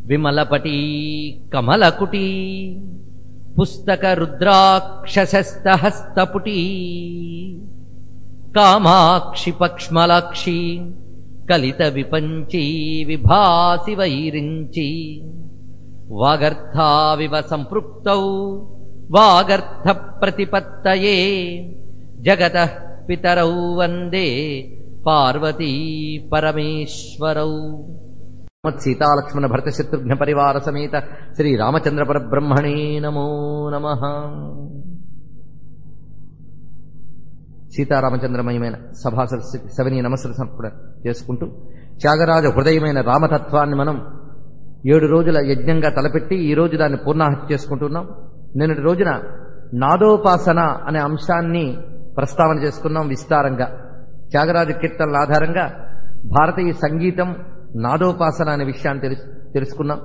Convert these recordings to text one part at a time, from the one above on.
విమలపటీ కమలకుటీ పుస్తక రుద్రాక్షసస్తహస్తపుటీ కామాక్షి పక్ష్మలాక్షి కలిత విపంచీ విభాసి వైరించి వాగర్థావివ సంపృక్తౌ వాగర్థ ప్రతిపత్తయే జగతః పితరౌ వందే పార్వతీ పరమేశ్వరౌ. సీతాలక్ష్మణ భరత శత్రుఘ్న పరివార సమేత శ్రీ రామచంద్ర పరబ్రహ్మణే నమో నమః. సీతారామచంద్రమయమైన సభా సవనీయ నమస్కారం కూడా చేసుకుంటూ త్యాగరాజ హృదయమైన రామతత్వాన్ని మనం 7 రోజుల యజ్ఞంగా తలపెట్టి ఈ రోజు దాన్ని పూర్ణాహతి చేసుకుంటున్నాం. నిన్నటి రోజున నాదోపాసన అనే అంశాన్ని ప్రస్తావన చేసుకున్నాం విస్తారంగా. త్యాగరాజ కీర్తనల ఆధారంగా భారతీయ సంగీతం నాదోపాసన అనే విషయాన్ని తెలుసుకున్నాం.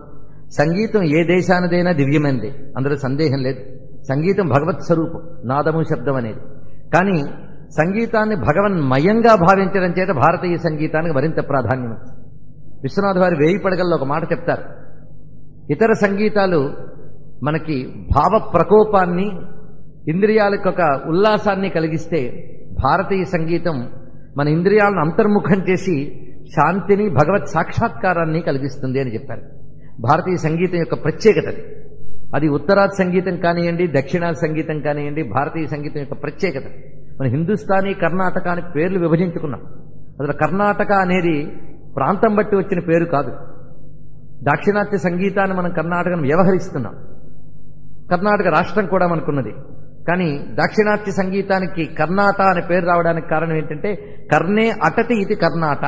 సంగీతం ఏ దేశానిదైనా దివ్యమైనది, అందులో సందేహం లేదు. సంగీతం భగవత్ స్వరూపం, నాదము శబ్దం అనేది. కానీ సంగీతాన్ని భగవన్మయంగా భావించడం చేత భారతీయ సంగీతానికి మరింత ప్రాధాన్యం. విశ్వనాథ వారి 1000 పడగల్లో ఒక మాట చెప్తారు, ఇతర సంగీతాలు మనకి భావ ప్రకోపాన్ని, ఇంద్రియాలకు ఒక ఉల్లాసాన్ని కలిగిస్తే భారతీయ సంగీతం మన ఇంద్రియాలను అంతర్ముఖం చేసి శాంతిని, భగవత్ సాక్షాత్కారాన్ని కలిగిస్తుంది అని చెప్పారు. భారతీయ సంగీతం యొక్క ప్రత్యేకత అది ఉత్తరాది సంగీతం కానివ్వండి, దక్షిణాది సంగీతం కానివ్వండి, భారతీయ సంగీతం యొక్క ప్రత్యేకత. మన హిందుస్థానీ, కర్ణాటక అని పేర్లు విభజించుకున్నాం. అసలు కర్ణాటక అనేది ప్రాంతం బట్టి వచ్చిన పేరు కాదు. దాక్షిణాత్య సంగీతాన్ని మనం కర్ణాటకను వ్యవహరిస్తున్నాం. కర్ణాటక రాష్ట్రం కూడా మనకున్నది. కానీ దాక్షిణాత్య సంగీతానికి కర్ణాట అనే పేరు రావడానికి కారణం ఏంటంటే కర్ణే అటతి ఇది కర్ణాట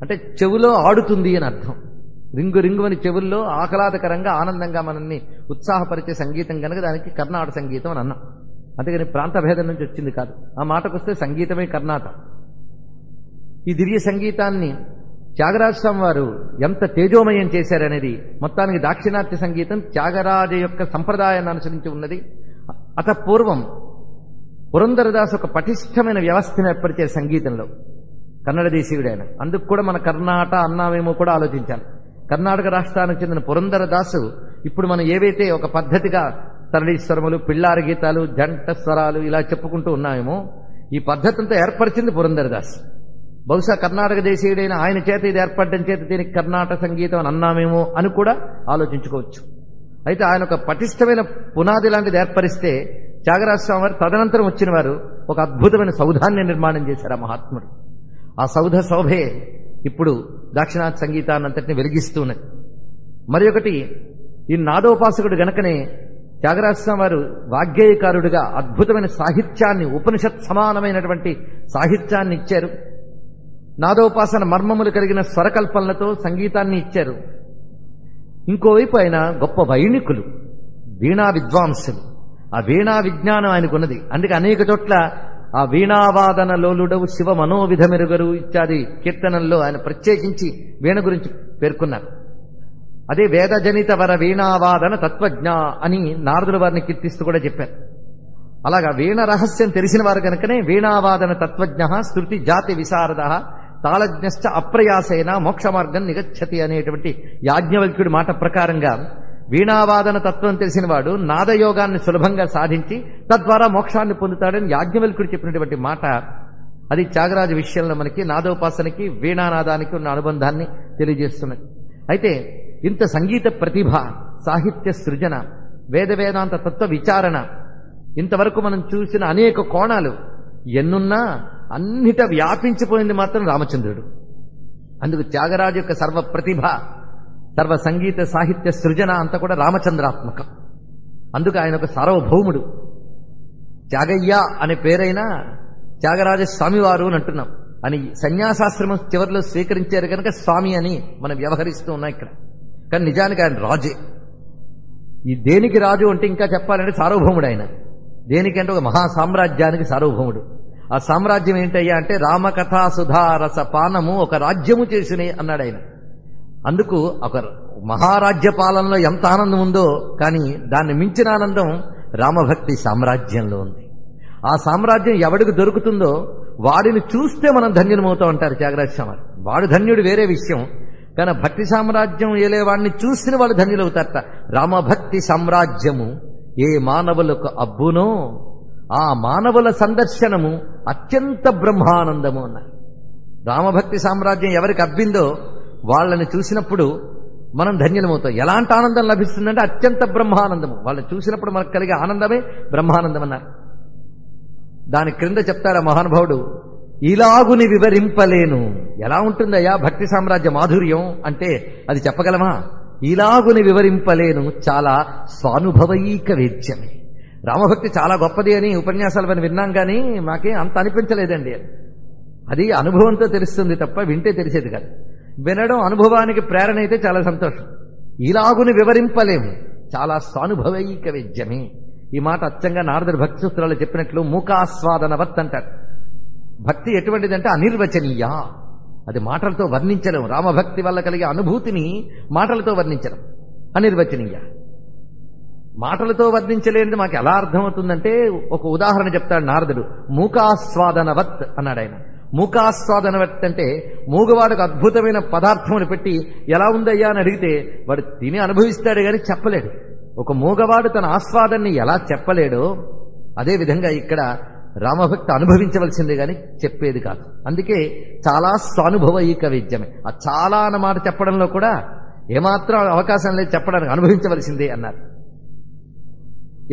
అంటే చెవులో ఆడుతుంది అని అర్థం. రింగు రింగుమని చెవుల్లో ఆహ్లాదకరంగా ఆనందంగా మనల్ని ఉత్సాహపరిచే సంగీతం కనుక దానికి కర్ణాటక సంగీతం అని అన్నాం. అందుకని ప్రాంత భేదం నుంచి వచ్చింది కాదు. ఆ మాటకొస్తే సంగీతమే కర్ణాటక. ఈ దివ్య సంగీతాన్ని త్యాగరాజ స్వామి వారు ఎంత తేజోమయం చేశారనేది మొత్తానికి దాక్షిణాత్య సంగీతం త్యాగరాజ యొక్క సంప్రదాయాన్ని అనుసరించి ఉన్నది. అత పూర్వం పురందరదాస్ ఒక పటిష్టమైన వ్యవస్థను ఏర్పరిచే సంగీతంలో, కన్నడ దేశీయుడైన. అందుకు కూడా మన కర్ణాట అన్నామేమో కూడా ఆలోచించాలి. కర్ణాటక రాష్ట్రానికి చెందిన పురందరదాసు ఇప్పుడు మనం ఏవైతే ఒక పద్ధతిగా సరళీస్వరములు, పిల్లారి గీతాలు, జంట స్వరాలు ఇలా చెప్పుకుంటూ ఉన్నామేమో ఈ పద్ధతితో ఏర్పరిచింది పురందరదాస్. బహుశా కర్ణాటక దేశీయుడైన ఆయన చేత ఇది ఏర్పడడం చేత దీనికి కర్ణాటక సంగీతం అని అన్నామేమో అని కూడా ఆలోచించుకోవచ్చు. అయితే ఆయన ఒక పటిష్టమైన పునాది లాంటిది ఏర్పరిస్తే త్యాగరాజ స్వామి వారు తదనంతరం వచ్చిన వారు ఒక అద్భుతమైన సౌధాన్ని నిర్మాణం చేశారు ఆ మహాత్ముడు. ఆ సౌధ శోభే ఇప్పుడు దాక్షిణాత్య సంగీతాన్నంతటిని వెలిగిస్తూన్నది. మరి ఒకటి, ఈ నాదోపాసకుడు గనకనే త్యాగరాజ స్వామి వారు వాగ్గేయకారుడిగా అద్భుతమైన సాహిత్యాన్ని, ఉపనిషత్ సమానమైనటువంటి సాహిత్యాన్ని ఇచ్చారు. నాదోపాసన మర్మములు కలిగిన స్వరకల్పనలతో సంగీతాన్ని ఇచ్చారు. ఇంకోవైపు ఆయన గొప్ప వైణికులు, వీణా విద్వాంసులు. ఆ వీణా విజ్ఞానం ఆయనకున్నది. అందుకే అనేక చోట్ల ఆ వీణావాదన లోలుడవు శివ మనోవిధమెరుగరు ఇత్యాది కీర్తనల్లో ఆయన ప్రత్యేకించి వీణ గురించి పేర్కొన్నారు. అదే వేదజనిత వర వీణావాదన తత్వజ్ఞ అని నారదుల వారిని కీర్తిస్తూ కూడా చెప్పారు. అలాగా వీణ రహస్యం తెలిసిన వారు కనుకనే వీణావాదన తత్వజ్ఞ శృతి జాతి విశారద తాళజ్ఞశ్చ అప్రయాసైన మోక్ష మార్గం నిగచ్చతి అనేటువంటి యాజ్ఞవల్క్యుడి మాట ప్రకారంగా వీణావాదన తత్వం తెలిసిన వాడు నాదయోగాన్ని సులభంగా సాధించి తద్వారా మోక్షాన్ని పొందుతాడని యాజ్ఞవల్క్యుడు చెప్పినటువంటి మాట. అది త్యాగరాజ విషయంలో మనకి నాదోపాసనకి, వీణానాదానికి ఉన్న అనుబంధాన్ని తెలియజేస్తున్నది. అయితే ఇంత సంగీత ప్రతిభ, సాహిత్య సృజన, వేదాంత తత్వ విచారణ, ఇంతవరకు మనం చూసిన అనేక కోణాలు ఎన్నున్నా అన్నిట వ్యాపించిపోయింది మాత్రం రామచంద్రుడు. అందుకు త్యాగరాజు యొక్క సర్వ ప్రతిభ, సర్వ సంగీత సాహిత్య సృజన అంతా కూడా రామచంద్రాత్మకం. అందుకు ఆయన ఒక సార్వభౌముడు. త్యాగయ్య అనే పేరైనా త్యాగరాజ స్వామివారు అని అంటున్నాం. అని సన్యాసాశ్రమం చివరిలో స్వీకరించారు కనుక స్వామి అని మనం వ్యవహరిస్తూ ఉన్నాం ఇక్కడ. కానీ నిజానికి ఆయన రాజే. ఈ దేనికి రాజు అంటే ఇంకా చెప్పాలంటే సార్వభౌముడు ఆయన. దేనికంటే ఒక మహాసామ్రాజ్యానికి సార్వభౌముడు. ఆ సామ్రాజ్యం ఏంటయ్యా అంటే రామకథా సుధారస పానము ఒక రాజ్యము చేసినే అన్నాడు ఆయన. అందుకు ఒక మహారాజ్య పాలనలో ఎంత ఆనందం ఉందో కానీ దాన్ని మించిన ఆనందం రామభక్తి సామ్రాజ్యంలో ఉంది. ఆ సామ్రాజ్యం ఎవడికి దొరుకుతుందో వాడిని చూస్తే మనం ధన్యులమవుతాం అంటారు త్యాగరాజ స్వామి. వాడు ధన్యుడు వేరే విషయం, కానీ భక్తి సామ్రాజ్యం ఏలేవాడిని చూసిన వాళ్ళు ధన్యులవుతారట. రామభక్తి సామ్రాజ్యము ఏ మానవులకు అబ్బునో ఆ మానవుల సందర్శనము అత్యంత బ్రహ్మానందము అన్నారు. రామభక్తి సామ్రాజ్యం ఎవరికి అబ్బిందో వాళ్ళని చూసినప్పుడు మనం ధన్యులమవుతాం. ఎలాంటి ఆనందం లభిస్తుందంటే అత్యంత బ్రహ్మానందము. వాళ్ళని చూసినప్పుడు మనకు కలిగే ఆనందమే బ్రహ్మానందం అన్నారు. దాని క్రింద చెప్తాడు మహానుభావుడు, ఇలాగుని వివరింపలేను. ఎలా ఉంటుందయ్యా భక్తి సామ్రాజ్య మాధుర్యం అంటే అది చెప్పగలమా? ఇలాగుని వివరింపలేను, చాలా స్వానుభవైక వేద్యమే. రామభక్తి చాలా గొప్పది అని ఉపన్యాసాలు విన్నాం కానీ మాకేం అంత అనిపించలేదండి. అది అనుభవంతో తెలుస్తుంది తప్ప వింటే తెలిసేది కాదు. వినడం అనుభవానికి ప్రేరణ అయితే చాలా సంతోషం. ఇలాగుని వివరింపలేము, చాలా స్వానుభవైక వేద్యమే. ఈ మాట అచ్చంగా నారదుడు భక్తి సూత్రాలు చెప్పినట్లు మూకాస్వాదనవత్ అంటారు. భక్తి ఎటువంటిదంటే అనిర్వచనీయ, అది మాటలతో వర్ణించలేము. రామభక్తి వల్ల కలిగే అనుభూతిని మాటలతో వర్ణించడం అనిర్వచనీయ. మాటలతో వర్ణించలేనిది మాకు ఎలా అర్థమవుతుందంటే ఒక ఉదాహరణ చెప్తాడు నారదుడు. మూకాస్వాదనవత్ అన్నాడు ఆయన. మూకాస్వాదనవత్ అంటే మూగవాడికి అద్భుతమైన పదార్థమును పెట్టి ఎలా ఉందయ్యా అని అడిగితే వాడు తిని అనుభవిస్తాడు కానీ చెప్పలేడు. ఒక మూగవాడు తన ఆస్వాదాన్ని ఎలా చెప్పలేడో అదేవిధంగా ఇక్కడ రామభక్తి అనుభవించవలసిందే గాని చెప్పేది కాదు. అందుకే చాలా స్వానుభవైక వేద్యమే. ఆ చాలా అన్న మాట చెప్పడంలో కూడా ఏమాత్రం అవకాశం లేదు చెప్పడానికి, అనుభవించవలసిందే అన్నారు.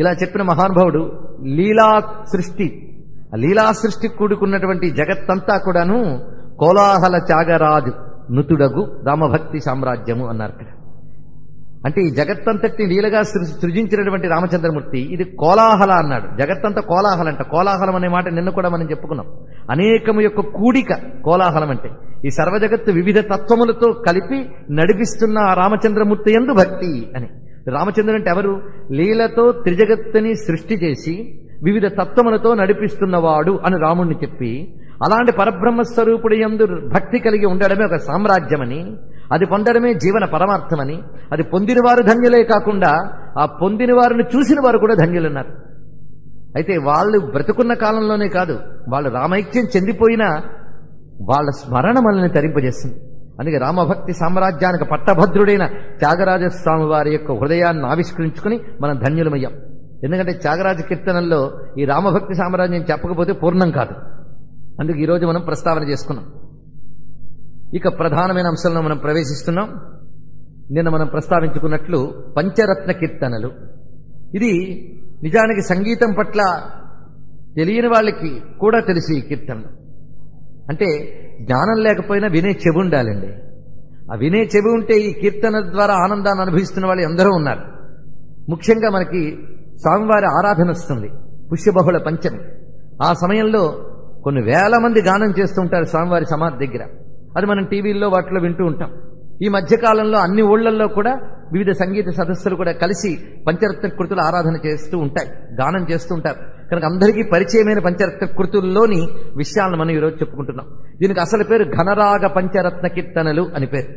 ఇలా చెప్పిన మహానుభావుడు లీలా సృష్టి, లీలా సృష్టికి కూడుకున్నటువంటి జగత్తంతా కూడాను కోలాహల త్యాగరాజు నుతుడగు రామభక్తి సామ్రాజ్యము అన్నారు ఇక్కడ. అంటే ఈ జగత్తంతటి లీలగా సృజించినటువంటి రామచంద్రమూర్తి ఇది కోలాహల అన్నాడు. జగత్తంతా కోలాహలం అంట. కోలాహలం అనే మాట నిన్న కూడా మనం చెప్పుకున్నాం. అనేకము యొక్క కూడిక కోలాహలం అంటే ఈ సర్వజగత్తు వివిధ తత్వములతో కలిపి నడిపిస్తున్న ఆ రామచంద్రమూర్తి యందు భక్తి అని. రామచంద్రుడు అంటే ఎవరు? లీలతో త్రిజగత్తుని సృష్టి చేసి వివిధ తత్వములతో నడిపిస్తున్నవాడు అని రాముణ్ణి చెప్పి, అలాంటి పరబ్రహ్మస్వరూపుడి యందు భక్తి కలిగి ఉండడమే ఒక సామ్రాజ్యమని, అది పొందడమే జీవన పరమార్థమని, అది పొందిన వారు ధన్యులే కాకుండా ఆ పొందిన వారిని చూసిన వారు కూడా ధన్యులున్నారు. అయితే వాళ్ళు బ్రతుకున్న కాలంలోనే కాదు, వాళ్ళు రామైక్యం చెందిపోయినా వాళ్ళ స్మరణ మనల్ని తరింపజేస్తుంది. అందుకే రామభక్తి సామ్రాజ్యానికి పట్టభద్రుడైన త్యాగరాజస్వామి వారి యొక్క హృదయాన్ని ఆవిష్కరించుకుని మనం ధన్యులమయ్యాం. ఎందుకంటే త్యాగరాజ కీర్తనల్లో ఈ రామభక్తి సామ్రాజ్యం చెప్పకపోతే పూర్ణం కాదు. అందుకు ఈరోజు మనం ప్రస్తావన చేసుకున్నాం. ఇక ప్రధానమైన అంశంలో మనం ప్రవేశిస్తున్నాం. నిన్న మనం ప్రస్తావించుకున్నట్లు పంచరత్న కీర్తనలు. ఇది నిజానికి సంగీతం పట్ల తెలియని వాళ్ళకి కూడా తెలుసు. ఈ కీర్తనలు అంటే జ్ఞానం లేకపోయినా వినే చెవి ఉండాలండి. ఆ వినే చెవి ఉంటే ఈ కీర్తన ద్వారా ఆనందాన్ని అనుభవిస్తున్న వాళ్ళు ఎందరో ఉన్నారు. ముఖ్యంగా మనకి స్వామివారి ఆరాధన వస్తుంది, పుష్యబహుళ పంచమి. ఆ సమయంలో కొన్ని వేల మంది గానం చేస్తూ ఉంటారు స్వామివారి సమాధి దగ్గర. అది మనం టీవీల్లో వాటిలో వింటూ ఉంటాం. ఈ మధ్యకాలంలో అన్ని ఊళ్ళల్లో కూడా వివిధ సంగీత సదస్సులు కూడా కలిసి పంచరత్న కృతుల ఆరాధన చేస్తూ ఉంటాయి, గానం చేస్తూ ఉంటారు. కనుక అందరికీ పరిచయమైన పంచరత్న కృతుల్లోని విషయాలను మనం ఈరోజు చెప్పుకుంటున్నాం. దీనికి అసలు పేరు ఘనరాగ పంచరత్న కీర్తనలు అని పేరు.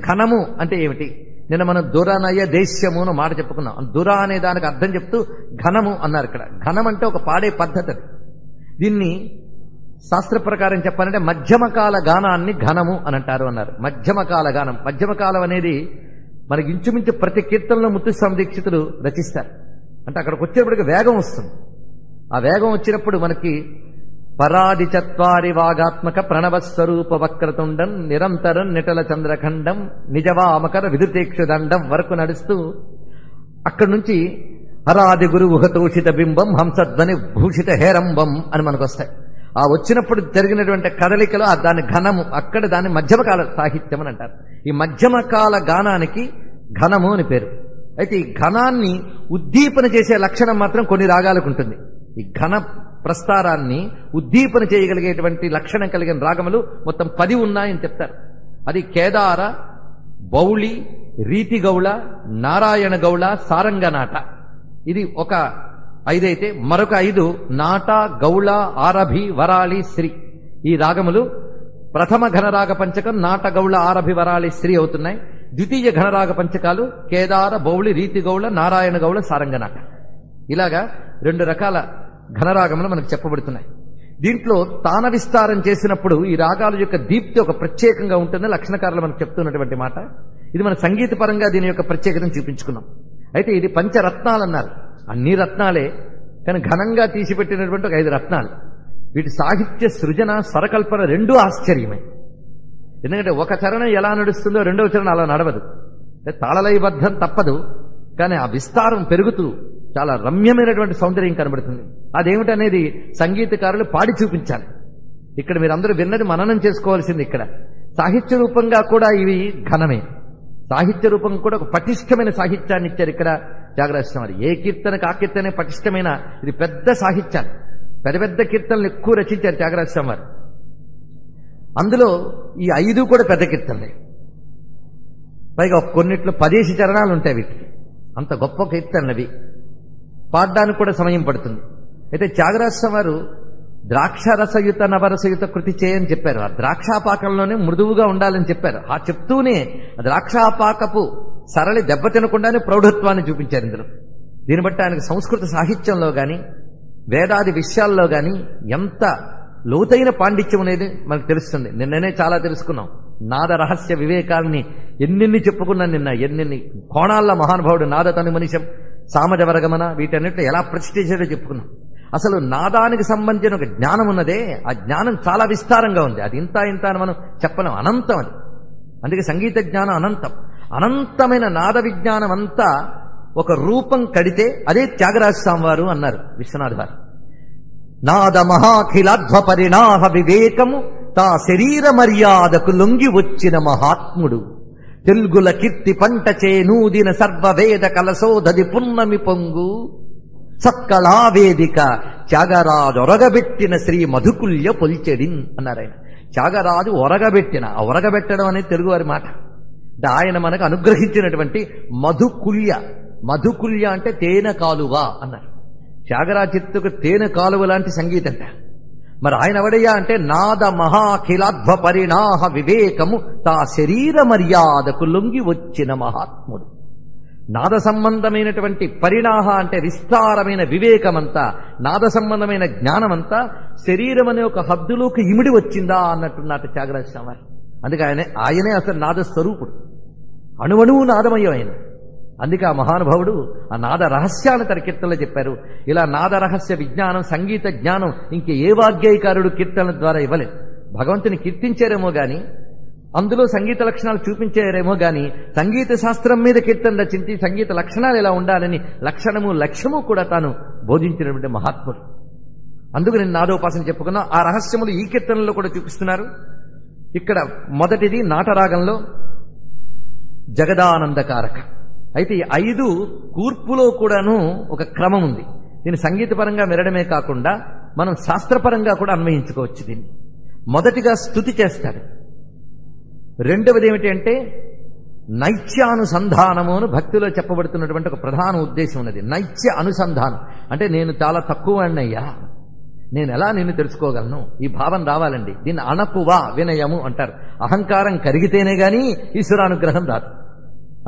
ఘనము అంటే ఏమిటి? నిన్న మనం దురనయ దేశ్యము అని మాట చెప్పుకున్నాం. దుర అనే దానికి అర్థం చెప్తూ ఘనము అన్నారు. ఇక్కడ ఘనం అంటే ఒక పాడే పద్ధతి. దీన్ని శాస్త్ర ప్రకారం చెప్పాలంటే మధ్యమకాల గానాన్ని ఘనము అని అంటారు అన్నారు. మధ్యమకాల గానం, మధ్యమకాలం అనేది మనకి ఇంచుమించు ప్రతి కీర్తనలో ముత్తుస్వామి దీక్షితులు రచిస్తారు. అంటే అక్కడికి వచ్చేప్పటికి వేగం వస్తుంది. ఆ వేగం వచ్చినప్పుడు మనకి పరాది చత్వారి వాగాత్మక ప్రణవస్వరూప వక్రతుండం నిరంతరం నిటల చంద్రఖండం నిజవామకర విదుతేక్షుదండం వరకు నడుస్తూ అక్కడి నుంచి హరాది గురువుహతోషిత బింబం హంసధ్వని భూషిత హేరంబం అని మనకు వస్తాయి. ఆ వచ్చినప్పుడు జరిగినటువంటి కదలికలో దాని ఘనము, అక్కడ దాన్ని మధ్యమకాల సాహిత్యం అని అంటారు. ఈ మధ్యమకాల గానానికి ఘనము అని పేరు. అయితే ఈ ఘనాన్ని ఉద్దీపన చేసే లక్షణం మాత్రం కొన్ని రాగాలకు ఉంటుంది. ఈ ఘన ప్రస్తారాన్ని ఉద్దీపన చేయగలిగేటువంటి లక్షణం కలిగిన రాగములు మొత్తం 10 ఉన్నాయని చెప్తారు. అది కేదార, బౌళి, రీతి గౌళ, నారాయణ గౌళ, సారంగనాట. ఇది ఒక 5 అయితే మరొక 5 నాట, గౌళ, ఆరభి, వరాళి, శ్రీ. ఈ రాగములు ప్రథమ ఘనరాగ పంచకం నాట, గౌళ, ఆరభి, వరాళి, శ్రీ అవుతున్నాయి. ద్వితీయ ఘనరాగ పంచకాలు కేదార, బౌళి, రీతి గౌళ, నారాయణ గౌళ, సారంగనాట. ఇలాగా 2 రకాల ఘనరాగములు మనకు చెప్పబడుతున్నాయి. దీంట్లో తాన విస్తారం చేసినప్పుడు ఈ రాగాల యొక్క దీప్తి ఒక ప్రత్యేకంగా ఉంటుందని లక్షణకారులు మనకు చెప్తున్నటువంటి మాట. ఇది మన సంగీత పరంగా దీని యొక్క ప్రత్యేకతను చూపించుకున్నాం. అయితే ఇది పంచరత్నాలు అన్నారు. అన్ని రత్నాలే, కానీ ఘనంగా తీసిపెట్టినటువంటి ఒక 5 రత్నాలు. వీటి సాహిత్య సృజన స్వరకల్పన రెండూ ఆశ్చర్యమే. ఎందుకంటే ఒక చరణం ఎలా నడుస్తుందో రెండవ చరణం అలా నడవదు. తాళలయబద్ధం తప్పదు, కానీ ఆ విస్తారం పెరుగుతూ చాలా రమ్యమైనటువంటి సౌందర్యం కనబడుతుంది. అదేమిటనేది సంగీతకారులు పాడి చూపించాలి. ఇక్కడ మీరందరూ విన్నది మననం చేసుకోవాల్సింది. ఇక్కడ సాహిత్య రూపంగా కూడా ఇవి ఘనమే. సాహిత్య రూపం కూడా ఒక పటిష్టమైన సాహిత్యాన్ని ఇచ్చారు ఇక్కడ త్యాగరాజ స్వామి. ఏ కీర్తనకు ఆ కీర్తనే పటిష్టమైన, ఇది పెద్ద సాహిత్యాన్ని, పెద్ద పెద్ద కీర్తనలు ఎక్కువ రచించారు త్యాగరాజ స్వామి. అందులో ఈ 5 కూడా పెద్ద కీర్తనలే. పైగా కొన్నిట్లో 10 చరణాలు ఉంటాయి వీటికి. అంత గొప్ప కీర్తనలవి. పాడడానికి కూడా సమయం పడుతుంది. అయితే త్యాగరాజ స్వామి ద్రాక్షరసయుత నవరసయుత కృతి చేయని చెప్పారు. ఆ ద్రాక్షాపాకంలోనే మృదువుగా ఉండాలని చెప్పారు. ఆ చెప్తూనే ద్రాక్షాపాకపు సరళి దెబ్బ తినకుండానే ప్రౌఢత్వాన్ని చూపించారు ఇందులో. దీన్ని బట్టి ఆయనకు సంస్కృత సాహిత్యంలో గాని వేదాది విషయాల్లో గాని ఎంత లోతైన పాండిత్యం అనేది మనకు తెలుస్తుంది. నిన్ననే చాలా తెలుసుకున్నాం. నాద రహస్య వివేకాల్ని ఎన్నెన్ని చెప్పుకున్నాను నిన్న. ఎన్నెన్ని కోణాల్లో మహానుభావుడు నాద తను మనిషం సామజవరగమన వీటన్నిటిలో ఎలా ప్రతిష్ఠించాడో చెప్పుకున్నాం. అసలు నాదానికి సంబంధించిన ఒక జ్ఞానం ఉన్నదే, ఆ జ్ఞానం చాలా విస్తారంగా ఉంది. అది ఇంత ఇంత అని మనం చెప్పలేం, అనంతం అది. అందుకే సంగీత జ్ఞానం అనంతం. అనంతమైన నాద విజ్ఞానం అంతా ఒక రూపం కడితే అదే త్యాగరాజ స్వామి వారు అన్నారు విశ్వనాథ్ గారు. నాద మహాఖిలాధ్వ పరిణాహ వివేకము తా శరీర మర్యాదకు లొంగి వచ్చిన మహాత్ముడు, తెలుగుల కీర్తి పంట చేనూదిన సర్వవేద కలసోదది పున్నమి పొంగు సత్కళావేదిక త్యాగరాజు ఒరగబెట్టిన శ్రీ మధుకుల్య పొల్చెడిన్ అన్నారు ఆయన. త్యాగరాజు ఒరగబెట్టిన, ఆ ఒరగబెట్టడం అనేది తెలుగువారి మాట. ఆయన మనకు అనుగ్రహించినటువంటి మధుకుల్య. మధుకుల్య అంటే తేనె కాలువ అన్నారు. త్యాగరాజిత్తుకు తేనె కాలువ లాంటి సంగీతంట. మరి ఆయన ఎవడయ్యా అంటే నాద మహాఖిలాధ్వ పరిణాహ వివేకము తా శరీర మర్యాదకు లొంగి వచ్చిన మహాత్ముడు. నాద సంబంధమైనటువంటి పరిణాహ అంటే విస్తారమైన వివేకమంతా, నాద సంబంధమైన జ్ఞానమంతా శరీరం అనే ఒక హద్దులోకి ఇమిడి వచ్చిందా అన్నట్టున్నట్టు త్యాగరాజ స్వామి. అందుకే ఆయనే అసలు నాద స్వరూపుడు, అణువణువు నాదమయ్యం ఆయన. అందుకే ఆ మహానుభావుడు ఆ నాద రహస్యాన్ని తన కీర్తనలో చెప్పారు. ఇలా నాద రహస్య విజ్ఞానం, సంగీత జ్ఞానం ఇంకే ఏ వాగ్గేయకారుడు కీర్తనల ద్వారా ఇవ్వలేదు. భగవంతుని కీర్తించారేమో గాని, అందులో సంగీత లక్షణాలు చూపించారేమో గాని, సంగీత శాస్త్రం మీద కీర్తన రచించి సంగీత లక్షణాలు ఎలా ఉండాలని లక్షణము లక్ష్యము కూడా తాను బోధించినటువంటి మహాత్ముడు. అందుకు నేను నాదోపాసన చెప్పుకున్నా. ఆ రహస్యములు ఈ కీర్తనలో కూడా చూపిస్తున్నారు. ఇక్కడ మొదటిది నాటరాగంలో జగదానందకారక. అయితే ఈ 5 కూర్పులో కూడాను ఒక క్రమం ఉంది. దీన్ని సంగీతపరంగా వినడమే కాకుండా మనం శాస్త్రపరంగా కూడా అన్వయించుకోవచ్చు దీన్ని. మొదటిగా స్తుతి చేస్తాడు. రెండవది ఏమిటి అంటే నైత్యానుసంధానము అని భక్తిలో చెప్పబడుతున్నటువంటి ఒక ప్రధాన ఉద్దేశం ఉన్నది. నైత్య అనుసంధానం అంటే నేను చాలా తక్కువ అన్నయ్యా, నేను ఎలా నిన్ను తెలుసుకోగలను, ఈ భావం రావాలండి. దీన్ని అణకువ వినయము అంటారు. అహంకారం కరిగితేనే గాని ఈశ్వరానుగ్రహం రాదు.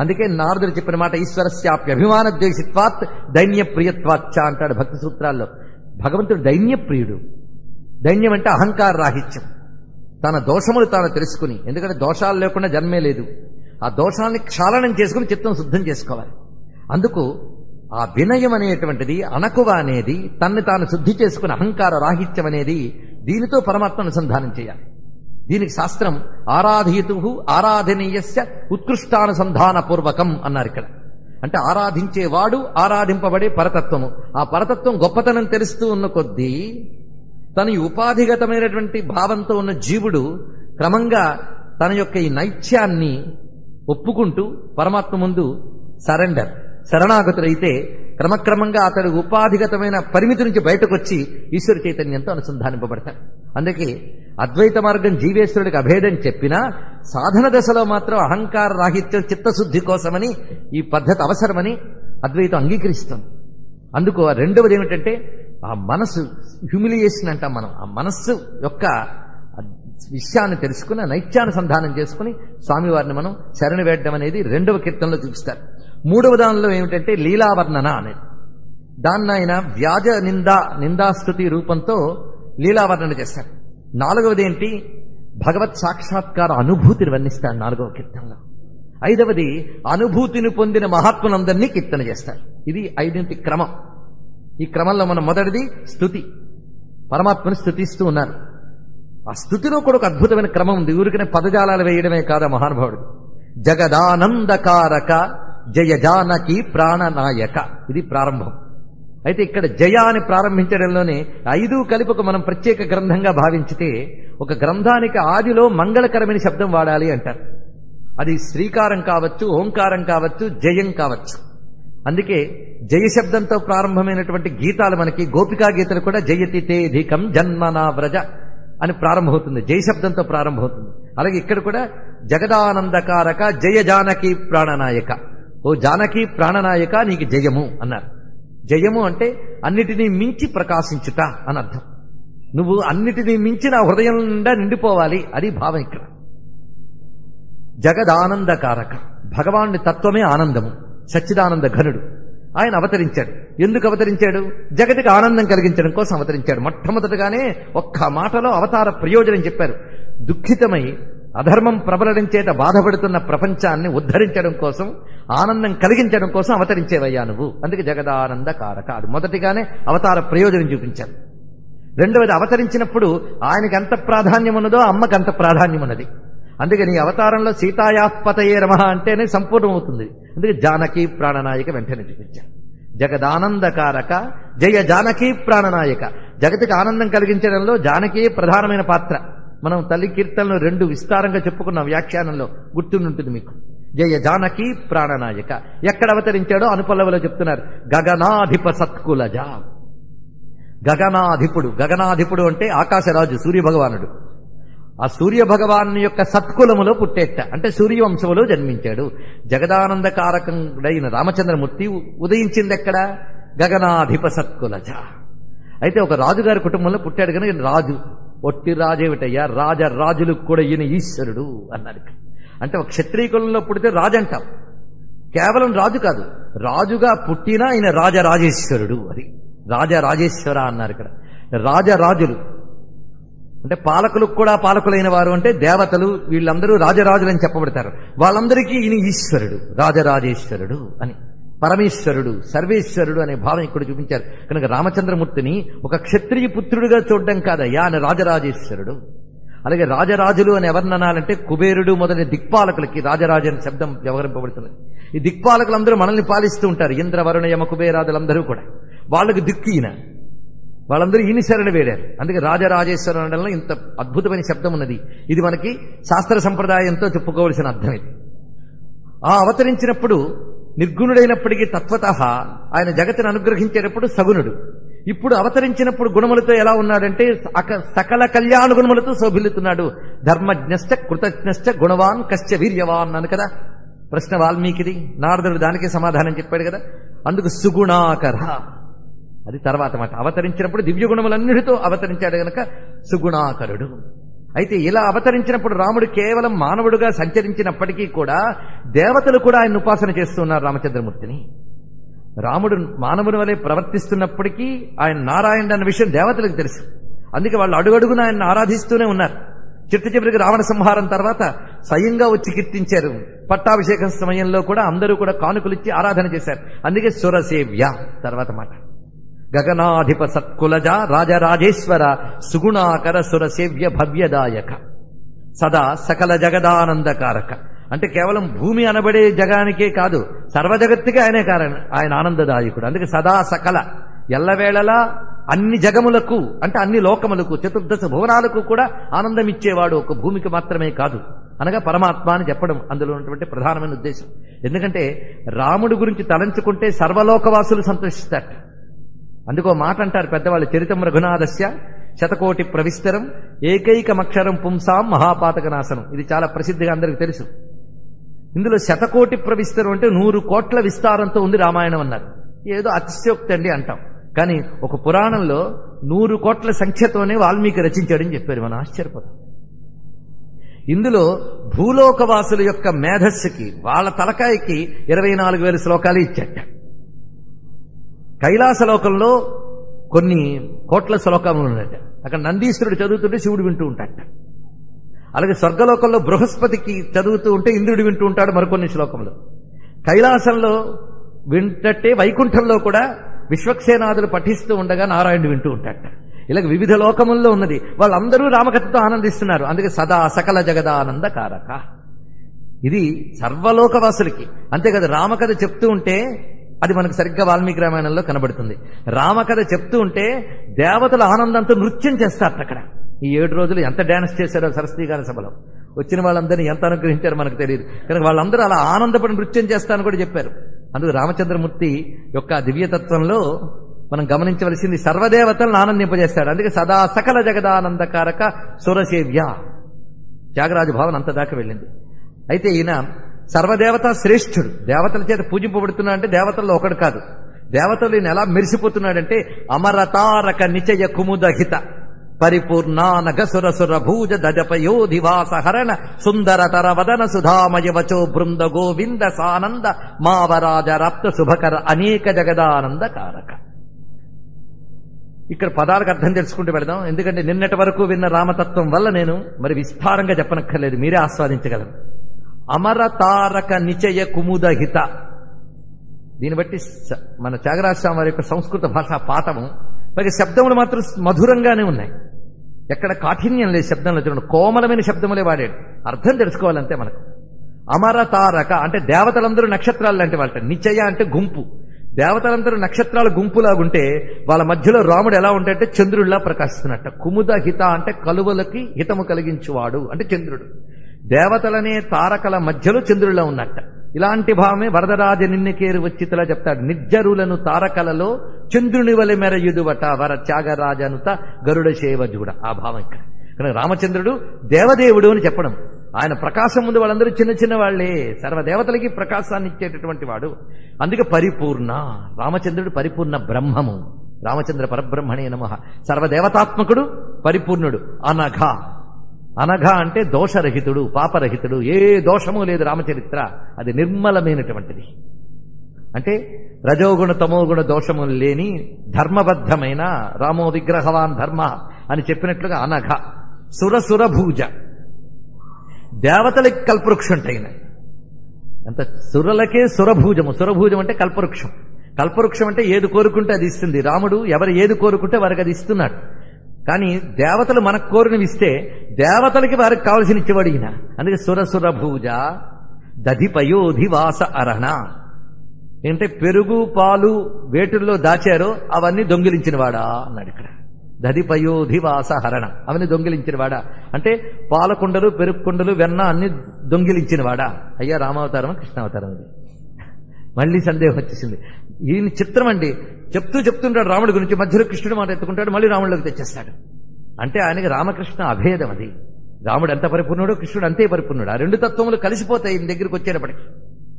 అందుకే నారదుడు చెప్పిన మాట ఈశ్వరస్యాప్యభిమాన ద్వేషిత్వాత్ దైన్యప్రియత్వాచ్చ అంటాడు భక్తి సూత్రాల్లో. భగవంతుడు దైన్యప్రియుడు. దైన్యం అంటే అహంకార రాహిత్యం, తన దోషములు తాను తెలుసుకుని. ఎందుకంటే దోషాలు లేకుండా జన్మే లేదు. ఆ దోషాన్ని క్షాళనం చేసుకుని చిత్తం శుద్ధం చేసుకోవాలి. అందుకు ఆ వినయం అనేటువంటిది, అణకువ అనేది, తన్ని తాను శుద్ధి చేసుకుని అహంకార రాహిత్యం అనేది, దీనితో పరమాత్మ అనుసంధానం చేయాలి. దీనికి శాస్త్రం ఆరాధయితు ఆరాధనీయస్య ఉత్కృష్టానుసంధాన పూర్వకం అన్నారు ఇక్కడ. అంటే ఆరాధించేవాడు ఆరాధింపబడే పరతత్వము. ఆ పరతత్వం గొప్పతనం తెలుస్తూ ఉన్న కొద్దీ తన ఉపాధిగతమైనటువంటి భావంతో ఉన్న జీవుడు క్రమంగా తన యొక్క ఈ నైత్యాన్ని ఒప్పుకుంటూ పరమాత్మ ముందు శరణాగతుడైతే క్రమక్రమంగా అతడు ఉపాధిగతమైన పరిమితి నుంచి బయటకు వచ్చి ఈశ్వర చైతన్యంతో అనుసంధానింపబడతాడు. అందుకే అద్వైత మార్గం జీవేశ్వరుడికి అభేదం చెప్పినా సాధన దశలో మాత్రం అహంకార రాహిత్యం చిత్తశుద్ధి కోసమని ఈ పద్ధతి అవసరమని అద్వైతం అంగీకరిస్తుంది. అందుకు రెండవది ఏమిటంటే ఆ మనస్సు హ్యూమిలియేషన్ అంటాం మనం. ఆ మనస్సు యొక్క విషయాన్ని తెలుసుకుని నైత్యానుసంధానం చేసుకుని స్వామివారిని మనం శరణు వేయడం అనేది రెండవ కీర్తనలో చూపిస్తారు. మూడవ దానిలో ఏమిటంటే లీలావర్ణన అనేది. దాన్ని ఆయన వ్యాజ నిందాస్తుతి రూపంతో లీలావర్ణన చేస్తాడు. 4వది ఏంటి? భగవత్ సాక్షాత్కార అనుభూతిని వర్ణిస్తాడు 4వ కీర్తనలో. 5వది అనుభూతిని పొందిన మహాత్ములందరినీ కీర్తన చేస్తాడు. ఇది 5 క్రమం. ఈ క్రమంలో మనం మొదటిది స్తుతి, పరమాత్మని స్తుతిస్తూ ఉన్నారు. ఆ స్తుతిలో కూడా ఒక అద్భుతమైన క్రమం ఉంది. ఊరికనే పదజాలాలు వేయడమే కాదా మహానుభావుడు. జగదానందకారక జయ జానకి ప్రాణనాయక, ఇది ప్రారంభం. అయితే ఇక్కడ జయ అని ప్రారంభించడంలోనే 5 కలిపి ఒక మనం ప్రత్యేక గ్రంథంగా భావించితే, ఒక గ్రంథానికి ఆదిలో మంగళకరమైన శబ్దం వాడాలి అంటారు. అది శ్రీకారం కావచ్చు, ఓంకారం కావచ్చు, జయం కావచ్చు. అందుకే జయ శబ్దంతో ప్రారంభమైనటువంటి గీతాలు మనకి గోపికా గీతలు కూడా జయతి తేధికం జన్మనా వ్రజ అని ప్రారంభమవుతుంది, జయ శబ్దంతో ప్రారంభమవుతుంది. అలాగే ఇక్కడ కూడా జగదానందకారక జయ జానకి ప్రాణనాయక, ఓ జానకి ప్రాణనాయక నీకు జయము అన్నారు. జయము అంటే అన్నిటినీ మించి ప్రకాశించుట అని అర్థం. నువ్వు అన్నిటినీ మించి నా హృదయం నిండా నిండిపోవాలి, అది భావం ఇక్కడ. జగదానందకారక, భగవానుడి తత్వమే ఆనందము, సచ్చిదానంద ఘనుడు. ఆయన అవతరించాడు. ఎందుకు అవతరించాడు? జగతికి ఆనందం కలిగించడం కోసం అవతరించాడు. మొట్టమొదటిగానే ఒక్క మాటలో అవతార ప్రయోజనం చెప్పారు. దుఃఖితమై అధర్మం ప్రబలడం చేత బాధపడుతున్న ప్రపంచాన్ని ఉద్ధరించడం కోసం, ఆనందం కలిగించడం కోసం అవతరించేవయ్యా నువ్వు. అందుకే జగదానందకారక, అది మొదటిగానే అవతార ప్రయోజనం చూపించారు. రెండవది, అవతరించినప్పుడు ఆయనకి ఎంత ప్రాధాన్యం ఉన్నదో అమ్మకి అంత ప్రాధాన్యం ఉన్నది. అందుకే నీ అవతారంలో సీతాయాపతయే నమః అంటేనే సంపూర్ణమవుతుంది. అందుకే జానకి ప్రాణనాయక వెంటనే చూపించారు. జగదానందకారక జయ జానకి ప్రాణనాయక, జగతికి ఆనందం కలిగించడంలో జానకి ప్రధానమైన పాత్ర. మనం తల్లి కీర్తనలో 2 విస్తారంగా చెప్పుకున్నాం, వ్యాఖ్యానంలో గుర్తుంటుంది మీకు. జయ జానకి ప్రాణనాయక ఎక్కడ అవతరించాడో అనుపల్లవిలో చెప్తున్నారు. గగనాధిప సత్కులజ, గగనాధిపుడు. గగనాధిపుడు అంటే ఆకాశరాజు, సూర్యభగవానుడు. ఆ సూర్యభగవాను యొక్క సత్కులములో పుట్టేట, అంటే సూర్యవంశములో జన్మించాడు. జగదానందకారకుడైన రామచంద్రమూర్తి ఉదయించింది ఎక్కడ? గగనాధిప సత్కులజ. అయితే ఒక రాజుగారి కుటుంబంలో పుట్టాడు కనుక రాజు. ఒట్టి రాజేమిటయ్యా, రాజులకు కూడా ఈయన ఈశ్వరుడు అన్నాడు. అంటే ఒక క్షత్రియ కులంలో పుడితే రాజు అంటాం, కేవలం రాజు కాదు, రాజుగా పుట్టినా ఆయన రాజరాజేశ్వరుడు. అది రాజరాజేశ్వర అన్నారు ఇక్కడ. రాజరాజులు అంటే పాలకులకు కూడా పాలకులైన వారు అంటే దేవతలు, వీళ్ళందరూ రాజరాజులని చెప్పబడతారు. వాళ్ళందరికీ ఈయన ఈశ్వరుడు, రాజరాజేశ్వరుడు అని, పరమేశ్వరుడు, సర్వేశ్వరుడు అనే భావం ఇక్కడ చూపించారు. కనుక రామచంద్రమూర్తిని ఒక క్షత్రియ పుత్రుడిగా చూడడం కాదయ్యా, ఆయన రాజరాజేశ్వరుడు. అలాగే రాజరాజులు అని ఎవరిననాలంటే కుబేరుడు మొదలైన దిక్పాలకులకి రాజరాజు అనే శబ్దం వ్యవహరింపబడుతున్నది. ఈ దిక్పాలకులందరూ మనల్ని పాలిస్తూ ఉంటారు, ఇంద్ర వరుణ యమ కుబేరాదులందరూ కూడా. వాళ్ళకి దిక్కు ఈయన, వాళ్ళందరూ ఈయన శరణ వేడారు. అందుకే రాజరాజేశ్వర అనడంలో ఇంత అద్భుతమైన శబ్దం ఉన్నది. ఇది మనకి శాస్త్ర సంప్రదాయంతో చెప్పుకోవలసిన అర్థం ఇది. ఆ అవతరించినప్పుడు నిర్గుణుడైనప్పటికీ తత్వతః ఆయన జగతిని అనుగ్రహించేటప్పుడు సగుణుడు. ఇప్పుడు అవతరించినప్పుడు గుణములతో ఎలా ఉన్నాడంటే సకల కళ్యాణ గుణములతో శోభిల్లుతున్నాడు. ధర్మజ్ఞశ్చ కృతజ్ఞశ్చ గుణవాన్ కశ్చ వీర్యవాన్ అని కదా ప్రశ్న వాల్మీకిది. నారదుడు దానికే సమాధానం చెప్పాడు కదా. అందుకు సుగుణాకర, అది తర్వాత మాట. అవతరించినప్పుడు దివ్య గుణములన్నిటితో అవతరించాడు గనక సుగుణాకరుడు. అయితే ఇలా అవతరించినప్పుడు రాముడు కేవలం మానవుడుగా సంచరించినప్పటికీ కూడా దేవతలు కూడా ఆయన ఉపాసన చేస్తున్నారు రామచంద్రమూర్తిని. రాముడు మానవుని వలె ప్రవర్తిస్తున్నప్పటికీ ఆయన నారాయణుడు అన్న విషయం దేవతలకు తెలుసు. అందుకే వాళ్ళు అడుగడుగున ఆయన ఆరాధిస్తూనే ఉన్నారు. చిట్ట చివరికి రావణ సంహారం తర్వాత స్వయంగా వచ్చి కీర్తించారు. పట్టాభిషేకం సమయంలో కూడా అందరూ కూడా కానుకలిచ్చి ఆరాధన చేశారు. అందుకే సురసేవ్య తర్వాత మాట. గగనాధిప సత్కులజ రాజరాజేశ్వర సుగుణాకర సురసేవ్య భవ్యదాయక సదా సకల జగదానందకారక. అంటే కేవలం భూమి అనబడే జగానికే కాదు, సర్వజగత్తుకే ఆయనే కారణం, ఆయన ఆనందదాయకుడు. అందుకే సదా సకల ఎల్లవేళలా అన్ని జగములకు అంటే అన్ని లోకములకు, చతుర్దశ భువనాలకు కూడా ఆనందం ఇచ్చేవాడు, ఒక భూమికి మాత్రమే కాదు అనగా పరమాత్మ అని చెప్పడం అందులో ఉన్నటువంటి ప్రధానమైన ఉద్దేశం. ఎందుకంటే రాముడి గురించి తలంచుకుంటే సర్వలోకవాసులు సంతోషిస్తారు. అందుకో మాట అంటారు పెద్దవాళ్ళు, చరితం రఘునాథస్య శతకోటి ప్రవిస్తరం ఏకైకమక్షరం పుంసాం మహాపాతక నాశనం. ఇది చాలా ప్రసిద్ధిగా అందరికీ తెలుసు. ఇందులో శతకోటి ప్రవిస్తరం అంటే 100 కోట్ల విస్తారంతో ఉంది రామాయణం అన్నారు. ఏదో అతిశయోక్తి అండి అంటాం, కానీ ఒక పురాణంలో 100 కోట్ల సంఖ్యతోనే వాల్మీకి రచించాడని చెప్పారు. మనం ఆశ్చర్యపోతాం. ఇందులో భూలోకవాసుల యొక్క మేధస్సుకి, వాళ్ళ తలకాయకి 24,000 శ్లోకాలు ఇచ్చాట. కైలాసలోకంలో కొన్ని కోట్ల శ్లోకములు ఉన్నాయట. అక్కడ నందీశ్వరుడు చదువుతుంటే శివుడు వింటూ ఉంటాడట. అలాగే స్వర్గలోకంలో బృహస్పతికి చదువుతూ ఉంటే ఇంద్రుడు వింటూ ఉంటాడు మరికొన్ని శ్లోకంలో. కైలాసంలో వింటట్టే వైకుంఠంలో కూడా విశ్వక్సేనాదులు పఠిస్తూ ఉండగా నారాయణుడు వింటూ ఉంటాడట. ఇలాగ వివిధ లోకముల్లో ఉన్నది. వాళ్ళందరూ రామకథతో ఆనందిస్తున్నారు. అందుకే సదా సకల జగదానందకారక. ఇది సర్వలోకవాసులకి. అంతేకాదు రామకథ చెప్తూ ఉంటే అది మనకు సరిగ్గా వాల్మీకి రామాయణంలో కనబడుతుంది. రామకథ చెప్తూ ఉంటే దేవతల ఆనందంతో నృత్యం చేస్తారు. అక్కడ ఈ 7 రోజులు ఎంత డాన్స్ చేశారో సరస్వతీ గాన సభలో వచ్చిన వాళ్ళందరినీ ఎంత అనుగ్రహించారో మనకు తెలియదు. కనుక వాళ్ళందరూ అలా ఆనందపడి నృత్యం చేస్తారని కూడా చెప్పారు. అందుకు రామచంద్రమూర్తి యొక్క దివ్యతత్వంలో మనం గమనించవలసింది సర్వదేవతలను ఆనందింపజేస్తాడు. అందుకే సదా సకల జగదానందకారక సురసేవ్య. త్యాగరాజు భావన అంత దాకా వెళ్ళింది. అయితే ఈయన సర్వదేవత శ్రేష్ఠుడు, దేవతల చేత పూజింపబడుతున్నాడు. అంటే దేవతల్లో ఒకడు కాదు. దేవతలు ఈయన ఎలా మెరిసిపోతున్నాడంటే అమరతారక నిచయ కుముదహిత పరిపూర్ణానగ సురసుర భూజ దజపయోధివాస హరణ సుందరతర వదన సుధామయ వచో బృంద గోవింద సానంద మావరాజ రాప్త శుభకర అనేక జగదానంద కారక. ఇక్కడ పదాలకు అర్థం తెలుసుకుంటూ పెడదాం. ఎందుకంటే నిన్నటి వరకు విన్న రామతత్వం వల్ల నేను మరి విస్తారంగా చెప్పనక్కర్లేదు, మీరే ఆస్వాదించగలరు. అమరతారక నిచయ కుముదహిత, దీన్ని బట్టి మన త్యాగరాజ స్వామి వారి యొక్క సంస్కృత భాషా పాఠము. పైగా శబ్దములు మాత్రం మధురంగానే ఉన్నాయి, ఎక్కడ కాఠిన్యం లేదు శబ్దంలో. చూడండి, కోమలమైన శబ్దములే వాడాడు. అర్థం తెలుసుకోవాలంతే మనకు. అమరతారక అంటే దేవతలందరూ నక్షత్రాలు లాంటి వాళ్ళ. నిచయ అంటే గుంపు. దేవతలందరూ నక్షత్రాల గుంపులాగుంటే వాళ్ళ మధ్యలో రాముడు ఎలా ఉంటాడంటే చంద్రుడిలా ప్రకాశిస్తున్నట్ట. కుముద హిత అంటే కలువలకి హితము కలిగించువాడు అంటే చంద్రుడు. దేవతలనే తారకల మధ్యలో చంద్రుడిలా ఉన్నట్ట. ఇలాంటి భావమే వరదరాజ నిన్నకేరు వచ్చితలా చెప్తాడు. నిర్జరులను తారకలలో చంద్రుని వలె మెరయుదువట వర త్యాగరాజనుత గరుడ సేవజుడ. ఆ భావం ఇక్కడ. కనుక రామచంద్రుడు దేవదేవుడు అని చెప్పడం. ఆయన ప్రకాశం ముందు వాళ్ళందరూ చిన్న చిన్న వాళ్లే. సర్వదేవతలకి ప్రకాశాన్ని ఇచ్చేటటువంటి వాడు. అందుకే పరిపూర్ణ. రామచంద్రుడు పరిపూర్ణ బ్రహ్మము. రామచంద్ర పరబ్రహ్మణే నమః. సర్వదేవతాత్మకుడు, పరిపూర్ణుడు. అనఘ. అనఘ అంటే దోషరహితుడు, పాపరహితుడు. ఏ దోషము లేదు రామచరిత్ర. అది నిర్మలమైనటువంటిది. అంటే రజోగుణ తమోగుణ దోషములు లేని ధర్మబద్ధమైన రామో విగ్రహవాన్ ధర్మ అని చెప్పినట్లుగా అనఘ. సురసురభూజ, దేవతలకి కల్పవృక్షం ఉంటాయిన. అంత సురలకే సురభూజము. సురభూజం అంటే కల్పవృక్షం. కల్పవృక్షం అంటే ఏది కోరుకుంటే అది ఇస్తుంది. రాముడు ఎవరు ఏది కోరుకుంటే వారికి అది ఇస్తున్నాడు. కానీ దేవతలు మనకు కోరినవి ఇస్తే దేవతలకి వారికి కావలసిన ఇచ్చేవాడు ఈయన. అందుకే సురసురభూజ దధిపయోధివాస అరణ. ఏంటంటే పెరుగు పాలు వేటుల్లో దాచారో అవన్నీ దొంగిలించినవాడా అన్నాడు ఇక్కడ. దధిపయోధివాస హరణ, అవన్నీ దొంగిలించినవాడా అంటే పాలకుండలు, పెరుగు కుండలు, వెన్న అన్ని దొంగిలించినవాడా. అయ్యా రామావతారం కృష్ణావతారం. ఇది మళ్ళీ సందేహం వచ్చేసింది. ఈయన చిత్రం అండి. చెప్తుంటాడు రాముడి గురించి, మధ్యలో కృష్ణుడు మాట ఎత్తుకుంటాడు, మళ్ళీ రాముడిలోకి తెచ్చేస్తాడు. అంటే ఆయనకి రామకృష్ణ అభేదం. అది రాముడు ఎంత పరిపూర్ణుడో కృష్ణుడు అంతే పరిపూర్ణుడు. ఆ రెండు తత్వములు కలిసిపోతాయి ఈయన దగ్గరికి వచ్చేటప్పటికి.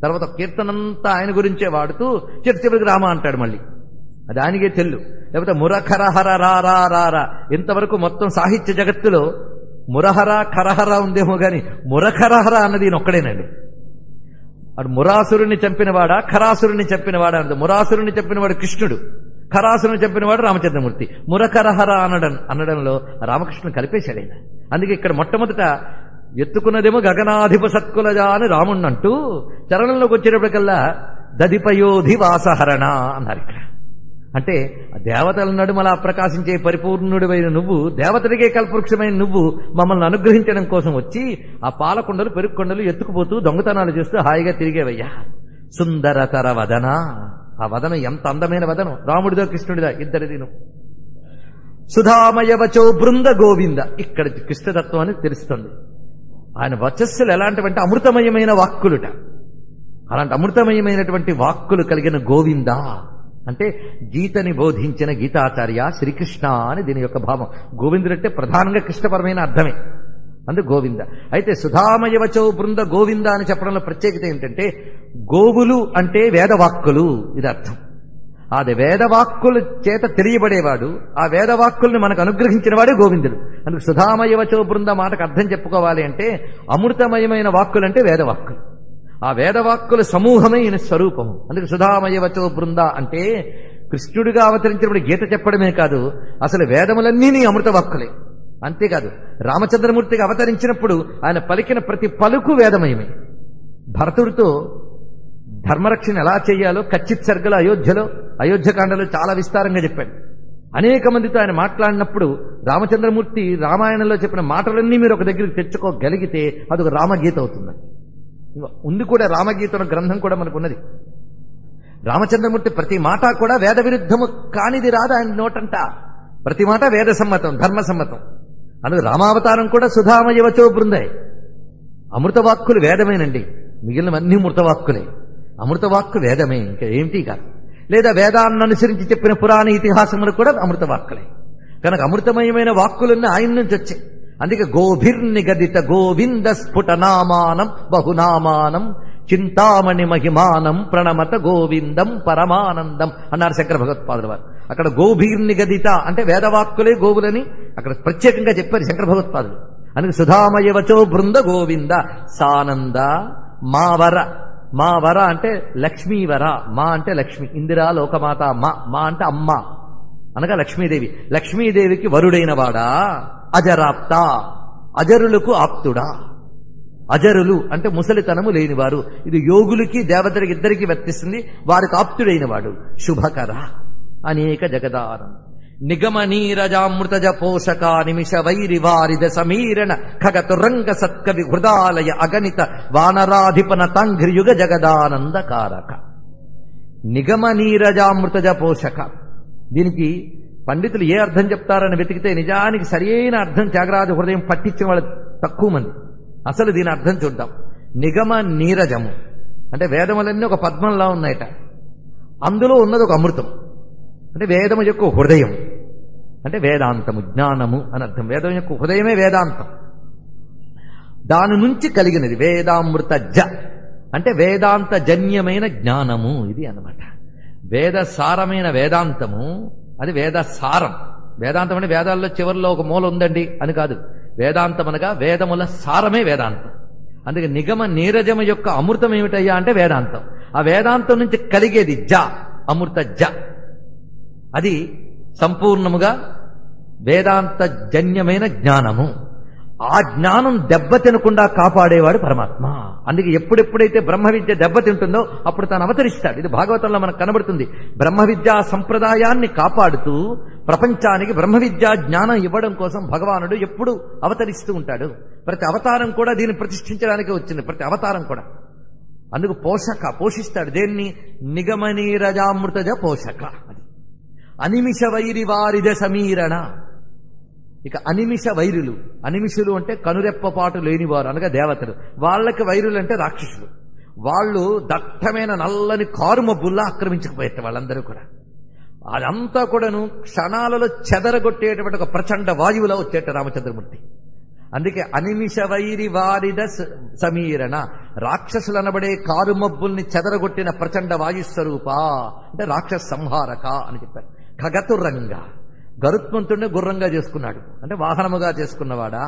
తర్వాత కీర్తనంతా ఆయన గురించే వాడుతూ చివరికి రామ అంటాడు మళ్ళీ. అది ఆయనకే తెల్లు. లేకపోతే మురఖరహర రారా రారా. ఇంతవరకు మొత్తం సాహిత్య జగత్తులో మురహర ఖరహర ఉందేమో గాని మురఖరహర అన్నది ఈయన ఒక్కడేనండి. అటు మురాసురుణ్ణి చంపినవాడా ఖరాసురుణ్ణి చంపినవాడా అన్నది. మురాసురుణ్ణి చంపినవాడు కృష్ణుడు, ఖరాసురుని చంపినవాడు రామచంద్రమూర్తి. మురఖరహర అనడంలో రామకృష్ణుని కలిపేశాడు ఆయన. అందుకే ఇక్కడ మొట్టమొదట ఎత్తుకున్నదేమో గగనాధిప సత్కులజా అని రాముణ్ణి అంటూ చరణంలోకి వచ్చేటప్పటికల్లా దధిపయోధివాసహరణ అన్నారు ఇక్కడ. అంటే దేవతల నడుమలా ప్రకాశించే పరిపూర్ణుడివైన నువ్వు, దేవతలకే కల్పవృక్షమైన నువ్వు మమ్మల్ని అనుగ్రహించడం కోసం వచ్చి ఆ పాలకొండలు, పెరుగుకొండలు ఎత్తుకుపోతూ దొంగతనాలు చేస్తూ హాయిగా తిరిగేవయ్యా. సుందరతర వదన. ఆ వదనం ఎంత అందమైన వదనం. రాముడిదో కృష్ణుడిదా ఇద్దరిదిను. సుధామయవచో బృంద గోవింద. ఇక్కడ కృష్ణతత్వం అని తెలుస్తుంది. ఆయన వచస్సులు ఎలాంటివంటే అమృతమయమైన వాక్కులుట. అలాంటి అమృతమయమైనటువంటి వాక్కులు కలిగిన గోవింద అంటే గీతని బోధించిన గీతాచార్య శ్రీకృష్ణ అని దీని యొక్క భావం. గోవిందుడంటే ప్రధానంగా కృష్ణపరమైన అర్థమే. అందుకు గోవింద. అయితే సుధామయవచో బృంద గోవింద అని చెప్పడంలో ప్రత్యేకత ఏంటంటే గోవులు అంటే వేదవాక్కులు, ఇది అర్థం. అది వేదవాక్కుల చేత తెలియబడేవాడు. ఆ వేదవాక్కుల్ని మనకు అనుగ్రహించిన వాడే గోవిందుడు. అందుకు సుధామయవచో బృంద మాటకు అర్థం చెప్పుకోవాలి అంటే అమృతమయమైన వాక్కులంటే వేదవాక్కులు. ఆ వేదవాక్కుల సమూహమే ఈయన స్వరూపము. అందుకే సుధామయవచో బృంద అంటే కృష్ణుడిగా అవతరించినప్పుడు గీత చెప్పడమే కాదు, అసలు వేదములన్నీ నీ అమృత వాక్కులే. అంతేకాదు రామచంద్రమూర్తిగా అవతరించినప్పుడు ఆయన పలికిన ప్రతి పలుకు వేదమయమే. భరతుడితో ధర్మరక్షణ ఎలా చేయాలో కచ్చిత్ సర్గలో అయోధ్యకాండలో చాలా విస్తారంగా చెప్పాడు. అనేక మందితో ఆయన మాట్లాడినప్పుడు రామచంద్రమూర్తి రామాయణంలో చెప్పిన మాటలన్నీ మీరు ఒక దగ్గరికి తెచ్చుకోగలిగితే అదొక రామగీత అవుతుంది. ఉంది కూడా రామగీత గ్రంథం కూడా మనకు ఉన్నది. రామచంద్రమూర్తి ప్రతి మాట కూడా వేద విరుద్ధము కానిది రాదు ఆయన నోటంట. ప్రతి మాట వేద సమ్మతం, ధర్మసమ్మతం. అందుకు రామావతారం కూడా సుధామయవచో బృందాయి. అమృతవాక్కులు వేదమేనండి, మిగిలినవన్నీ మృతవాక్కులే. అమృతవాక్కు వేదమే, ఇంకా ఏమిటి కాదు. లేదా వేదాన్ని అనుసరించి చెప్పిన పురాణ ఇతిహాసములు కూడా అమృతవాక్కులే. కనుక అమృతమయమైన వాక్కులన్నీ ఆయన నుంచి వచ్చాయి. అందుకే గోభిర్నిగదిత గోవింద స్ఫుటనామానం బహునామానం చింతామణి మహిమానం ప్రణమత గోవిందం పరమానందం అన్నారు శంకర భగవత్పాదుల వారు. అక్కడ గోభిర్నిగదిత అంటే వేదవాక్కులే గోవులని అక్కడ ప్రత్యేకంగా చెప్పారు శంకర భగవత్పాదులు. అందుకే సుధామయవచో బృంద గోవింద సానంద మావర. మావర అంటే లక్ష్మీవర. మా అంటే లక్ష్మి, ఇందిరా లోకమాత. మా అంటే అమ్మ అనగా లక్ష్మీదేవి. లక్ష్మీదేవికి వరుడైన వాడా. అజరాప్త అజరులకు ఆప్తుడా. అజరులు అంటే ముసలితనము లేనివారు. ఇది యోగులకి దేవతలకి ఇద్దరికి వర్తిస్తుంది. వారికి ఆప్తుడైన వాడు. శుభకర అనేక జగదానం నిగమ నీరజామృతజ పోషక నిమిష వైరి వారిద సమీరణ ఖగతురంగ సత్కవి హృదాలయ అగణిత వానరాధిపన తాంఘ్రియుగ జగదానందకారక. నిగమ నీరజామృతజ పోషక. దీనికి పండితులు ఏ అర్థం చెప్తారని వెతికితే నిజానికి సరైన అర్థం త్యాగరాజ హృదయం పట్టించిన వాళ్ళు తక్కువ మంది. అసలు దీని అర్థం చూద్దాం. నిగమ నీరజము అంటే వేదములన్నీ ఒక పద్మంలా ఉన్నాయట. అందులో ఉన్నది ఒక అమృతం అంటే వేదము యొక్క హృదయం అంటే వేదాంతము, జ్ఞానము అని అర్థం. వేదం యొక్క హృదయమే వేదాంతం. దాని నుంచి కలిగినది వేదామృత జ అంటే వేదాంత జన్యమైన జ్ఞానము. ఇది అన్నమాట వేద సారమైన వేదాంతము. అది వేద సారం. వేదాంతం అంటే వేదాల్లో చివరిలో ఒక మూల ఉందండి అని కాదు. వేదాంతం అనగా వేదముల సారమే వేదాంతం. అందుకే నిగమ నీరజము యొక్క అమృతం ఏమిటయ్యా అంటే వేదాంతం. ఆ వేదాంతం నుంచి కలిగేది జ, అమృత జ. అది సంపూర్ణముగా వేదాంత జన్యమైన జ్ఞానము. ఆ జ్ఞానం దెబ్బతినకుండా కాపాడేవాడు పరమాత్మ. అందుకే ఎప్పుడెప్పుడైతే బ్రహ్మ విద్య దెబ్బతింటుందో అప్పుడు తాను అవతరిస్తాడు. ఇది భాగవతంలో మనకు కనబడుతుంది. బ్రహ్మ విద్యా సంప్రదాయాన్ని కాపాడుతూ ప్రపంచానికి బ్రహ్మ విద్యా జ్ఞానం ఇవ్వడం కోసం భగవానుడు ఎప్పుడు అవతరిస్తూ ఉంటాడు. ప్రతి అవతారం కూడా దీన్ని ప్రతిష్ఠించడానికి వచ్చింది. ప్రతి అవతారం కూడా అందుకు పోషిస్తాడు. దేన్ని? నిగమనీరజామృతజ పోషక. అది అనిమిష వైరి వారిద సమీరణ. ఇక అనిమిష వైరులు. అనిమిషులు అంటే కనురెప్పపాటు లేనివారు అనగా దేవతలు. వాళ్ళకి వైరులు అంటే రాక్షసులు. వాళ్ళు దట్టమైన నల్లని కారుమబ్బుల్లా ఆక్రమించకపోయేట వాళ్ళందరూ కూడా. అదంతా కూడాను క్షణాలలో చెదరగొట్టేటువంటి ఒక ప్రచండ వాయువులో వచ్చేట రామచంద్రమూర్తి. అందుకే అనిమిష వైరి వారిద సమీరణ. రాక్షసులు అనబడే కారుమబ్బుల్ని చెదరగొట్టిన ప్రచండ వాయుస్వరూప అంటే రాక్షస సంహారక అని చెప్పారు. ఖగతురంగ. గరుత్మంతుడిని గుర్రంగా చేసుకున్నాడు అంటే వాహనముగా చేసుకున్నవాడా.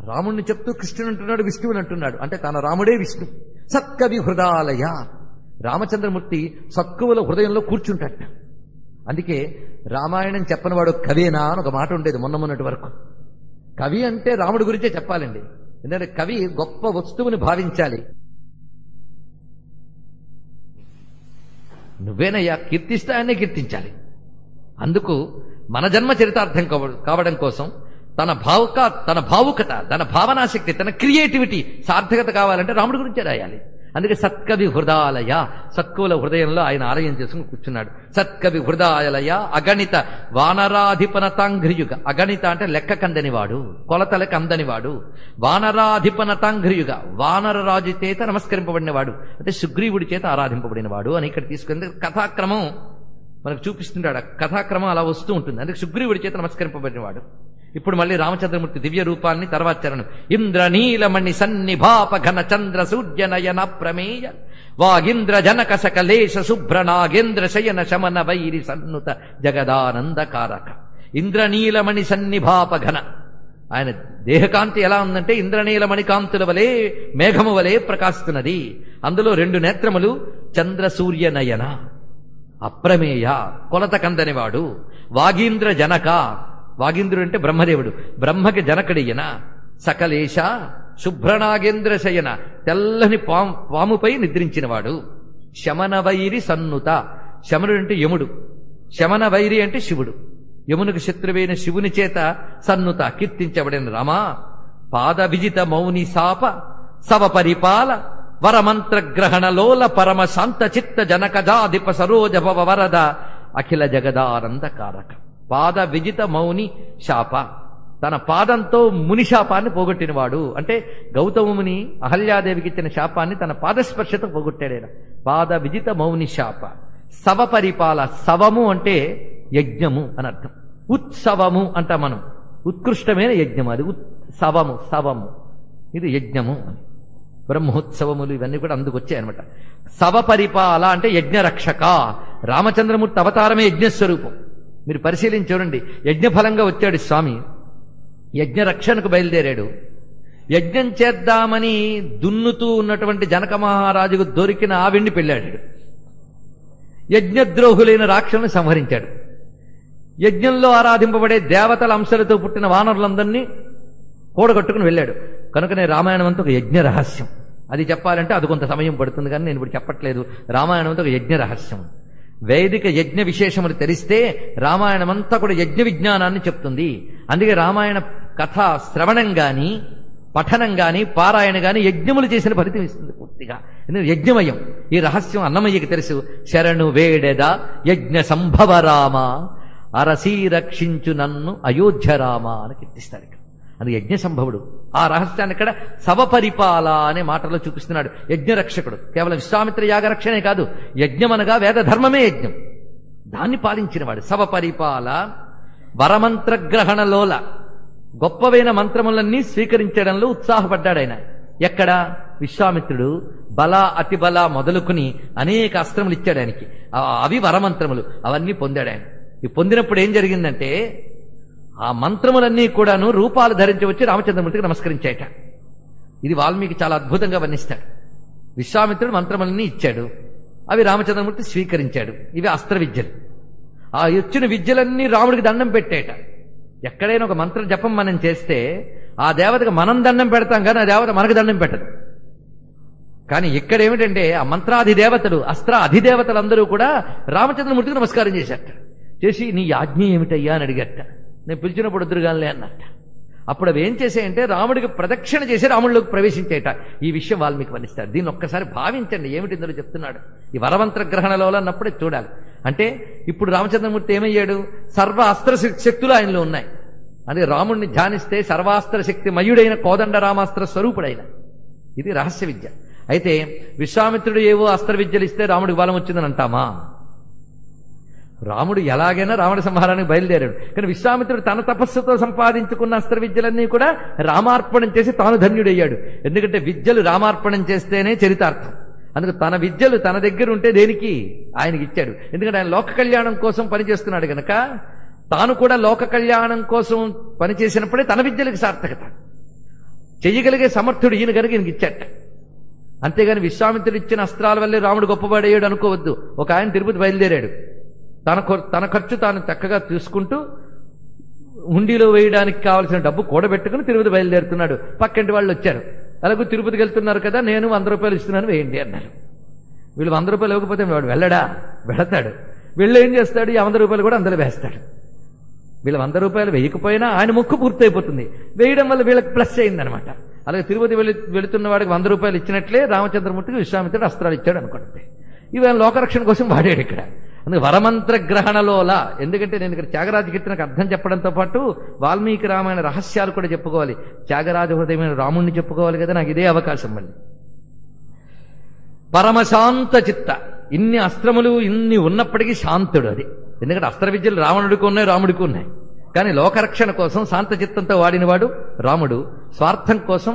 రాముణ్ణి చెప్తూ కృష్ణుని అంటున్నాడు, విష్ణువుని అంటున్నాడు. అంటే తన రాముడే విష్ణు. సత్కవి హృదాలయ. రామచంద్రమూర్తి సత్కువుల హృదయంలో కూర్చుంటాడు. అందుకే రామాయణం చెప్పనివాడు కవేనా అని ఒక మాట ఉండేది మొన్నటి వరకు. కవి అంటే రాముడి గురించే చెప్పాలండి. ఎందుకంటే కవి గొప్ప వస్తువుని భావించాలి. నువ్వేనయ్యా కీర్తిస్తే ఆయనే కీర్తించాలి. అందుకు మన జన్మ చరితార్థం కావడం కోసం తన భావుకత, తన భావనాశక్తి, తన క్రియేటివిటీ సార్థకత కావాలంటే రాముడి గురించే రాయాలి. అందుకే సత్కవి హృదాలయ. సత్కుల హృదయంలో ఆయన ఆలయం చేసుకుని కూర్చున్నాడు. సత్కవి హృదాలయ అగణిత వానరాధిపనతాంఘ్రియుగ. అగణిత అంటే లెక్క కందనివాడు, కొలతలకు అందనివాడు. వానరాధిపనతాంఘ్రియుగ వానర రాజు చేత నమస్కరింపబడినవాడు అంటే సుగ్రీవుడి చేత ఆరాధింపబడినవాడు అని ఇక్కడ తీసుకుని కథాక్రమం మనకు చూపిస్తున్నాడు. కథాక్రమం అలా వస్తూ ఉంటుంది. అందుకే సుగ్రీవుడి చేత నమస్కరింపబడినవాడు. ఇప్పుడు మళ్ళీ రామచంద్రమూర్తి దివ్య రూపాన్ని తర్వాత చరణం. ఇంద్రనీలమణి సన్నిభాప ఘన చంద్ర సూర్యనయన ప్రమేయ వాగింద్ర జనక సకలేశ శుభ్ర నాగేంద్ర శయన శమన వైరి సన్నుత జగదానందకారక. ఇంద్రనీలమణి సన్నిభాప ఘన. ఆయన దేహకాంతి ఎలా ఉందంటే ఇంద్రనీలమణి కాంతుల వలె, మేఘము వలె ప్రకాశిస్తున్నది. అందులో 2 నేత్రములు చంద్ర సూర్యనయన. అప్రమేయ కొలత కందనివాడు, వాగీంద్ర జనక, వాగీంద్రుడు అంటే బ్రహ్మదేవుడు, బ్రహ్మకి జనకుడియన, సకలేశ శుభ్రనాగేంద్ర శయన, తెల్లని పాముపై నిద్రించినవాడు, శమన వైరి సన్నుత, శమనుడు అంటే యముడు, శమన వైరి అంటే శివుడు, యమునికి శత్రువైన శివుని చేత సన్నుత కీర్తించబడిన రామా, పాద విజిత మౌని సాప సవ పరిపాల వరమంత్రగ్రహణలోల పరమ శాంత చిత్త జనకజాధిప సరోజ భవ వరద అఖిల జగదానందకారక. పాద విజిత మౌని శాప, తన పాదంతో ముని శాపాన్ని పోగొట్టినవాడు. అంటే గౌతమ ముని అహల్యాదేవికి ఇచ్చిన శాపాన్ని తన పాదస్పర్శతో పోగొట్టాడు. పాద విజిత మౌని శాప. సవ పరిపాల, సవము అంటే యజ్ఞము అని అర్థం. ఉత్సవము అంట మనం, ఉత్కృష్టమైన యజ్ఞం అది. సవము, సవము ఇది యజ్ఞము. బ్రహ్మోత్సవములు ఇవన్నీ కూడా అందుకు వచ్చాయనమాట. సవ పరిపాల అంటే యజ్ఞరక్షక. రామచంద్రమూర్తి అవతారమే యజ్ఞస్వరూపం. మీరు పరిశీలించి చూడండి, యజ్ఞఫలంగా వచ్చాడు స్వామి, యజ్ఞరక్షణకు బయలుదేరాడు. యజ్ఞం చేద్దామని దున్నుతూ ఉన్నటువంటి జనక మహారాజుకు దొరికిన ఆవిడ్ని పెళ్ళాడు. యజ్ఞద్రోహులైన రాక్షసులను సంహరించాడు. యజ్ఞంలో ఆరాధింపబడే దేవతల అంశాలతో పుట్టిన వానరులందరినీ కూడగట్టుకుని వెళ్ళాడు. కనుకనే రామాయణం అంతా ఒక యజ్ఞ రహస్యం. అది చెప్పాలంటే అది కొంత సమయం పడుతుంది, కానీ నేను ఇప్పుడు చెప్పట్లేదు. రామాయణం అంతా ఒక యజ్ఞ రహస్యం. వైదిక యజ్ఞ విశేషములు తెలిస్తే రామాయణం అంతా కూడా యజ్ఞ విజ్ఞానాన్ని చెప్తుంది. అందుకే రామాయణ కథ శ్రవణం గాని, పఠనం గాని, పారాయణ గాని యజ్ఞములు చేసిన ఫలితం ఇస్తుంది పూర్తిగా. ఎందుకంటే యజ్ఞమయం. ఈ రహస్యం అన్నమయ్యకి తెలుసు. శరణు వేడెద యజ్ఞ సంభవ రామ, అరసీ రక్షించు నన్ను అయోధ్య రామ అని కీర్తిస్తాడు ఇక్కడ. అది యజ్ఞ సంభవుడు. ఆ రహస్యాన్ని ఇక్కడ సవపరిపాల అనే మాటలో చూపిస్తున్నాడు. యజ్ఞరక్షకుడు కేవలం విశ్వామిత్ర యాగరక్షణే కాదు, యజ్ఞం అనగా వేద ధర్మమే యజ్ఞం, దాన్ని పాలించినవాడు. సవపరిపాల వరమంత్రగ్రహణలోల, గొప్పవైన మంత్రములన్నీ స్వీకరించడంలో ఉత్సాహపడ్డాడు ఆయన. ఎక్కడ? విశ్వామిత్రుడు బల అతిబల మొదలుకుని అనేక అస్త్రములు ఇచ్చాడు ఆయనకి. అవి వరమంత్రములు, అవన్నీ పొందాడు ఆయన. ఈ పొందినప్పుడు ఏం జరిగిందంటే, ఆ మంత్రములన్నీ కూడాను రూపాలు ధరించి వచ్చి రామచంద్రమూర్తికి నమస్కరించాయట. ఇది వాల్మీకి చాలా అద్భుతంగా వర్ణిస్తాడు. విశ్వామిత్రుడు మంత్రములన్నీ ఇచ్చాడు, అవి రామచంద్రమూర్తి స్వీకరించాడు. ఇవి అస్త్ర విద్యలు. ఆ వచ్చిన విద్యలన్నీ రాముడికి దండం పెట్టేట. ఎక్కడైనా ఒక మంత్ర జపం మనం చేస్తే ఆ దేవతకు మనం దండం పెడతాం, కానీ ఆ దేవత మనకు దండం పెట్టదు. కానీ ఇక్కడ ఏమిటంటే, ఆ మంత్రాధిదేవతలు, అస్త్ర అధిదేవతలందరూ కూడా రామచంద్రమూర్తికి నమస్కారం చేశారట. చేసి నీ ఆజ్ఞ ఏమిటయ్యా అని అడిగట. నేను పిలిచినప్పుడు వద్దురుగానే అన్నట్ట. అప్పుడు అవి ఏం చేసాయంటే రాముడికి ప్రదక్షిణ చేసి రాముడిలోకి ప్రవేశించేట. ఈ విషయం వాల్మీకి వర్ణిస్తారు. దీన్ని ఒక్కసారి భావించండి, ఏమిటి ఇందులో చెప్తున్నాడు. ఈ వరమంత్ర గ్రహణలో అన్నప్పుడే చూడాలి. అంటే ఇప్పుడు రామచంద్రమూర్తి ఏమయ్యాడు? సర్వ అస్త్ర శక్తులు ఆయనలో ఉన్నాయి. అదే రాముడిని ధ్యానిస్తే సర్వాస్త్ర శక్తి మయుడైన కోదండ రామాస్త్ర స్వరూపుడైన, ఇది రహస్య విద్య. అయితే విశ్వామిత్రుడు ఏవో అస్త్ర విద్యలు ఇస్తే రాముడికి బలం వచ్చిందని అంటామా? రాముడు ఎలాగైనా రావణ సంహారానికి బయలుదేరాడు. కానీ విశ్వామిత్రుడు తన తపస్సుతో సంపాదించుకున్న అస్త్ర విద్యలన్నీ కూడా రామార్పణం చేసి తాను ధన్యుడయ్యాడు. ఎందుకంటే విద్యలు రామార్పణం చేస్తేనే చరితార్థం. అందుకు తన విద్యలు తన దగ్గర ఉంటే దేనికి ఆయనకి ఇచ్చాడు. ఎందుకంటే ఆయన లోక కళ్యాణం కోసం పనిచేస్తున్నాడు గనక తాను కూడా లోక కళ్యాణం కోసం పనిచేసినప్పుడే తన విద్యలకు సార్థకత. చెయ్యగలిగే సమర్థుడు ఈయన కనుక ఈయనకి ఇచ్చాట. అంతేగాని విశ్వామిత్రుడు ఇచ్చిన అస్త్రాల వల్లే రాముడు గొప్పవాడయ్యాడు అనుకోవద్దు. ఒక ఆయన తిరుపతి బయలుదేరాడు. తన ఖర్చు తాను చక్కగా చూసుకుంటూ హుండీలో వేయడానికి కావాల్సిన డబ్బు కూడబెట్టుకుని తిరుపతి బయలుదేరుతున్నాడు. పక్కింటి వాళ్ళు వచ్చారు, అలాగే తిరుపతికి వెళ్తున్నారు కదా, నేను 100 రూపాయలు ఇస్తున్నాను వేయండి అన్నారు. వీళ్ళు 100 రూపాయలు ఇవ్వకపోతే వాడు వెళ్ళడా? వెళతాడు. వీళ్ళు ఏం చేస్తాడు? ఈ 100 రూపాయలు కూడా అందులో వేస్తాడు. వీళ్ళు 100 రూపాయలు వేయకపోయినా ఆయన మొక్కు పూర్తయిపోతుంది. వేయడం వల్ల వీళ్ళకి ప్లస్ అయిందనమాట. అలాగే తిరుపతి వెళుతున్న వాడికి 100 రూపాయలు ఇచ్చినట్లే రామచంద్రమూర్తికి విశ్వామిత్రుడు అస్త్రాలు ఇచ్చాడు అనుకోండి. ఇవి లోకరక్షణ కోసం వాడాడు ఇక్కడ. అందుకే వరమంత్ర గ్రహణలోలా. ఎందుకంటే నేను ఇక్కడ త్యాగరాజ కీర్తనకు అర్థం చెప్పడంతో పాటు వాల్మీకి రామాయణ రహస్యాలు కూడా చెప్పుకోవాలి. త్యాగరాజ హృదయమైన రాముణ్ణి చెప్పుకోవాలి కదా, నాకు ఇదే అవకాశం. మళ్ళీ పరమశాంత చిత్త, ఇన్ని అస్త్రములు ఇన్ని ఉన్నప్పటికీ శాంతుడు. అది ఎందుకంటే అస్త్ర విద్యలు రావణుడికి ఉన్నాయి, రాముడికి ఉన్నాయి. కానీ లోకరక్షణ కోసం శాంత చిత్తంతో వాడినవాడు రాముడు, స్వార్థం కోసం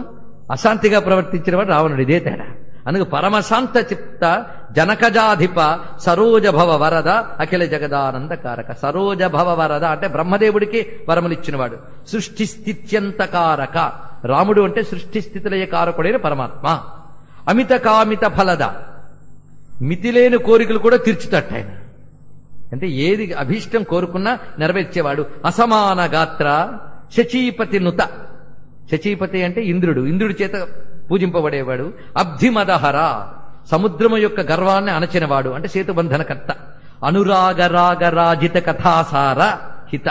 అశాంతిగా ప్రవర్తించినవాడు రావణుడు. ఇదే తేడా. అందుకు పరమశాంత చిత్త జనకజాధిప సరోజ భవ వరద అఖిల జగదానందకారక. సరోజ భవ వరద అంటే బ్రహ్మదేవుడికి వరములిచ్చినవాడు. సృష్టి స్థిత్యంతకారక. రాముడు అంటే సృష్టి స్థితులయ్యే కారకుడైన పరమాత్మ. అమిత కామిత ఫలద, మితిలేని కోరికలు కూడా తీర్చుతట్టు ఆయన. అంటే ఏది అభీష్టం కోరుకున్నా నెరవేర్చేవాడు. అసమాన గాత్ర శచీపతి నుత. శచీపతి అంటే ఇంద్రుడు, ఇంద్రుడి చేత పూజింపబడేవాడు. అబ్ధిమదహర, సముద్రము యొక్క గర్వాన్ని అణచినవాడు అంటే సేతుబంధనకర్త. అనురాగరాగరాజిత కథాసార హిత.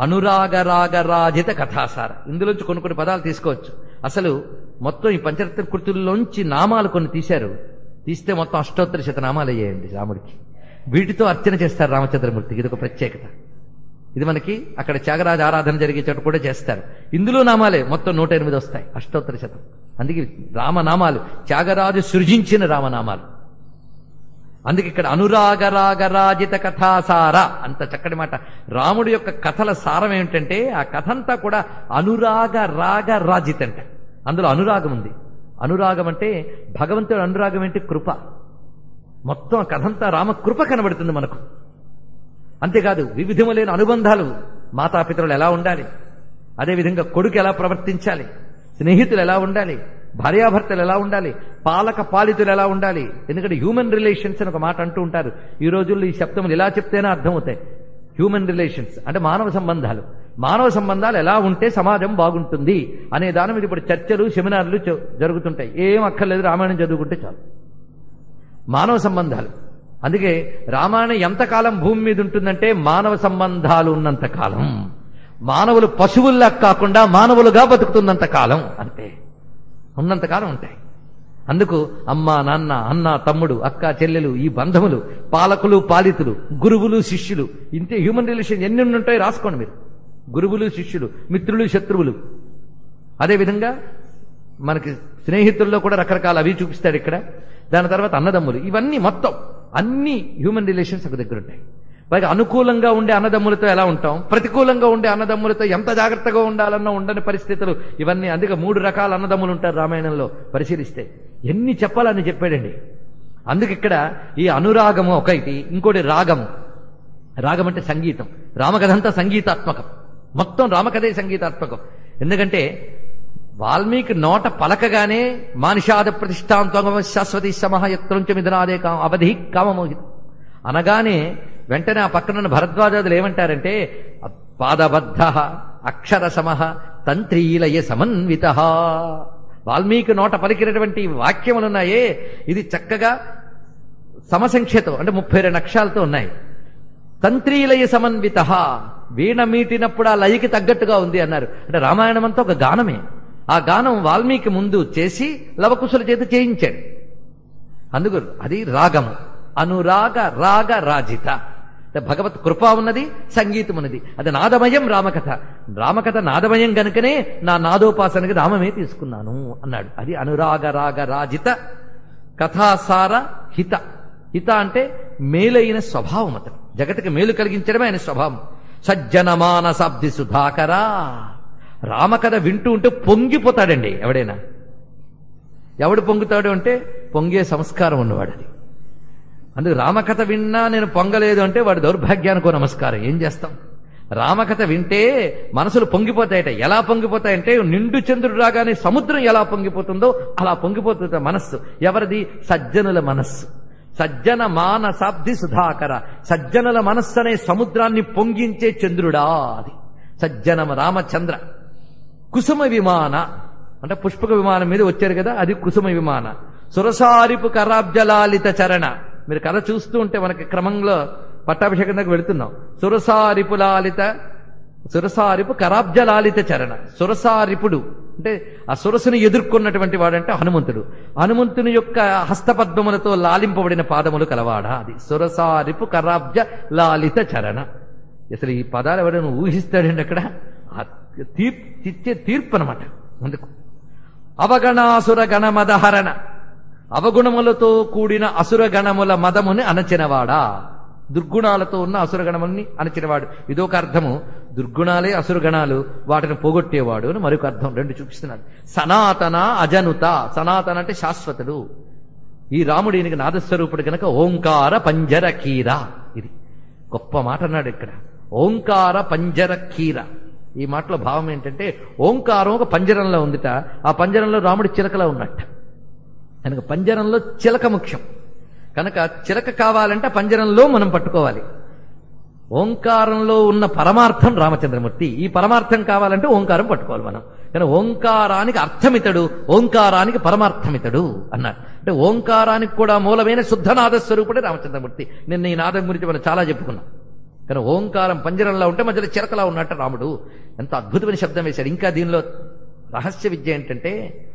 అనురాగరాగరాజిత కథాసార, ఇందులోంచి కొన్ని పదాలు తీసుకోవచ్చు. అసలు మొత్తం ఈ పంచరత్న కృతుల్లోంచి నామాలు కొన్ని తీశారు. తీస్తే మొత్తం 8 శతనామాలు అయ్యాయండి రాముడికి. వీటితో అర్చన చేస్తారు రామచంద్రమూర్తికి. ఇది ఒక ప్రత్యేకత. ఇది మనకి అక్కడ త్యాగరాజ ఆరాధన జరిగే చోట కూడా చేస్తారు. ఇందులో నామాలే మొత్తం 108 వస్తాయి, 8 శతం. అందుకే రామనామాలు త్యాగరాజు సృజించిన రామనామాలు. అందుకే ఇక్కడ అనురాగరాగరాజిత కథాసార, అంత చక్కటి మాట. రాముడి యొక్క కథల సారం ఏమిటంటే ఆ కథంతా కూడా అనురాగ రాగ రాజిత అంట. అందులో అనురాగం ఉంది. అనురాగం అంటే భగవంతుడు అనురాగం ఏంటి? కృప. మొత్తం ఆ కథంతా రామకృప కనబడుతుంది మనకు. అంతేకాదు వివిధములైన అనుబంధాలు, మాతాపితరులు ఎలా ఉండాలి, అదేవిధంగా కొడుకు ఎలా ప్రవర్తించాలి, స్నేహితులు ఎలా ఉండాలి, భార్యాభర్తలు ఎలా ఉండాలి, పాలక పాలితులు ఎలా ఉండాలి. ఎందుకంటే హ్యూమన్ రిలేషన్స్ అని ఒక మాట అంటూ ఉంటారు. ఈ రోజుల్లో ఈ శబ్దములు ఇలా చెప్తేనే అర్థమవుతాయి. హ్యూమన్ రిలేషన్స్ అంటే మానవ సంబంధాలు. మానవ సంబంధాలు ఎలా ఉంటే సమాజం బాగుంటుంది అనే దాని మీద ఇప్పుడు చర్చలు, సెమినార్లు జరుగుతుంటాయి. ఏం అక్కర్లేదు, రామాయణం చదువుకుంటే చాలు. మానవ సంబంధాలు. అందుకే రామాయణం ఎంతకాలం భూమి మీద ఉంటుందంటే మానవ సంబంధాలు ఉన్నంత కాలం. మానవులు పశువుల్లా కాకుండా మానవులుగా బతుకుతున్నంత కాలం, అంతే. ఉన్నంతకాలం ఉంటాయి. అందుకు అమ్మ నాన్న, అన్న తమ్ముడు, అక్క చెల్లెలు, ఈ బంధములు, పాలకులు పాలితులు, గురువులు శిష్యులు, ఇంతే హ్యూమన్ రిలేషన్ ఎన్ని ఉంటాయో రాసుకోండి మీరు. గురువులు శిష్యులు, మిత్రులు శత్రువులు. అదేవిధంగా మనకి స్నేహితుల్లో కూడా రకరకాల అవి చూపిస్తాడు ఇక్కడ. దాని తర్వాత అన్నదమ్ములు, ఇవన్నీ మొత్తం అన్ని హ్యూమన్ రిలేషన్స్ ఒక దగ్గర ఉంటాయి. పైగా అనుకూలంగా ఉండే అన్నదమ్ములతో ఎలా ఉంటాం, ప్రతికూలంగా ఉండే అన్నదమ్ములతో ఎంత జాగ్రత్తగా ఉండాలన్నా ఉండని పరిస్థితులు ఇవన్నీ. అందుకే 3 రకాల అన్నదమ్ములు ఉంటారు రామాయణంలో పరిశీలిస్తే. ఎన్ని చెప్పాలని చెప్పాడండి. అందుకు ఇక్కడ ఈ అనురాగము ఒకటి, ఇంకోటి రాగము. రాగం అంటే సంగీతం. రామకథ అంతా సంగీతాత్మకం. మొత్తం రామకథే సంగీతాత్మకం. ఎందుకంటే వాల్మీకి నోట పలకగానే మానిషాద ప్రతిష్టాంత్వగమ శాశ్వతి సమహయత్రంచ మిథునాదే అవధి కామమోహితం అనగానే వెంటనే ఆ పక్కనున్న భరద్వాజాదులు ఏమంటారంటే పాదబద్ధ అక్షర సమః తంత్రీలయ సమన్విత. వాల్మీకి నోట పలికినటువంటి వాక్యములున్నాయే ఇది చక్కగా సమసంఖ్యతో అంటే 32 అక్షరాలతో ఉన్నాయి. తంత్రీలయ సమన్విత, వీణ మీటినప్పుడు ఆ లయకి తగ్గట్టుగా ఉంది అన్నారు. అంటే రామాయణం అంతా ఒక గానమే. ఆ గానం వాల్మీకి ముందు చేసి లవకుశుల చేత చేయించాడు. అందుకు అది రాగము. అనురాగ రాగ రాజిత. భగవత్ కృప ఉన్నది, సంగీతం ఉన్నది. అది నాదమయం రామకథ. రామకథ నాదమయం గనుకనే నా నాదోపాసనకి రామమే తీసుకున్నాను అన్నాడు. అది అనురాగ రాగ రాజిత కథాసార హిత. హిత అంటే మేలైన స్వభావం. అతను జగతికి మేలు కలిగించడమే ఆయన స్వభావం. సజ్జన మానసాబ్ది సుధాకరా. రామకథ వింటూ ఉంటే పొంగిపోతాడండి ఎవడైనా. ఎవడు పొంగుతాడు అంటే పొంగే సంస్కారం ఉన్నవాడు. అది అందుకు రామకథ విన్నా నేను పొంగలేదు అంటే వాడు దౌర్భాగ్యానికో నమస్కారం. ఏం చేస్తాం? రామకథ వింటే మనసులు పొంగిపోతాయట. ఎలా పొంగిపోతాయంటే నిండు చంద్రుడు రాగానే సముద్రం ఎలా పొంగిపోతుందో అలా పొంగిపోతుంది మనస్సు. ఎవరిది? సజ్జనుల మనస్సు. సజ్జన మానసాబ్ది సుధాకర. సజ్జనుల మనస్సు అనే సముద్రాన్ని పొంగించే చంద్రుడా అది సజ్జన రామచంద్ర. కుసుమ విమాన అంటే పుష్పక విమానం మీద వచ్చారు కదా, అది కుసుమ విమాన. సురసారిపు కరాబ్జలాలిత చరణ. మీరు కథ చూస్తూ ఉంటే మనకి క్రమంలో పట్టాభిషేకం దగ్గర వెళుతున్నాం. సురసారిపు కరాబ్జలాలిత చరణ. సురసారిపుడు అంటే ఆ సురసుని ఎదుర్కొన్నటువంటి వాడంటే హనుమంతుడు. హనుమంతుని యొక్క హస్తపద్మములతో లాలింపబడిన పాదములు కలవాడా అది సురసారిపు కరాబ్జ లాలిత చరణ. అసలు ఈ పదాలు ఎవరైనా ఊహిస్తాడండి అక్కడ. ఇచ్చే తీర్పు అనమాట. అందుకు అవగణాసుర గణమదహరణ. అవగుణములతో కూడిన అసురగణముల మదముని అణచినవాడా. దుర్గుణాలతో ఉన్న అసురగణముల్ని అణచినవాడు. ఇదొక అర్థము. దుర్గుణాలే అసురగణాలు, వాటిని పోగొట్టేవాడు అని మరొక అర్థం. 2 చూపిస్తున్నాడు. సనాతన అజనుత. సనాతన అంటే శాశ్వతుడు. ఈ రాముడు ఈయనకి నాదస్వరూపుడు కనుక ఓంకార పంజర కీర. ఇది గొప్ప మాట అన్నాడు ఇక్కడ. ఓంకార పంజర కీర. ఈ మాటలో భావం ఏంటంటే ఓంకారం ఒక పంజరంలో ఉందిట. ఆ పంజరంలో రాముడి చిలకలా ఉన్నట్ట. కనుక పంజరంలో చిలక ముఖ్యం. కనుక చిలక కావాలంటే పంజరంలో మనం పట్టుకోవాలి. ఓంకారంలో ఉన్న పరమార్థం రామచంద్రమూర్తి. ఈ పరమార్థం కావాలంటే ఓంకారం పట్టుకోవాలి మనం. కానీ ఓంకారానికి అర్థమితడు, ఓంకారానికి పరమార్థమితడు అన్నారు. అంటే ఓంకారానికి కూడా మూలమైన శుద్ధనాద స్వరూపుడే రామచంద్రమూర్తి. నిన్న ఈ నాదం గురించి మనం చాలా చెప్పుకున్నాం. కానీ ఓంకారం పంజరంలో ఉంటే మధ్యలో చిరకలా ఉన్నట్టు రాముడు. ఎంత అద్భుతమైన శబ్దం వేశాడు. ఇంకా దీనిలో రహస్య విద్య ఏంటంటే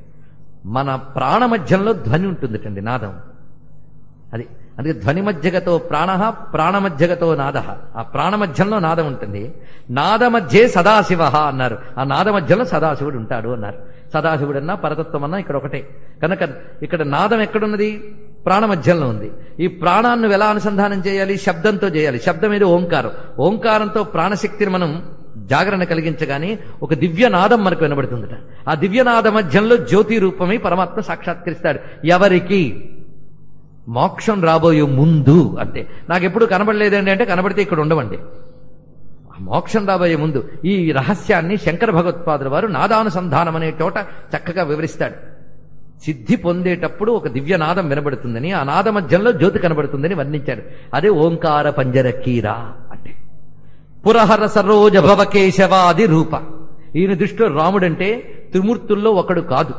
మన ప్రాణ మధ్యంలో ధ్వని ఉంటుందిటండి, నాదం. అది అందుకే ధ్వని మధ్యగతో ప్రాణ, ప్రాణమధ్యగతో నాద. ఆ ప్రాణ మధ్యంలో నాదం ఉంటుంది. నాద మధ్యే సదాశివ అన్నారు. ఆ నాద మధ్యంలో సదాశివుడు ఉంటాడు అన్నారు. సదాశివుడు అన్నా పరతత్వం అన్నా ఇక్కడ ఒకటే. కనుక ఇక్కడ నాదం ఎక్కడున్నది? ప్రాణ మధ్యంలో ఉంది. ఈ ప్రాణాన్ని ఎలా అనుసంధానం చేయాలి? శబ్దంతో చేయాలి. శబ్దం ఏది? ఓంకారం. ఓంకారంతో ప్రాణశక్తిని మనం జాగరణ కలిగించగానే ఒక దివ్యనాదం మనకు వినబడుతుందట. ఆ దివ్యనాద మధ్యంలో జ్యోతి రూపమై పరమాత్మ సాక్షాత్కరిస్తాడు. ఎవరికి? మోక్షం రాబోయే ముందు. అంటే నాకెప్పుడు కనబడలేదండి అంటే కనబడితే ఇక్కడ ఉండవండి. మోక్షం రాబోయే ముందు ఈ రహస్యాన్ని శంకర భగవత్పాదుల వారు నాదానుసంధానం అనే చోట చక్కగా వివరిస్తాడు. సిద్ధి పొందేటప్పుడు ఒక దివ్యనాదం వినబడుతుందని, ఆ నాద మధ్యంలో జ్యోతి కనబడుతుందని వర్ణించాడు. అదే ఓంకార పంజర కీరా అంటే. పురహర సరోజ భవ కేశవాది రూప. ఈయన దృష్టిలో రాముడంటే త్రిమూర్తుల్లో ఒకడు కాదు.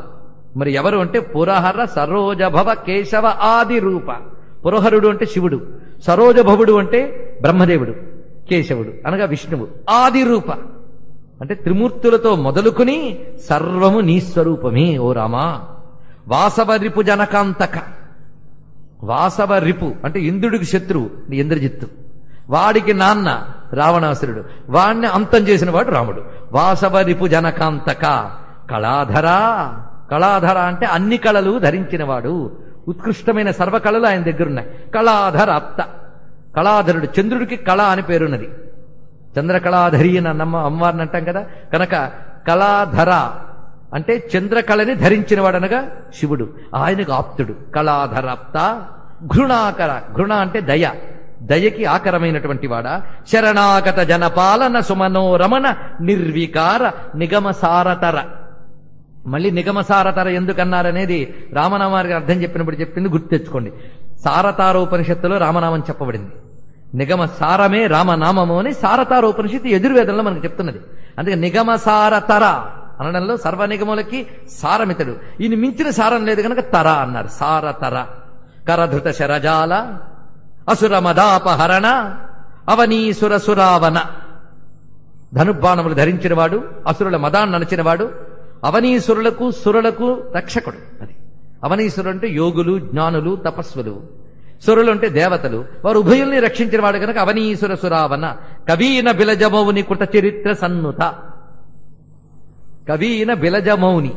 మరి ఎవరు అంటే పురహర సరోజ భవ కేశవ ఆది రూప. పురహరుడు అంటే శివుడు, సరోజభవుడు అంటే బ్రహ్మదేవుడు, కేశవుడు అనగా విష్ణువు. ఆది రూప అంటే త్రిమూర్తులతో మొదలుకుని సర్వము నీ స్వరూపమే ఓ రామా. వాసవ రిపు జనకాంతక. వాసవ రిపు అంటే ఇంద్రుడికి శత్రువు ఇంద్రజిత్తు, వాడికి నాన్న రావణాసురుడు, వాణ్ణి అంతం చేసిన వాడు రాముడు. వాసవ రిపు జనకాంతక. కళాధరా. కళాధర అంటే అన్ని కళలు ధరించినవాడు. ఉత్కృష్టమైన సర్వకళలు ఆయన దగ్గరున్నాయి. కళాధర అత్త. కళాధరుడు. చంద్రుడికి కళ అని పేరున్నది. చంద్రకళాధరి అని అమ్మవారిని అంటాం కదా. కనుక కళాధర అంటే చంద్రకళని ధరించినవాడు అనగా శివుడు. ఆయనకు ఆప్తుడు. కళాధరాప్త. ఘృణాకర. ఘృణ అంటే దయ. దయకి ఆకరమైనటువంటి వాడా. శరణాగత జనపాలన సుమనోరమణ నిర్వికార నిగమసారతర. మళ్ళీ నిగమసారతర ఎందుకన్నారనేది రామనామానికి అర్థం చెప్పినప్పుడు చెప్పింది గుర్తు తెచ్చుకోండి. సారతారోపనిషత్తులో రామనామం చెప్పబడింది. నిగమ సారమే రామనామము అని సారతారోపనిషత్తు యజుర్వేదంలో మనకు చెప్తున్నది. అందుకే నిగమసారతర అనడంలో సర్వనిగములకి సారమితడు. ఈయన మించిన సారం లేదు కనుక తర అన్నారు. సారతర. కరధృత శరజాల అసుర మదాపహరణ అవనీసుర సురావన. ధనుర్బాణములు ధరించినవాడు, అసురుల మదాన్ని నడిచినవాడు, అవనీసురులకు సురులకు రక్షకుడు. అది అవనీసురు అంటే యోగులు, జ్ఞానులు, తపస్సులు. సురులు అంటే దేవతలు. వారు ఉభయుల్ని రక్షించిన వాడు కనుక అవనీసుర సురావన. కవీన బిలజమౌని కృత చరిత్ర సన్నుత. కవీన బిలజమౌని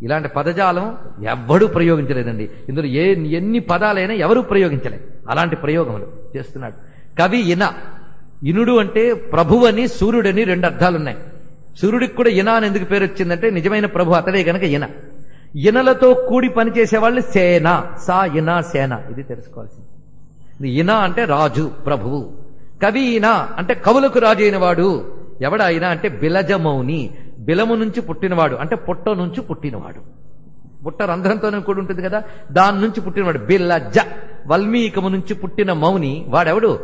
ఇలాంటి పదజాలం ఎవ్వడూ ప్రయోగించలేదండి. ఇందులో ఎన్ని పదాలైనా ఎవరూ ప్రయోగించలేదు. అలాంటి ప్రయోగములు చేస్తున్నాడు. కవి ఇన. ఇనుడు అంటే ప్రభు అని, సూర్యుడని రెండు అర్థాలున్నాయి. సూర్యుడికి కూడా ఇన అని ఎందుకు పేరు వచ్చిందంటే నిజమైన ప్రభు అతడే గనక ఇన. ఇనలతో కూడి పనిచేసేవాళ్ళు సేన. సా ఇన సేన. ఇది తెలుసుకోవాల్సింది. ఇన అంటే రాజు, ప్రభువు. కవి ఇన అంటే కవులకు రాజు అయిన వాడు. ఎవడాయిన అంటే బిలజమౌని. బిలము నుంచి పుట్టినవాడు అంటే పుట్ట నుంచి పుట్టినవాడు. పుట్ట రంధ్రంతోనే కూడి ఉంటుంది కదా, దాని నుంచి పుట్టినవాడు బిలజ. వాల్మీకము నుంచి పుట్టిన మౌని వాడెవడు?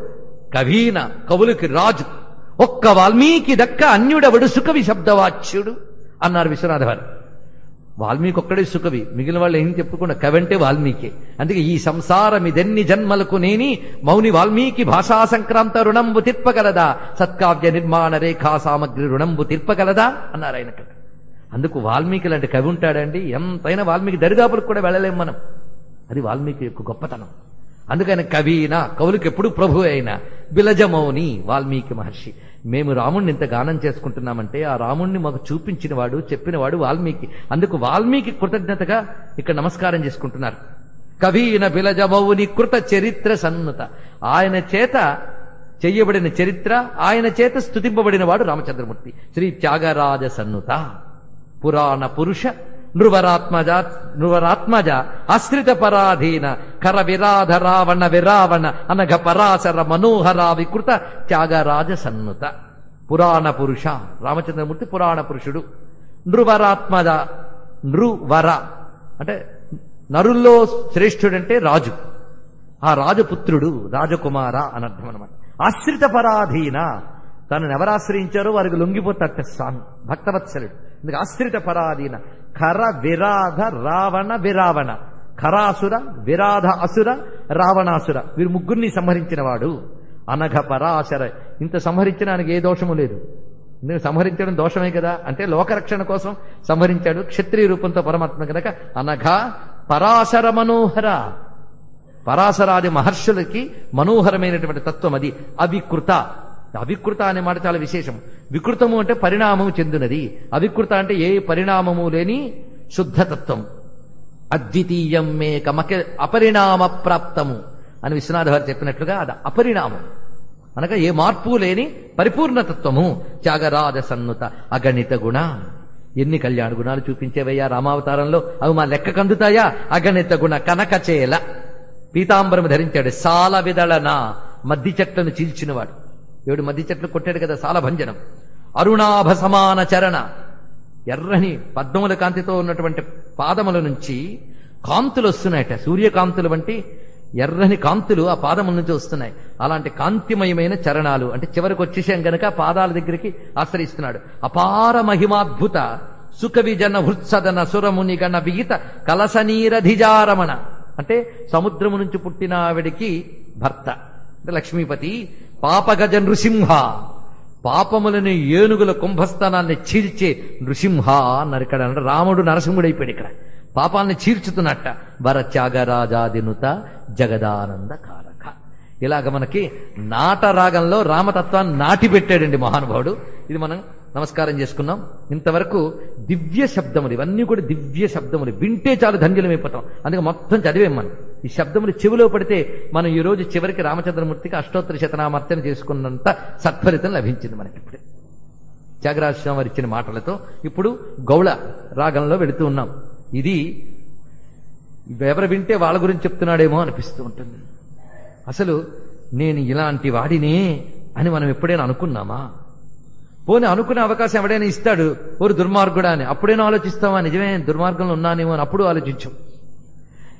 కవీన. కవులకి రాజు. ఒక్క వాల్మీకి దక్క అన్యుడెవడు సుకవి శబ్దవాచ్యుడు అన్నారు విశ్వనాథ వారు. వాల్మీకి ఒక్కడే సుకవి, మిగిలిన వాళ్ళు ఏం చెప్పుకుండా కవి అంటే వాల్మీకి. అందుకే ఈ సంసారం ఇదెన్ని జన్మలకు నేని మౌని వాల్మీకి భాషా సంక్రాంత రుణంబు తిర్పగలదా, సత్కావ్య నిర్మాణ రేఖా సామగ్రి రుణంబు తిర్పగలదా అన్నారు ఆయన. అందుకు వాల్మీకి లాంటి కవి ఉంటాడండి. ఎంతైనా వాల్మీకి దరిదాపులకు కూడా వెళ్ళలేం మనం. అది వాల్మీకి యొక్క గొప్పతనం. అందుకని కవీన, కవులకు ఎప్పుడు ప్రభు అయిన. బిలజమౌని వాల్మీకి మహర్షి. మేము రాముణ్ణి ఇంత గానం చేసుకుంటున్నామంటే ఆ రాముణ్ణి మాకు చూపించినవాడు, చెప్పినవాడు వాల్మీకి. అందుకు వాల్మీకి కృతజ్ఞతగా ఇక్కడ నమస్కారం చేసుకుంటున్నారు. కవీన బిలజమౌని కృత చరిత్ర సన్నుత. ఆయన చేత చెయ్యబడిన చరిత్ర, ఆయన చేత స్తుతింపబడిన వాడు రామచంద్రమూర్తి. శ్రీ త్యాగరాజ సన్నుత. పురాణ పురుష నృవరాత్మజ ఆశ్రిత పరాధీన కర విరాధ రావణ విరావణ అనఘ పరాశర మనోహర వికృత త్యాగరాజ సన్నుత. పురాణ పురుష రామచంద్రమూర్తి పురాణ పురుషుడు. నృవరాత్మజ. నృవర అంటే నరుల్లో శ్రేష్ఠుడంటే రాజు. ఆ రాజపుత్రుడు, రాజకుమార అని అర్థం అనమాట. ఆశ్రిత పరాధీన, తనను ఎవరు ఆశ్రయించారో వారికి లొంగిపోతాట స్వామి, భక్తవత్సలుడు. అందుకే ఆశ్రిత పరాధీన. ఖర విరాధ రావణ విరావణ, ఖరాసుర విరాధ అసుర రావణాసుర, వీరు ముగ్గురిని సంహరించిన వాడు. అనఘ పరాశర, ఇంత సంహరించడానికి ఏ దోషము లేదు. ఎందుకు సంహరించడం దోషమే కదా, అంటే లోకరక్షణ కోసం సంహరించాడు, క్షత్రియ రూపంతో పరమాత్మ కనుక. అనఘ పరాశర మనోహర, పరాశరాది మహర్షులకి మనోహరమైనటువంటి తత్వం అది. అవికృత, అవికృత అనే మాట చాలా విశేషం. వికృతము అంటే పరిణామము చెందినది, అవికృత అంటే ఏ పరిణామము లేని శుద్ధతత్వం. అద్వితీయం మేకమక అపరిణామ ప్రాప్తము అని విశ్వనాథ వారు చెప్పినట్లుగా అది అపరిణామం అనగా ఏ మార్పు లేని పరిపూర్ణతత్వము. త్యాగరాజ సన్నుత అగణిత గుణ, ఎన్ని కళ్యాణ గుణాలు చూపించేవయ్యా రామావతారంలో, అవి మా లెక్క కందుతాయా? అగణిత గుణ కనకచేల, పీతాంబరం ధరించాడు. సాల విదళన, మద్ది చెట్లను చీల్చినవాడు, 7 మద్ది చెట్లు కొట్టాడు కదా, సాలభంజనం. అరుణాభ సమాన చరణ, ఎర్రని పద్మముల కాంతితో ఉన్నటువంటి పాదముల నుంచి కాంతులు వస్తున్నాయట, సూర్యకాంతులు వంటి ఎర్రని కాంతులు ఆ పాదముల నుంచి వస్తున్నాయి. అలాంటి కాంతిమయమైన చరణాలు, అంటే చివరికి వచ్చేసాం గనక పాదాల దగ్గరికి ఆశ్రయిస్తున్నాడు. అపార మహిమాద్భుత సుకవిజన హృత్సదన సురముని గణ విహిత కలసనీరధిజారమణ, అంటే సముద్రము నుంచి పుట్టిన ఆవిడికి భర్త అంటే లక్ష్మీపతి. పాపగజ నృసింహ, పాపములని ఏనుగుల కుంభస్థానాన్ని చీల్చే నృసింహ అన్నారు ఇక్కడ. అంటే రాముడు నరసింహుడు అయిపోయాడు ఇక్కడ, పాపాలని చీల్చుతున్నట్ట. వర త్యాగరాజాదినుత జగదానంద కారక. ఇలాగ మనకి నాటరాగంలో రామతత్వాన్ని నాటి పెట్టాడండి మహానుభావుడు. ఇది మనం నమస్కారం చేసుకున్నాం. ఇంతవరకు దివ్య శబ్దములు, ఇవన్నీ కూడా దివ్య శబ్దములు, వింటే చాలు ధన్యులమైపోతాం. అందుకే మొత్తం చదివేం మనం. ఈ శబ్దములు చెవిలో పడితే మనం ఈ రోజు చివరికి రామచంద్రమూర్తికి అష్టోత్తర శతనామర్చన చేసుకున్నంత సత్ఫలితం లభించింది మనకి. ఇప్పుడు త్యాగరాజస్వామి వారు ఇచ్చిన మాటలతో ఇప్పుడు గౌళ రాగంలో వెళుతూ ఉన్నాం. ఇది ఎవరు వింటే వాళ్ళ గురించి చెప్తున్నాడేమో అనిపిస్తూ ఉంటుంది. అసలు నేను ఇలాంటి వాడినే అని మనం ఎప్పుడైనా అనుకున్నామా? పోనీ అనుకునే అవకాశం ఎవడైనా ఇస్తాడు, ఓరు దుర్మార్గుడా అని, అప్పుడైనా ఆలోచిస్తామా నిజమే దుర్మార్గంలో ఉన్నానేమో అని? అప్పుడు ఆలోచించాం.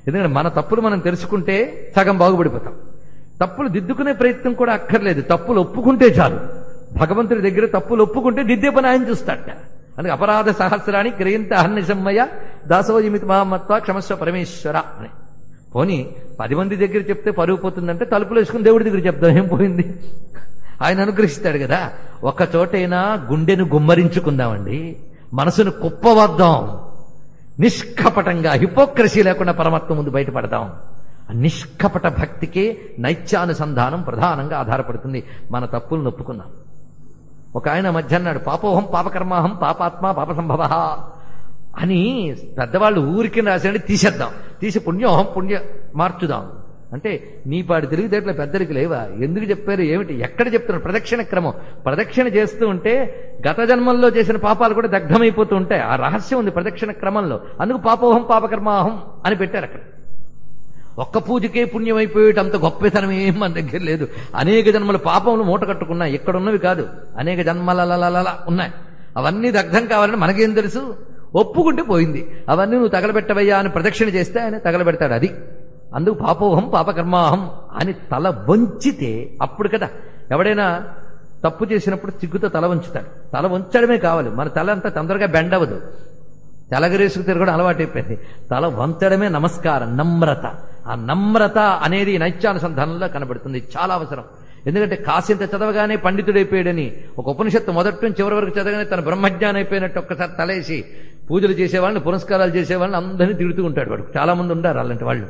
ఎందుకంటే మన తప్పులు మనం తెలుసుకుంటే సగం బాగుపడిపోతాం. తప్పులు దిద్దుకునే ప్రయత్నం కూడా అక్కర్లేదు, తప్పులు ఒప్పుకుంటే చాలు. భగవంతుడి దగ్గర తప్పులు ఒప్పుకుంటే దిద్దే పని ఆయన చూస్తాడట. అందుకే అపరాధ సహస్రాన్ని క్రయంత అహర్నిశమ్మయ్య దాసోజిమితి మహామత్వ క్షమస్వ పరమేశ్వర అని. పోనీ 10 మంది దగ్గర చెప్తే పరుగు పోతుందంటే తలుపులు వేసుకుని దేవుడి దగ్గర చెప్దాం, ఏం పోయింది? ఆయన అనుగ్రహిస్తాడు కదా. ఒక్క చోటైనా గుండెను గుమ్మరించుకుందామండి, మనసును కుప్పవద్దాం, నిష్కపటంగా హిపోక్రసీ లేకుండా పరమాత్మ ముందు బయటపడదాం. నిష్కపట భక్తికే నైత్యానుసంధానం ప్రధానంగా ఆధారపడుతుంది. మన తప్పులు నొప్పుకున్నాం. ఒక ఆయన మధ్య అన్నాడు, పాపోహం పాపకర్మాహం పాపాత్మ పాప సంభవ అని. పెద్దవాళ్ళు ఊరికి రాశాడు, తీసేద్దాం, తీసి పుణ్యోహం పుణ్య మార్చుదాం అంటే నీ పాటి తెలివితేటల పెద్దరికి లేవా? ఎందుకు చెప్పారు ఏమిటి? ఎక్కడ చెప్తున్నారు? ప్రదక్షిణ క్రమం. ప్రదక్షిణ చేస్తూ ఉంటే గత జన్మల్లో చేసిన పాపాలు కూడా దగ్ధమైపోతూ ఉంటాయి. ఆ రహస్యం ఉంది ప్రదక్షిణ క్రమంలో. అందుకు పాపోహం పాపకర్మాహం అని పెట్టారు అక్కడ. ఒక్క పూజకే పుణ్యం అయిపోయేటంత గొప్పతనం ఏం మన దగ్గర లేదు. అనేక జన్మల పాపములు మూట కట్టుకున్నాయి, ఎక్కడున్నవి కాదు, అనేక జన్మలలలల ఉన్నాయి. అవన్నీ దగ్ధం కావాలని మనకేం తెలుసు? ఒప్పుకుంటే పోయింది. అవన్నీ నువ్వు తగలబెట్టవయ్యా అని ప్రదక్షిణ చేస్తే ఆయన తగలబెడతాడు. అది అందుకు పాపోహం పాపకర్మాహం అని తల వంచితే అప్పుడు కదా. ఎవడైనా తప్పు చేసినప్పుడు సిగ్గుతో తల వంచుతాడు. తల వంచడమే కావాలి, మన తల అంతా తొందరగా బెండ్ అవ్వదు. తెలగరేసుకు తిరగడం అలవాటైపోయింది. తల వంచడమే నమస్కారం, నమ్రత. ఆ నమ్రత అనేది నైత్యానుసంధానంలో కనబడుతుంది, చాలా అవసరం. ఎందుకంటే కాసింత చదవగానే పండితుడైపోయాడని, ఒక ఉపనిషత్తు మొదటి నుంచి చివరి వరకు చదవగానే తన బ్రహ్మజ్ఞానం అయిపోయినట్టు ఒక్కసారి తలేసి పూజలు చేసేవాళ్ళని పురస్కారాలు చేసేవాళ్ళని అందరినీ తిడుతూ ఉంటాడు వాడు. చాలా మంది ఉంటారు అలాంటి వాళ్ళు.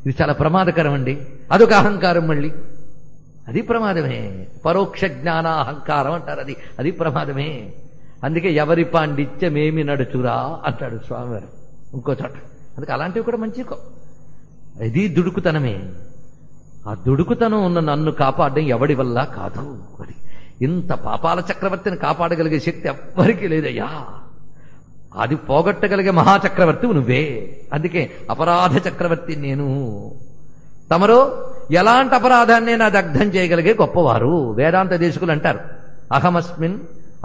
ఇది చాలా ప్రమాదకరం అండి. అదొక అహంకారం, మళ్ళీ అది ప్రమాదమే. పరోక్ష జ్ఞానాహంకారం అంటారు, అది ప్రమాదమే. అందుకే ఎవరి పాండిత్యమేమి నడుచురా అంటాడు స్వామివారు ఇంకో చోట. అందుకే అలాంటివి కూడా మంచి ఇది దుడుకుతనమే. ఆ దుడుకుతనం ఉన్న నన్ను కాపాడడం ఎవడి వల్ల కాదు. అది ఇంత పాపాల చక్రవర్తిని కాపాడగలిగే శక్తి ఎవ్వరికీ లేదయ్యా. అది పోగొట్టగలిగే మహాచక్రవర్తి నువ్వే. అందుకే అపరాధ చక్రవర్తి నేను. తమరో ఎలాంటి అపరాధాన్ని నా దగ్ధం చేయగలిగే గొప్పవారు. వేదాంత దేశకులు అంటారు, అహమస్మిన్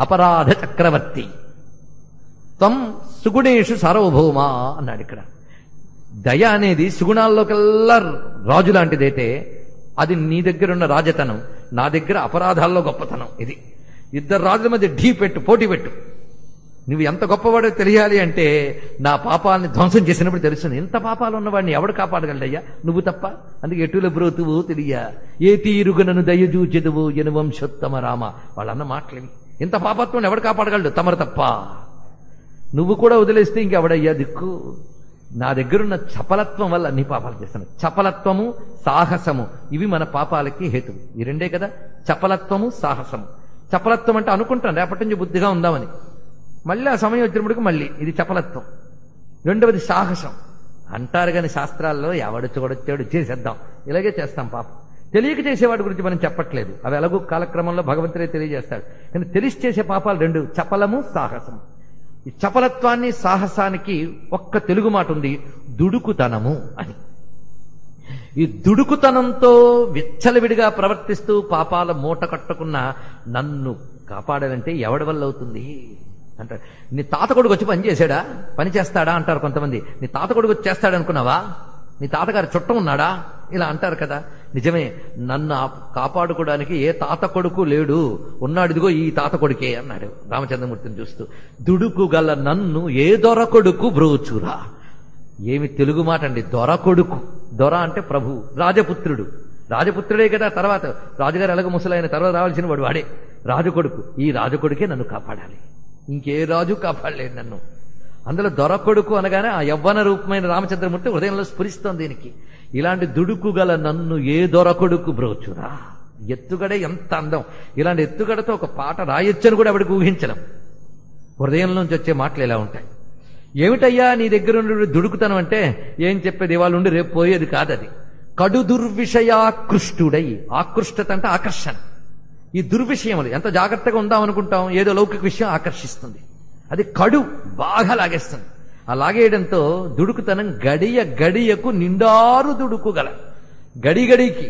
అపరాధ చక్రవర్తి త్వం సుగుణేషు సార్వభౌమ అన్నాడు ఇక్కడ. దయ అనేది సుగుణాల్లోకెల్లా రాజు లాంటిదైతే అది నీ దగ్గర ఉన్న రాజతనం, నా దగ్గర అపరాధాల్లో గొప్పతనం. ఇది ఇద్దరు రాజుల మధ్య పోటీ పెట్టు. నువ్వు ఎంత గొప్పవాడో తెలియాలి అంటే నా పాపాలని ధ్వంసం చేసినప్పుడు తెలుస్తుంది. ఇంత పాపాలు ఉన్నవాడిని ఎవడు కాపాడగలడయ్యా? నువ్వు తప్ప. అందుకే ఎటుల బ్రోతువు తెలియ ఏ తీరుగునను దయజూచెదువు ఎనువంశోత్తమ రామ. వాళ్ళన్న మాటలేవి. ఇంత పాపత్వం ఎవడు కాపాడగలడు? తమరు తప్ప. నువ్వు కూడా వదిలేస్తే ఇంకెవడయ్యా దిక్కు? నా దగ్గరున్న చపలత్వం వల్ల అన్ని పాపాలు చేస్తాను. చపలత్వము, సాహసము ఇవి మన పాపాలకి హేతువు. ఈ రెండే కదా, చపలత్వము, సాహసము. చపలత్వం అంటే అనుకుంటాను రేపటి నుంచి బుద్ధిగా ఉందామని, మళ్ళీ ఆ సమయం వచ్చినప్పటికి మళ్ళీ ఇది చపలత్వం. రెండవది సాహసం అంటారు కానీ శాస్త్రాల్లో ఎవడొచ్చాడు చేసేద్దాం, ఇలాగే చేస్తాం. పాపం తెలియక చేసేవాడి గురించి మనం చెప్పట్లేదు, అవి ఎలాగో కాలక్రమంలో భగవంతుడే తెలియజేస్తాడు. కానీ తెలిసి చేసే పాపాలు రెండు, చపలము, సాహసము. ఈ చపలత్వాన్ని, సాహసానికి ఒక్క తెలుగు మాట ఉంది, దుడుకుతనము అని. ఈ దుడుకుతనంతో విచ్చలవిడిగా ప్రవర్తిస్తూ పాపాల మూట కట్టుకున్న నన్ను కాపాడాలంటే ఎవడి వల్ల అవుతుంది అంటారు. నీ తాత కొడుకు వచ్చి పని చేశాడా, పని చేస్తాడా అంటారు కొంతమంది. నీ తాత కొడుకు వచ్చి చేస్తాడనుకున్నావా? నీ తాతగారి చుట్టం ఉన్నాడా? ఇలా అంటారు కదా. నిజమే, నన్ను కాపాడుకోవడానికి ఏ తాత కొడుకు లేడు, ఉన్నాడు ఇదిగో ఈ తాత కొడుకే అన్నాడు రామచంద్రమూర్తిని చూస్తూ. దుడుకు గల నన్ను ఏ దొర కొడుకు బ్రోచురా. ఏమి తెలుగు మాట అండి, దొర కొడుకు. దొర అంటే ప్రభు, రాజపుత్రుడు. రాజపుత్రుడే కదా. తర్వాత రాజుగారు ఎలాగ ముసలైన తర్వాత రావాల్సిన వాడు వాడే రాజకొడుకు. ఈ రాజకొడుకే నన్ను కాపాడాలి, ఇంకే రాజు కాపాడలేదు నన్ను. అందులో దొరకొడుకు అనగానే ఆ యవ్వన రూపమైన రామచంద్రమూర్తి హృదయంలో స్ఫురిస్తోంది దీనికి. ఇలాంటి దుడుకు గల నన్ను ఏ దొరకొడుకు బ్రోచురా. ఎత్తుగడే ఎంత అందం. ఇలాంటి ఎత్తుగడతో ఒక పాట రాయొచ్చని కూడా ఆవిడకి ఊహించడం. హృదయంలోంచి వచ్చే మాటలు ఇలా ఉంటాయి. ఏమిటయ్యా నీ దగ్గర ఉండి దుడుకుతనం అంటే ఏం చెప్పేది, ఇవాళ ఉండి రేపు పోయేది కాదది. కడు దుర్విషయాకృష్టుడై. ఆకృష్టత అంటే ఆకర్షణ. ఈ దుర్విషయములు ఎంత జాగ్రత్తగా ఉందామనుకుంటాం, ఏదో లౌకిక విషయం ఆకర్షిస్తుంది, అది కడు బాగా లాగేస్తుంది. ఆ లాగేయడంతో దుడుకుతనం గడియ గడియకు నిండారు దుడుకుగల. గడిగడికి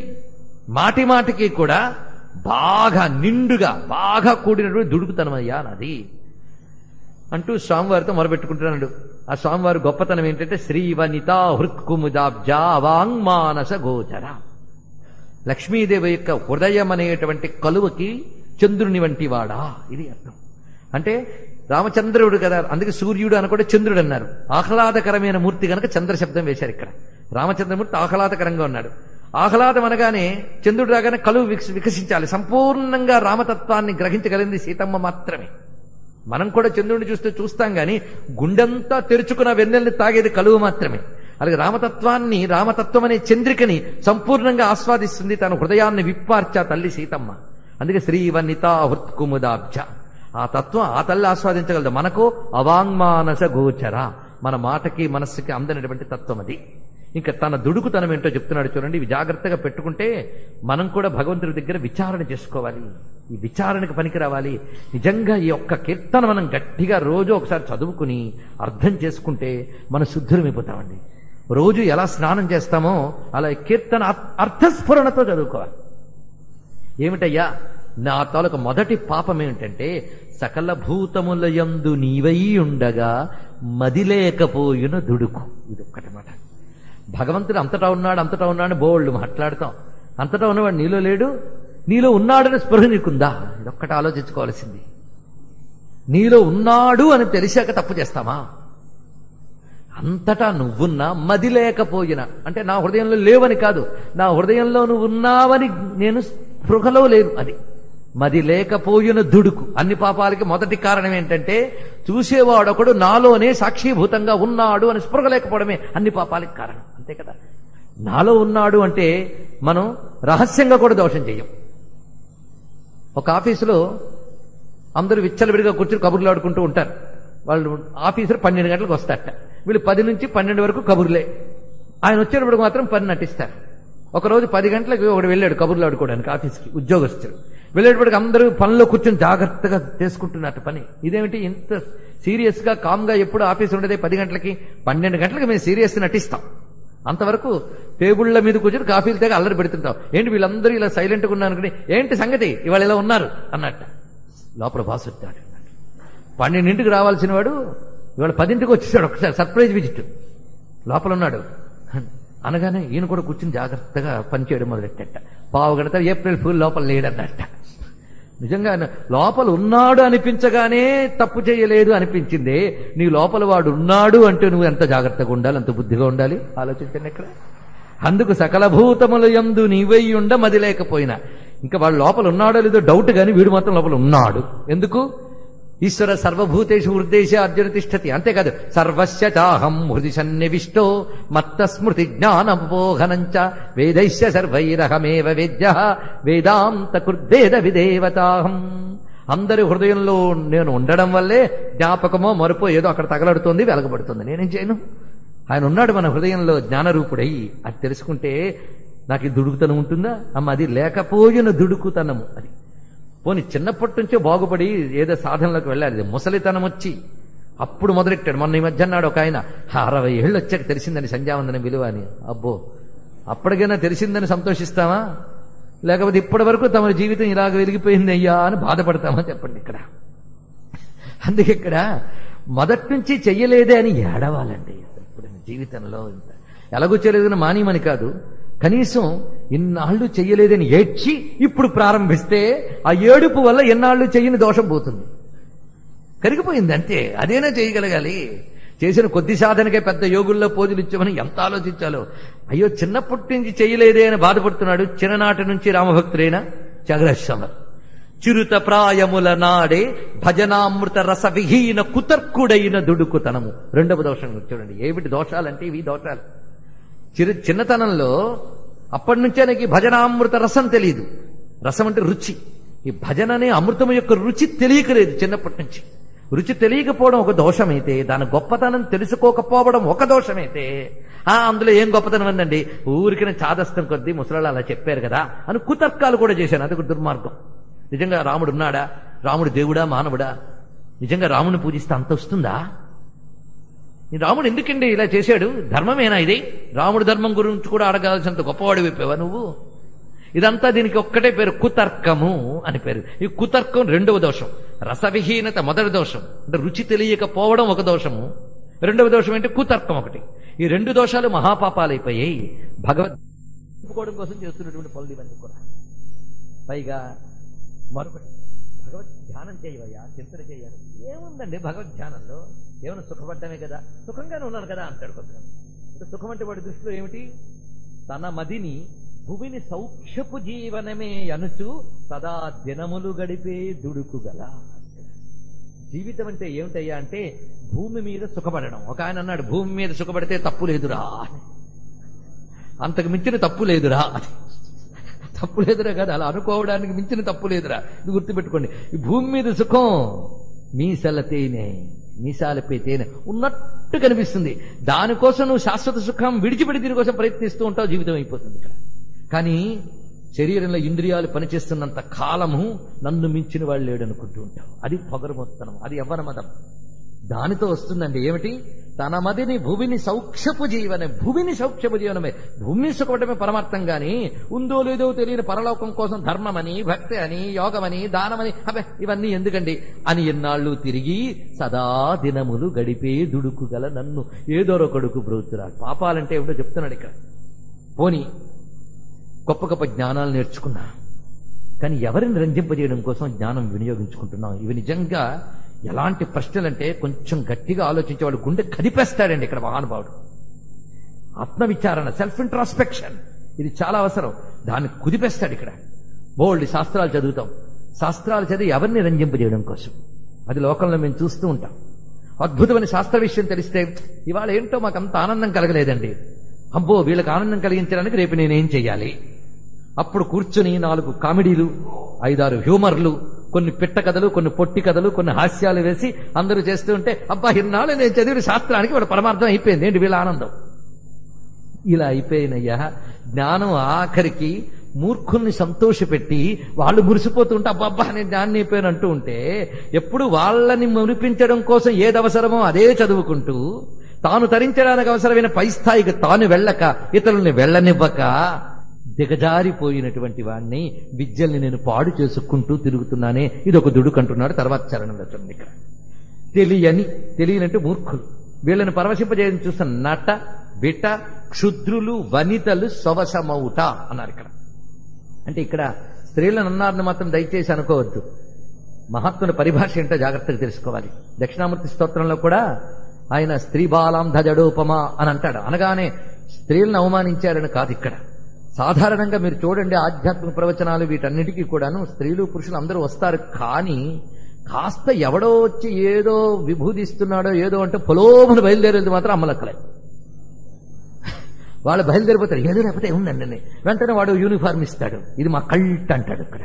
మాటి మాటికి కూడా బాగా నిండుగా బాగా కూడినటువంటి దుడుకుతనం అయ్యా నాది అంటూ స్వామివారితో మొరబెట్టుకుంటున్నాడు. ఆ స్వామివారి గొప్పతనం ఏంటంటే శ్రీవనితా హృత్కుముదాబ్జా వాంగ్మానస గోచర. లక్ష్మీదేవి యొక్క హృదయం అనేటువంటి కలువకి చంద్రుని వంటి వాడా, ఇది అర్థం. అంటే రామచంద్రుడు కదా, అందుకే సూర్యుడు అని కూడా చంద్రుడు అన్నారు. ఆహ్లాదకరమైన మూర్తి కనుక చంద్ర శబ్దం వేశారు ఇక్కడ. రామచంద్రమూర్తి ఆహ్లాదకరంగా ఉన్నాడు. ఆహ్లాదం అనగానే చంద్రుడు రాగానే కలువు వికసించాలి. సంపూర్ణంగా రామతత్వాన్ని గ్రహించగలిగింది సీతమ్మ మాత్రమే. మనం కూడా చంద్రుడిని చూస్తాం గాని గుండెంతా తెరుచుకున్న వెన్నెల్ని తాగేది కలువు మాత్రమే. అలాగే రామతత్వాన్ని, రామతత్వం అనే చంద్రికని సంపూర్ణంగా ఆస్వాదిస్తుంది తన హృదయాన్ని విప్పార్చా తల్లి సీతమ్మ. అందుకే శ్రీవనితా హృత్కుముదాబ్జ. ఆ తత్వం ఆ తల్లి ఆస్వాదించగలదు. మనకు అవాంగ్మానస గోచర, మన మాటకి మనస్సుకి అందనటువంటి తత్వం అది. ఇంకా తన దుడుకుతనం ఏంటో చెప్తున్నాడు చూడండి. ఇవి జాగ్రత్తగా పెట్టుకుంటే మనం కూడా భగవంతుడి దగ్గర విచారణ చేసుకోవాలి, ఈ విచారణకు పనికి రావాలి. నిజంగా ఈ ఒక్క కీర్తన మనం గట్టిగా రోజు ఒకసారి చదువుకుని అర్థం చేసుకుంటే మన శుద్ధులమైపోతామండి. రోజు ఎలా స్నానం చేస్తామో అలా కీర్తన అర్థస్ఫురణతో చదువుకోవాలి. ఏమిటయ్యా నా తాలూకు మొదటి పాపం ఏమిటంటే సకల భూతముల యందు నీవై ఉండగా మదిలేకపోయిన దుడుకు. ఇది ఒక్కటి మాట. భగవంతుడు అంతటా ఉన్నాడు బోళ్ళు మాట్లాడతాం. అంతటా ఉన్నవాడు నీలో లేడు, నీలో ఉన్నాడని స్పృహ నీకుందా? ఇదొక్కటి ఆలోచించుకోవాల్సింది. నీలో ఉన్నాడు అని తెలిసాక తప్పు చేస్తామా? అంతటా నువ్వున్నా మది లేకపోయినా అంటే నా హృదయంలో లేవని కాదు, నా హృదయంలో నువ్వు ఉన్నావని నేను స్పృహలో లేను. అది మది లేకపోయిన దుడుకు. అన్ని పాపాలకి మొదటి కారణం ఏంటంటే చూసేవాడొకడు నాలోనే సాక్షిభూతంగా ఉన్నాడు అని స్పృహ లేకపోవడమే అన్ని పాపాలకి కారణం. అంతే కదా. నాలో ఉన్నాడు అంటే మనం రహస్యంగా కూడా దోషం చెయ్యం. ఒక ఆఫీసులో అందరూ విచ్చలవిడిగా కూర్చుని కబుర్లు ఆడుకుంటూ ఉంటారు. వాళ్ళు ఆఫీసర్ 12 గంటలకు వస్తారట, వీళ్ళు 10 నుంచి 12 వరకు కబుర్లే. ఆయన వచ్చేటప్పుడు మాత్రం పని నటిస్తారు. ఒకరోజు 10 గంటలకు ఒకడు వెళ్ళాడు కబుర్లు ఆడుకోవడానికి ఆఫీస్కి, ఉద్యోగస్తుడు. వెళ్ళేటప్పటికి అందరూ పనిలో కూర్చొని జాగ్రత్తగా చేసుకుంటున్నట్టు పని. ఇదేమిటి ఇంత సీరియస్ గా కామ్గా ఎప్పుడు ఆఫీస్ ఉండేదే 10 గంటలకి, 12 గంటలకు మేము సీరియస్ నటిస్తాం. అంతవరకు టేబుళ్ల మీద కూర్చొని కాఫీలు తెగ అల్లరి పెడుతుంటాం. ఏంటి వీళ్ళందరూ ఇలా సైలెంట్గా ఉన్నారు అనుకుని, ఏంటి సంగతి ఇవాళ ఇలా ఉన్నారు అన్నట్ట. లోపల బాస్ వచ్చాడు. 12ంటికి రావాల్సిన వాడు ఇవాళ 10ంటికి వచ్చేసాడు. ఒకసారి సర్ప్రైజ్ విజిట్. లోపల ఉన్నాడు అనగానే ఈయన కూడా కూర్చుని జాగ్రత్తగా పనిచేయడం మొదలెట్టట. పావు గంట ఏప్రిల్ ఫుల్ లోపల లేడన్నట్ట. నిజంగా లోపల ఉన్నాడు అనిపించగానే తప్పు చేయలేదు అనిపించిందే. నీ లోపల వాడు ఉన్నాడు అంటే నువ్వు ఎంత జాగ్రత్తగా ఉండాలి, ఎంత బుద్ధిగా ఉండాలి ఆలోచించండి ఇక్కడ. అందుకు సకల భూతముల యందు నీవై ఉండ మది లేకపోయినా, ఇంకా వాడు లోపల ఉన్నాడో లేదో డౌట్ గాని వీడు మాత్రం లోపల ఉన్నాడు. ఎందుకు? ఈశ్వర సర్వభూతేషు హృదేశ అర్జున తిష్టతి. అంతేకాదు సర్వస్య చాహం హృది సన్నివిష్టో మత్త స్మృతి జ్ఞానపోహనంచ వేదైశ్య సర్వైరహమేవ వేద్య వేదాంత కృద్వేద విదేవతాహం. అందరి హృదయంలో నేను ఉండడం వల్లే జ్ఞాపకమో మరుపో ఏదో అక్కడ తగలడుతోంది, వెలగబడుతుంది. నేనేం చేయను? ఆయన ఉన్నాడు మన హృదయంలో జ్ఞానరూపుడై. అది తెలుసుకుంటే నాకు ఈ దుడుకుతనం ఉంటుందా? అమ్మ అది లేకపోయిన దుడుకుతనము. అది పోనీ చిన్నప్పటి నుంచే బాగుపడి ఏదో సాధనలోకి వెళ్ళాలి. ముసలితనం వచ్చి అప్పుడు మొదలెట్టాడు. మొన్న ఈ మధ్య అన్నాడు ఒక ఆయన, 60 ఏళ్ళు వచ్చాక తెలిసిందని సంధ్యావందనం విలువ అని. అబ్బో, అప్పటికైనా తెలిసిందని సంతోషిస్తామా? లేకపోతే ఇప్పటి వరకు తమ జీవితం ఇలాగ వెలిగిపోయింది అయ్యా అని బాధపడతామా? చెప్పండి ఇక్కడ. అందుకే ఇక్కడ మొదటి నుంచి చెయ్యలేదే అని ఏడవాలండి. ఇప్పుడు జీవితంలో ఇంత ఎలాగో చేయలేదని మానేమని కాదు, కనీసం ఇన్నాళ్ళు చెయ్యలేదని ఏడ్చి ఇప్పుడు ప్రారంభిస్తే ఆ ఏడుపు వల్ల ఎన్నాళ్ళు చెయ్యని దోషం పోతుంది, కరిగిపోయింది అంతే. అదేనా చేయగలగాలి. చేసిన కొద్ది సాధనకే పెద్ద యోగుల్లో పోజులు ఇచ్చామని ఎంత ఆలోచించాలో. అయ్యో చిన్నప్పటి నుంచి చెయ్యలేదే అని బాధపడుతున్నాడు. చిన్ననాటి నుంచి రామభక్తుడైన త్యాగరాజస్వామి చిరుత ప్రాయముల నాడే భజనామృత రస విహీన కుతర్కుడైన దుడుకుతనము. రెండవ దోషం చూడండి. ఏమిటి దోషాలంటే ఇవి దోషాలు. చిన్నతనంలో అప్పటి నుంచే నాకు భజనామృత రసం తెలియదు. రసం అంటే రుచి. ఈ భజన అనే అమృతం యొక్క రుచి తెలియకలేదు చిన్నప్పటి నుంచి. రుచి తెలియకపోవడం ఒక దోషమైతే, దాని గొప్పతనం తెలుసుకోకపోవడం ఒక దోషమైతే, అందులో ఏం గొప్పతనం ఉందండి, ఊరికి చాదస్తం కొద్దీ ముసలాళ్ళు అలా చెప్పారు కదా అని కుతర్కాలు కూడా చేశాను. అది ఒక దుర్మార్గం. నిజంగా రాముడు ఉన్నాడా? రాముడు దేవుడా మానవుడా? నిజంగా రాముడిని పూజిస్తే అంత వస్తుందా? రాముడు ఎందుకండి ఇలా చేశాడు? ధర్మమేనా ఇది? రాముడు ధర్మం గురించి కూడా అడగాల్సినంత గొప్పవాడు అయిపోయావా నువ్వు? ఇదంతా దీనికి ఒక్కటే పేరు, కుతర్కము అని పేరు. ఈ కుతర్కం రెండవ దోషం. రసవిహీనత మొదటి దోషం, అంటే రుచి తెలియకపోవడం ఒక దోషము. రెండవ దోషం ఏంటి? కుతర్కం ఒకటి. ఈ రెండు దోషాలు మహాపాపాలైపోయాయి. భగవద్కోవడం కోసం చేస్తున్నటువంటి పనులు ఇవన్నీ కూడా. పైగా మరొకటి, భగవద్ ధ్యానం చేయవయ్యా, చింతన చేయాలి. ఏముందండి భగవద్ ధ్యానంలో? ఏమైనా సుఖపడ్డమే కదా, సుఖంగానే ఉన్నాను కదా అంటాడు కొంతమంది. సుఖం అంటే వాడి దృష్టిలో ఏమిటి? తన మదిని భూమిని సౌఖ్యపు జీవనమే అనుచు సదా దినములు గడిపే దుడుకుగల. జీవితం అంటే ఏమిటయ్యా అంటే భూమి మీద సుఖపడడం. ఒక ఆయన అన్నాడు, భూమి మీద సుఖపడితే తప్పు లేదురా అని. అంతకు మించిన తప్పు లేదురా అని. తప్పు లేదురా కదా, అలా అనుకోవడానికి మించిన తప్పు లేదురా. ఇది గుర్తుపెట్టుకోండి. ఈ భూమి మీద సుఖం మీసాల తేనె, మీసాలపై తేనె ఉన్నట్టు కనిపిస్తుంది. దానికోసం నువ్వు శాశ్వత సుఖం విడిచిపెట్టి దీనికోసం ప్రయత్నిస్తూ ఉంటావు, జీవితం అయిపోతుంది ఇక్కడ. కానీ శరీరంలో ఇంద్రియాలు పనిచేస్తున్నంత కాలము నన్ను మించిన వాళ్ళు లేడనుకుంటూ ఉంటావు. అది పొగరుమొత్తనం, అది యవ్వన మదం. దానితో వస్తుందండి ఏమిటి? తన మదిని భూమిని సౌఖ్యపు జీవనం. భూమిని సౌఖ్యపు జీవనమే, భూమిని సుఖపడమే పరమార్థం. గాని ఉందో లేదో తెలియని పరలోకం కోసం ధర్మమని, భక్తి అని, యోగమని, దానమని, అబ్బే ఇవన్నీ ఎందుకండి అని ఎన్నాళ్ళు తిరిగి సదా దినములు గడిపే దుడుకుగల నన్ను ఏదోరో కొడుకు బ్రోతురాడు. పాపాలంటే ఏమిటో చెప్తున్నాడు ఇక్కడ. పోని గొప్ప గొప్ప జ్ఞానాలు నేర్చుకున్నా, కానీ ఎవరిని రంజింపజేయడం కోసం జ్ఞానం వినియోగించుకుంటున్నాం? ఇవి నిజంగా ఎలాంటి ప్రశ్నలంటే కొంచెం గట్టిగా ఆలోచించేవాడు గుండె కదిపేస్తాడండి ఇక్కడ మహానుభావుడు. ఆత్మవిచారణ, సెల్ఫ్ ఇంట్రాస్పెక్షన్, ఇది చాలా అవసరం. దాన్ని కుదిపేస్తాడు ఇక్కడ. బోల్డ్ శాస్త్రాలు చదువుతాం. శాస్త్రాలు చదివి ఎవరిని రంజింపజేయడం కోసం. అది లోకంలో మేము చూస్తూ ఉంటాం. అద్భుతమైన శాస్త్ర విషయం తెలిస్తే ఇవాళ ఏంటో మాకు అంత ఆనందం కలగలేదండి, అబ్బో వీళ్ళకి ఆనందం కలిగించడానికి రేపు నేనేం చెయ్యాలి. అప్పుడు కూర్చుని 4 కామెడీలు, 5-6 హ్యూమర్లు, కొన్ని పిట్ట కథలు, కొన్ని పొట్టి కథలు, కొన్ని హాస్యాలు వేసి అందరూ చేస్తూ ఉంటే అబ్బా ఇన్నాళ్ళు నేను చదివిన శాస్త్రానికి వాడు పరమార్థం అయిపోయింది ఏంటి వీళ్ళ ఆనందం. ఇలా అయిపోయినయ్యా జ్ఞానం ఆఖరికి మూర్ఖుల్ని సంతోషపెట్టి వాళ్ళు మురిసిపోతుంటే అబ్బబ్బా నేను జ్ఞాన్ని అయిపోయాను అంటూ ఉంటే, ఎప్పుడు వాళ్ళని మురిపించడం కోసం ఏదవసరమో అదే చదువుకుంటూ తాను తరించడానికి అవసరమైన పై స్థాయికి తాను వెళ్ళక ఇతరుల్ని వెళ్ళనివ్వక దిగజారిపోయినటువంటి వాడిని విద్యల్ని నేను పాడు చేసుకుంటూ తిరుగుతున్నానే, ఇది ఒక దుడుకంటున్నాడు. తర్వాత చరణంలో చూడండి ఇక్కడ. తెలియనంటే మూర్ఖులు. వీళ్ళని పరవశింపజేయని చూస్తున్న నట బిట క్షుద్రులు వనితలు స్వవశమౌట అన్నారు ఇక్కడ. అంటే ఇక్కడ స్త్రీలను అన్నారని మాత్రం దయచేసి అనుకోవద్దు. మహాత్ముల పరిభాష ఏంటో జాగ్రత్తగా తెలుసుకోవాలి. దక్షిణామూర్తి స్తోత్రంలో కూడా ఆయన స్త్రీ బాలాం ధజడోపమా అని అంటాడు. అనగానే స్త్రీలను అవమానించారని కాదు. ఇక్కడ సాధారణంగా మీరు చూడండి, ఆధ్యాత్మిక ప్రవచనాలు వీటన్నిటికీ కూడాను స్త్రీలు పురుషులు అందరూ వస్తారు. కానీ కాస్త ఎవడో వచ్చి ఏదో విభూదిస్తున్నాడో ఏదో అంటే పొలోమని బయలుదేరేది మాత్రం అమ్మలక్కలే. వాళ్ళు బయలుదేరిపోతారు, ఏదో లేకపోతే ఏముందండి, వెంటనే వాడు యూనిఫార్మ్ ఇస్తాడు, ఇది మా కల్ట్ అంటాడు. ఇక్కడ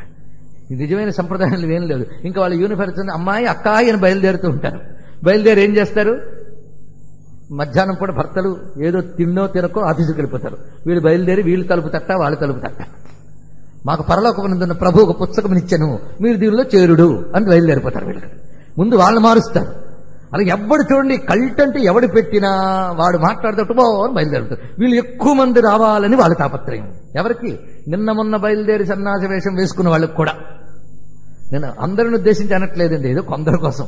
నిజమైన సంప్రదాయాలు ఏం లేదు. ఇంకా వాళ్ళు యూనిఫార్మ్ అమ్మాయి అక్కాయి అని బయలుదేరుతూ ఉంటారు. బయలుదేరి ఏం చేస్తారు, మధ్యాహ్నం పూట భర్తలు ఏదో తిన్నో తినకో ఆఫీసుకి వెళ్ళిపోతారు. వీళ్ళు బయలుదేరి వీళ్ళు తలుపు తట్ట వాళ్ళు తలుపు తట్ట, మాకు పరలోకమునందున్న ప్రభు ఒక పుస్తకం ఇచ్చాను, మీరు దీనిలో చేరుడు అని బయలుదేరిపోతారు. వీళ్ళు ముందు వాళ్ళు మారుస్తారు. అలా ఎవ్వడు చూడండి, కల్ట్ అంటే ఎవడు పెట్టినా వాడు మాట్లాడుతూ బో అని బయలుదేరుతారు. వీళ్ళు ఎక్కువ మంది రావాలని వాళ్ళ తాపత్రయం. ఎవరికి? నిన్న మొన్న బయలుదేరి సన్యాస వేషం వేసుకున్న వాళ్ళకి కూడా. నేను అందరిని ఉద్దేశించి అనట్లేదండి, ఏదో కొందరి కోసం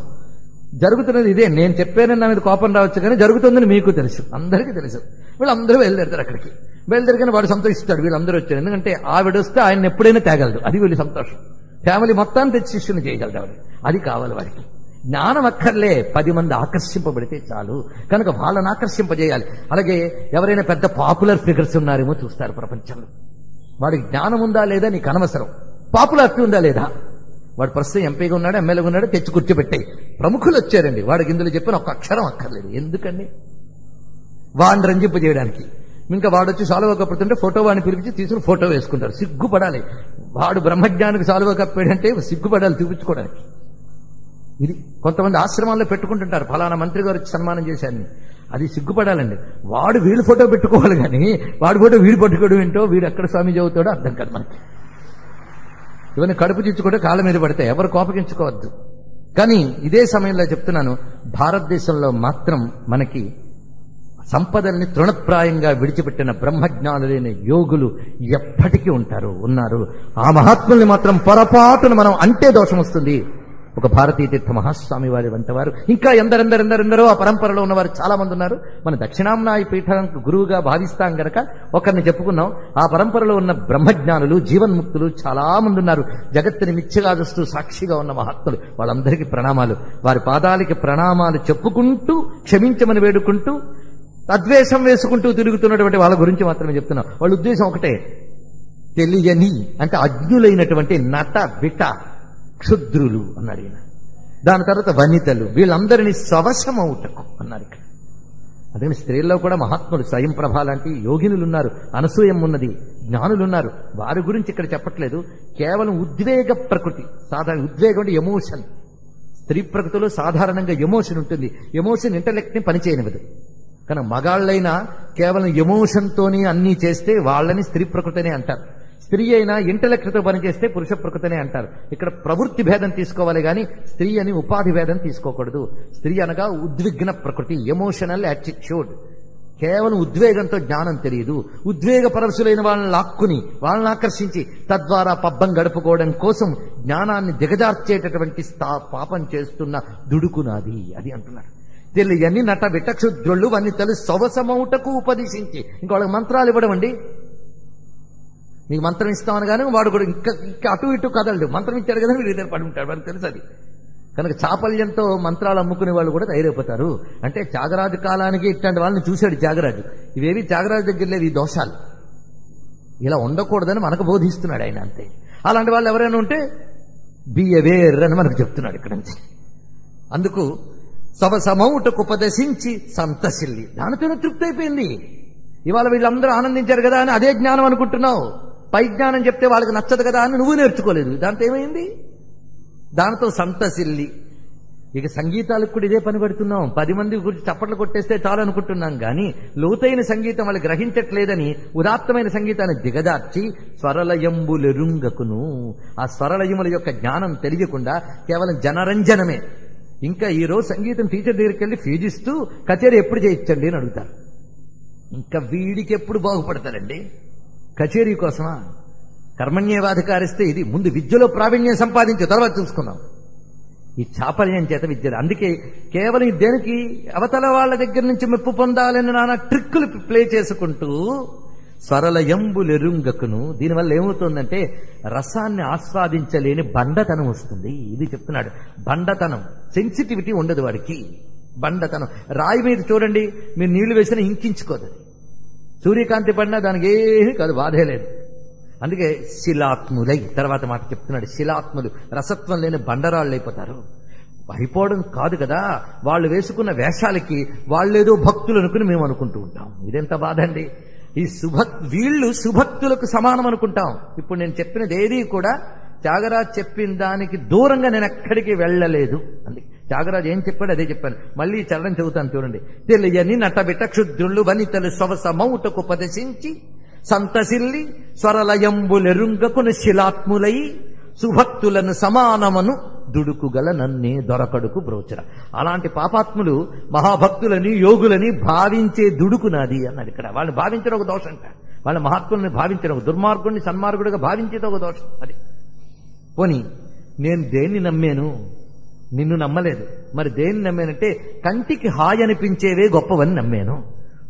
జరుగుతున్నది ఇదే. నేను చెప్పానని నా మీద కోపం రావచ్చు, కానీ జరుగుతుందని మీకు తెలుసు, అందరికీ తెలుసు. వీళ్ళందరూ బయలుదేరుతారు అక్కడికి. బయలుదేరికని వాడు సంతోషిస్తాడు, వీళ్ళందరూ వచ్చారు. ఎందుకంటే ఆవిడ వస్తే ఆయన ఎప్పుడైనా తేగలదు, అది వీళ్ళు సంతోషం. ఫ్యామిలీ మొత్తాన్ని తెచ్చి శిష్యుని చేయగలదు ఆవిడ, అది కావాలి వాడికి. జ్ఞానం అక్కర్లే, 10 మంది ఆకర్షింపబడితే చాలు. కనుక వాళ్ళని ఆకర్షింపజేయాలి. అలాగే ఎవరైనా పెద్ద పాపులర్ ఫిగర్స్ ఉన్నారేమో చూస్తారు ప్రపంచంలో. వాడికి జ్ఞానం ఉందా లేదా నీకు అనవసరం, పాపులారిటీ ఉందా లేదా. వాడు ప్రస్తుతం ఎంపీగా ఉన్నాడు, ఎమ్మెల్యేగా ఉన్నాడు, తెచ్చి కూర్చోబెట్టాయి. ప్రముఖులు వచ్చారండి, వాడికి ఇందులో చెప్పిన ఒక అక్షరం అక్కర్లేదు. ఎందుకండి? వాడిని రంజింపజేయడానికి. ఇంకా వాడు వచ్చి సాలువ కప్పుతుంటే ఫోటో వాడిని పిలిపించి తీసుకుని ఫోటో వేసుకుంటారు. సిగ్గుపడాలి. వాడు బ్రహ్మజ్ఞానికి సాలువ కప్పాడంటే సిగ్గుపడాలి చూపించుకోవడానికి. ఇది కొంతమంది ఆశ్రమాల్లో పెట్టుకుంటుంటారు, ఫలానా మంత్రి గారు వచ్చి సన్మానం చేశారని. అది సిగ్గుపడాలండి. వాడు వీళ్ళు ఫోటో పెట్టుకోవాలి, కానీ వాడి ఫోటో వీడు పట్టుకోవడం ఏంటో, వీడు ఎక్కడ స్వామి చదువుతాడో అర్థం కాదు మనకి. ఇవన్నీ కడుపు చిచ్చుకుంటే కాళ్ళ మీద పడితే ఎవరు కోపగించుకోవద్దు. కానీ ఇదే సమయంలో చెప్తున్నాను, భారతదేశంలో మాత్రం మనకి సంపదల్ని తృణప్రాయంగా విడిచిపెట్టిన బ్రహ్మజ్ఞానులైన యోగులు ఎప్పటికీ ఉన్నారు. ఆ మహాత్ముల్ని మాత్రం పొరపాటును మనం అంటే దోషం వస్తుంది. ఒక భారతీయ తీర్థ మహాస్వామి వారి వంటి వారు, ఇంకా ఎందరెందరో ఆ పరంపరలో ఉన్నవారు చాలా మంది ఉన్నారు. మన దక్షిణాంనాయ పీఠానికి గురువుగా భావిస్తాం గనక ఒకరిని చెప్పుకున్నాం. ఆ పరంపరలో ఉన్న బ్రహ్మజ్ఞానులు, జీవన్ముక్తులు చాలా మంది ఉన్నారు. జగత్తుని మిథ్యగా చూస్తూ సాక్షిగా ఉన్న మహాత్ములు, వాళ్ళందరికీ ప్రణామాలు. వారి పాదాలకి ప్రణామాలు చెప్పుకుంటూ, క్షమించమని వేడుకుంటూ, అద్వేషం వేసుకుంటూ తిరుగుతున్నటువంటి వాళ్ళ గురించి మాత్రమే చెప్తున్నాం. వాళ్ళ ఉద్దేశం ఒకటే, తెలియని అంటే అజ్ఞులైనటువంటి నట బిట క్షుద్రులు అన్నారు ఈయన. దాని తర్వాత వనితలు, వీళ్ళందరినీ స్వవశమౌటకు అన్నారు ఇక్కడ. అందుకని స్త్రీల్లో కూడా మహాత్ములు, స్వయం ప్రభ లాంటి యోగినులు ఉన్నారు, అనసూయం ఉన్నది, జ్ఞానులున్నారు. వారి గురించి ఇక్కడ చెప్పట్లేదు. కేవలం ఉద్వేగ ప్రకృతి, సాధారణ ఉద్వేగం అంటే ఎమోషన్. స్త్రీ ప్రకృతిలో సాధారణంగా ఎమోషన్ ఉంటుంది. ఎమోషన్ ఇంటలెక్ట్ ని పనిచేయనివ్వదు. కానీ మగాళ్ళైనా కేవలం ఎమోషన్తోనే అన్నీ చేస్తే వాళ్ళని స్త్రీ ప్రకృతినే అంటారు. స్త్రీ అయినా ఇంటలెక్ట్తో పనిచేస్తే పురుష ప్రకృతినే అంటారు. ఇక్కడ ప్రవృత్తి భేదం తీసుకోవాలి, కానీ స్త్రీ అని ఉపాధి భేదం తీసుకోకూడదు. స్త్రీ అనగా ఉద్విగ్న ప్రకృతి, ఎమోషనల్ యాటిట్యూడ్. కేవలం ఉద్వేగంతో జ్ఞానం తెలియదు. ఉద్వేగ పరవశులైన వాళ్ళని లాక్కుని, వాళ్ళని ఆకర్షించి తద్వారా పబ్బం గడుపుకోవడం కోసం జ్ఞానాన్ని దిగజార్చేటటువంటి పాపం చేస్తున్న దుడుకునాది అది అంటున్నారు. తెలియని నట విటక్షుద్రులు వనితలు సొవసమౌటకు ఉపదేశించి, ఇంకా వాళ్ళకి మంత్రాలు ఇవ్వడం అండి. నీకు మంత్రం ఇస్తామని కానీ వాడు కూడా ఇంకా అటు ఇటు కదలడు. మంత్రం ఇచ్చాడు కదా వీడు ఇద్దరు పడి ఉంటాడు, వాడికి తెలుసు అది. కనుక చాపల్యంతో మంత్రాలు అమ్ముకునే వాళ్ళు కూడా తయారైపోతారు. అంటే త్యాగరాజు కాలానికి ఇట్లాంటి వాళ్ళని చూశాడు త్యాగరాజు. ఇవేవి త్యాగరాజు దగ్గర లేదు ఈ దోషాలు. ఇలా ఉండకూడదని మనకు బోధిస్తున్నాడు ఆయన, అంతే. అలాంటి వాళ్ళు ఎవరైనా ఉంటే బి అవేర్ అని మనకు చెప్తున్నాడు ఇక్కడ నుంచి. అందుకు సవసమౌటకు ఉపదేశించి సంతసిల్లి, దానితోనే తృప్తి అయిపోయింది. ఇవాళ వీళ్ళందరూ ఆనందించారు కదా అని అదే జ్ఞానం అనుకుంటున్నావు. పై జ్ఞానం చెప్తే వాళ్ళకి నచ్చదు కదా అని నువ్వు నేర్చుకోలేదు. దాంతో ఏమైంది? దాంతో సంతసిల్లి. ఇక సంగీతాలకు కూడా ఇదే పని పెడుతున్నాం. 10 మంది గురించి చప్పట్లు కొట్టేస్తే చాలు అనుకుంటున్నాం, కానీ లోతైన సంగీతం వాళ్ళు గ్రహించట్లేదని ఉదాత్తమైన సంగీతాన్ని దిగదార్చి స్వరలయంబులెరుంగకును, ఆ స్వరలయముల యొక్క జ్ఞానం తెలియకుండా కేవలం జనరంజనమే. ఇంకా ఈ రోజు సంగీతం టీచర్ దగ్గరికి వెళ్ళి ఫీజు ఇస్తూ కచేరీ ఎప్పుడు చేయించండి అని అడుగుతారు. ఇంకా వీడికి ఎప్పుడు బాగుపడతారండి? కచేరీ కోసమా? కర్మణ్యేవాధికారిస్తే ఇది ముందు విద్యలో ప్రావీణ్యం సంపాదించే తర్వాత చూసుకుందాం. ఈ చాపల్యం చేత విద్య. అందుకే కేవలం దేనికి అవతల వాళ్ళ దగ్గర నుంచి మెప్పు పొందాలని నానా ట్రిక్కులు ప్లే చేసుకుంటూ స్వరలయంబులెరుంగకును. దీనివల్ల ఏమవుతుందంటే రసాన్ని ఆస్వాదించలేని బండతనం వస్తుంది. ఇది చెప్తున్నాడు. బండతనం, సెన్సిటివిటీ ఉండదు వాడికి. బండతనం. రాయి మీద చూడండి, మీరు నీళ్లు వేసినా ఇంకించుకోదు. సూర్యకాంతి పడినా దానికి ఏమీ కాదు, బాధే లేదు. అందుకే శిలాత్ములై తర్వాత మాట చెప్తున్నాడు. శిలాత్ములు రసత్వం లేని బండరాళ్ళు అయిపోతారు. అయిపోవడం కాదు కదా, వాళ్ళు వేసుకున్న వేషాలకి వాళ్ళేదో భక్తులు అనుకుని మేము అనుకుంటూ ఉంటాం. ఇదెంత బాధ అండి. ఈ వీళ్ళు సుభక్తులకు సమానం అనుకుంటాం. ఇప్పుడు నేను చెప్పినది ఏది కూడా త్యాగరాజు చెప్పిన దానికి దూరంగా నేను ఎక్కడికి వెళ్ళలేదు. అందుకే త్యాగరాజు ఏం చెప్పాడు అదే చెప్పాను. మళ్ళీ చరణం చెబుతాను చూడండి. తెలియని నటబిట క్షుద్రులు వనితలు సొవసమౌటకు ఉపదేశించి సంతసిల్లి స్వరలయంబులెరుంగకును శిలాత్ములై సుభక్తులను సమానమను దుడుకుగల నన్నే దొరకడుకు బ్రోచర. అలాంటి పాపాత్ములు మహాభక్తులని యోగులని భావించే దుడుకు నాది అన్నాడు. ఇక్కడ వాళ్ళు భావించడం ఒక దోషం అంట. వాళ్ళ మహాత్ముల్ని భావించడం, దుర్మార్గుడిని సన్మార్గుడిగా భావించేది ఒక దోషం. అది పోనీ నేను దేన్ని నమ్మాను, నిన్ను నమ్మలేదు. మరి దేన్ని నమ్మానంటే కంటికి హాయి అనిపించేవే గొప్పవని నమ్మాను.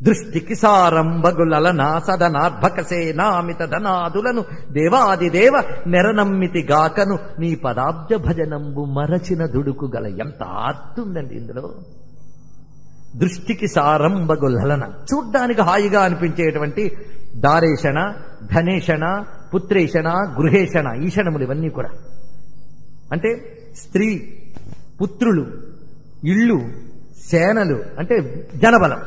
దృష్టికి సారంబగులన సదనార్భకసేనామిత ధనాదులను దేవాదిదేవ నెరనమ్మితి గాకను నీ పదాబ్జ భజనంబు మరచిన దుడుకు గల. ఎంత ఆర్తుందండి ఇందులో. దృష్టికి సారంబగులన, చూడ్డానికి హాయిగా అనిపించేటువంటి దారేషణ, ధనేషణ, పుత్రేషణ, గృహేషణ, ఈషణములు ఇవన్నీ కూడా అంటే స్త్రీ, పుత్రులు, ఇళ్ళు, సేనలు అంటే జనబలం,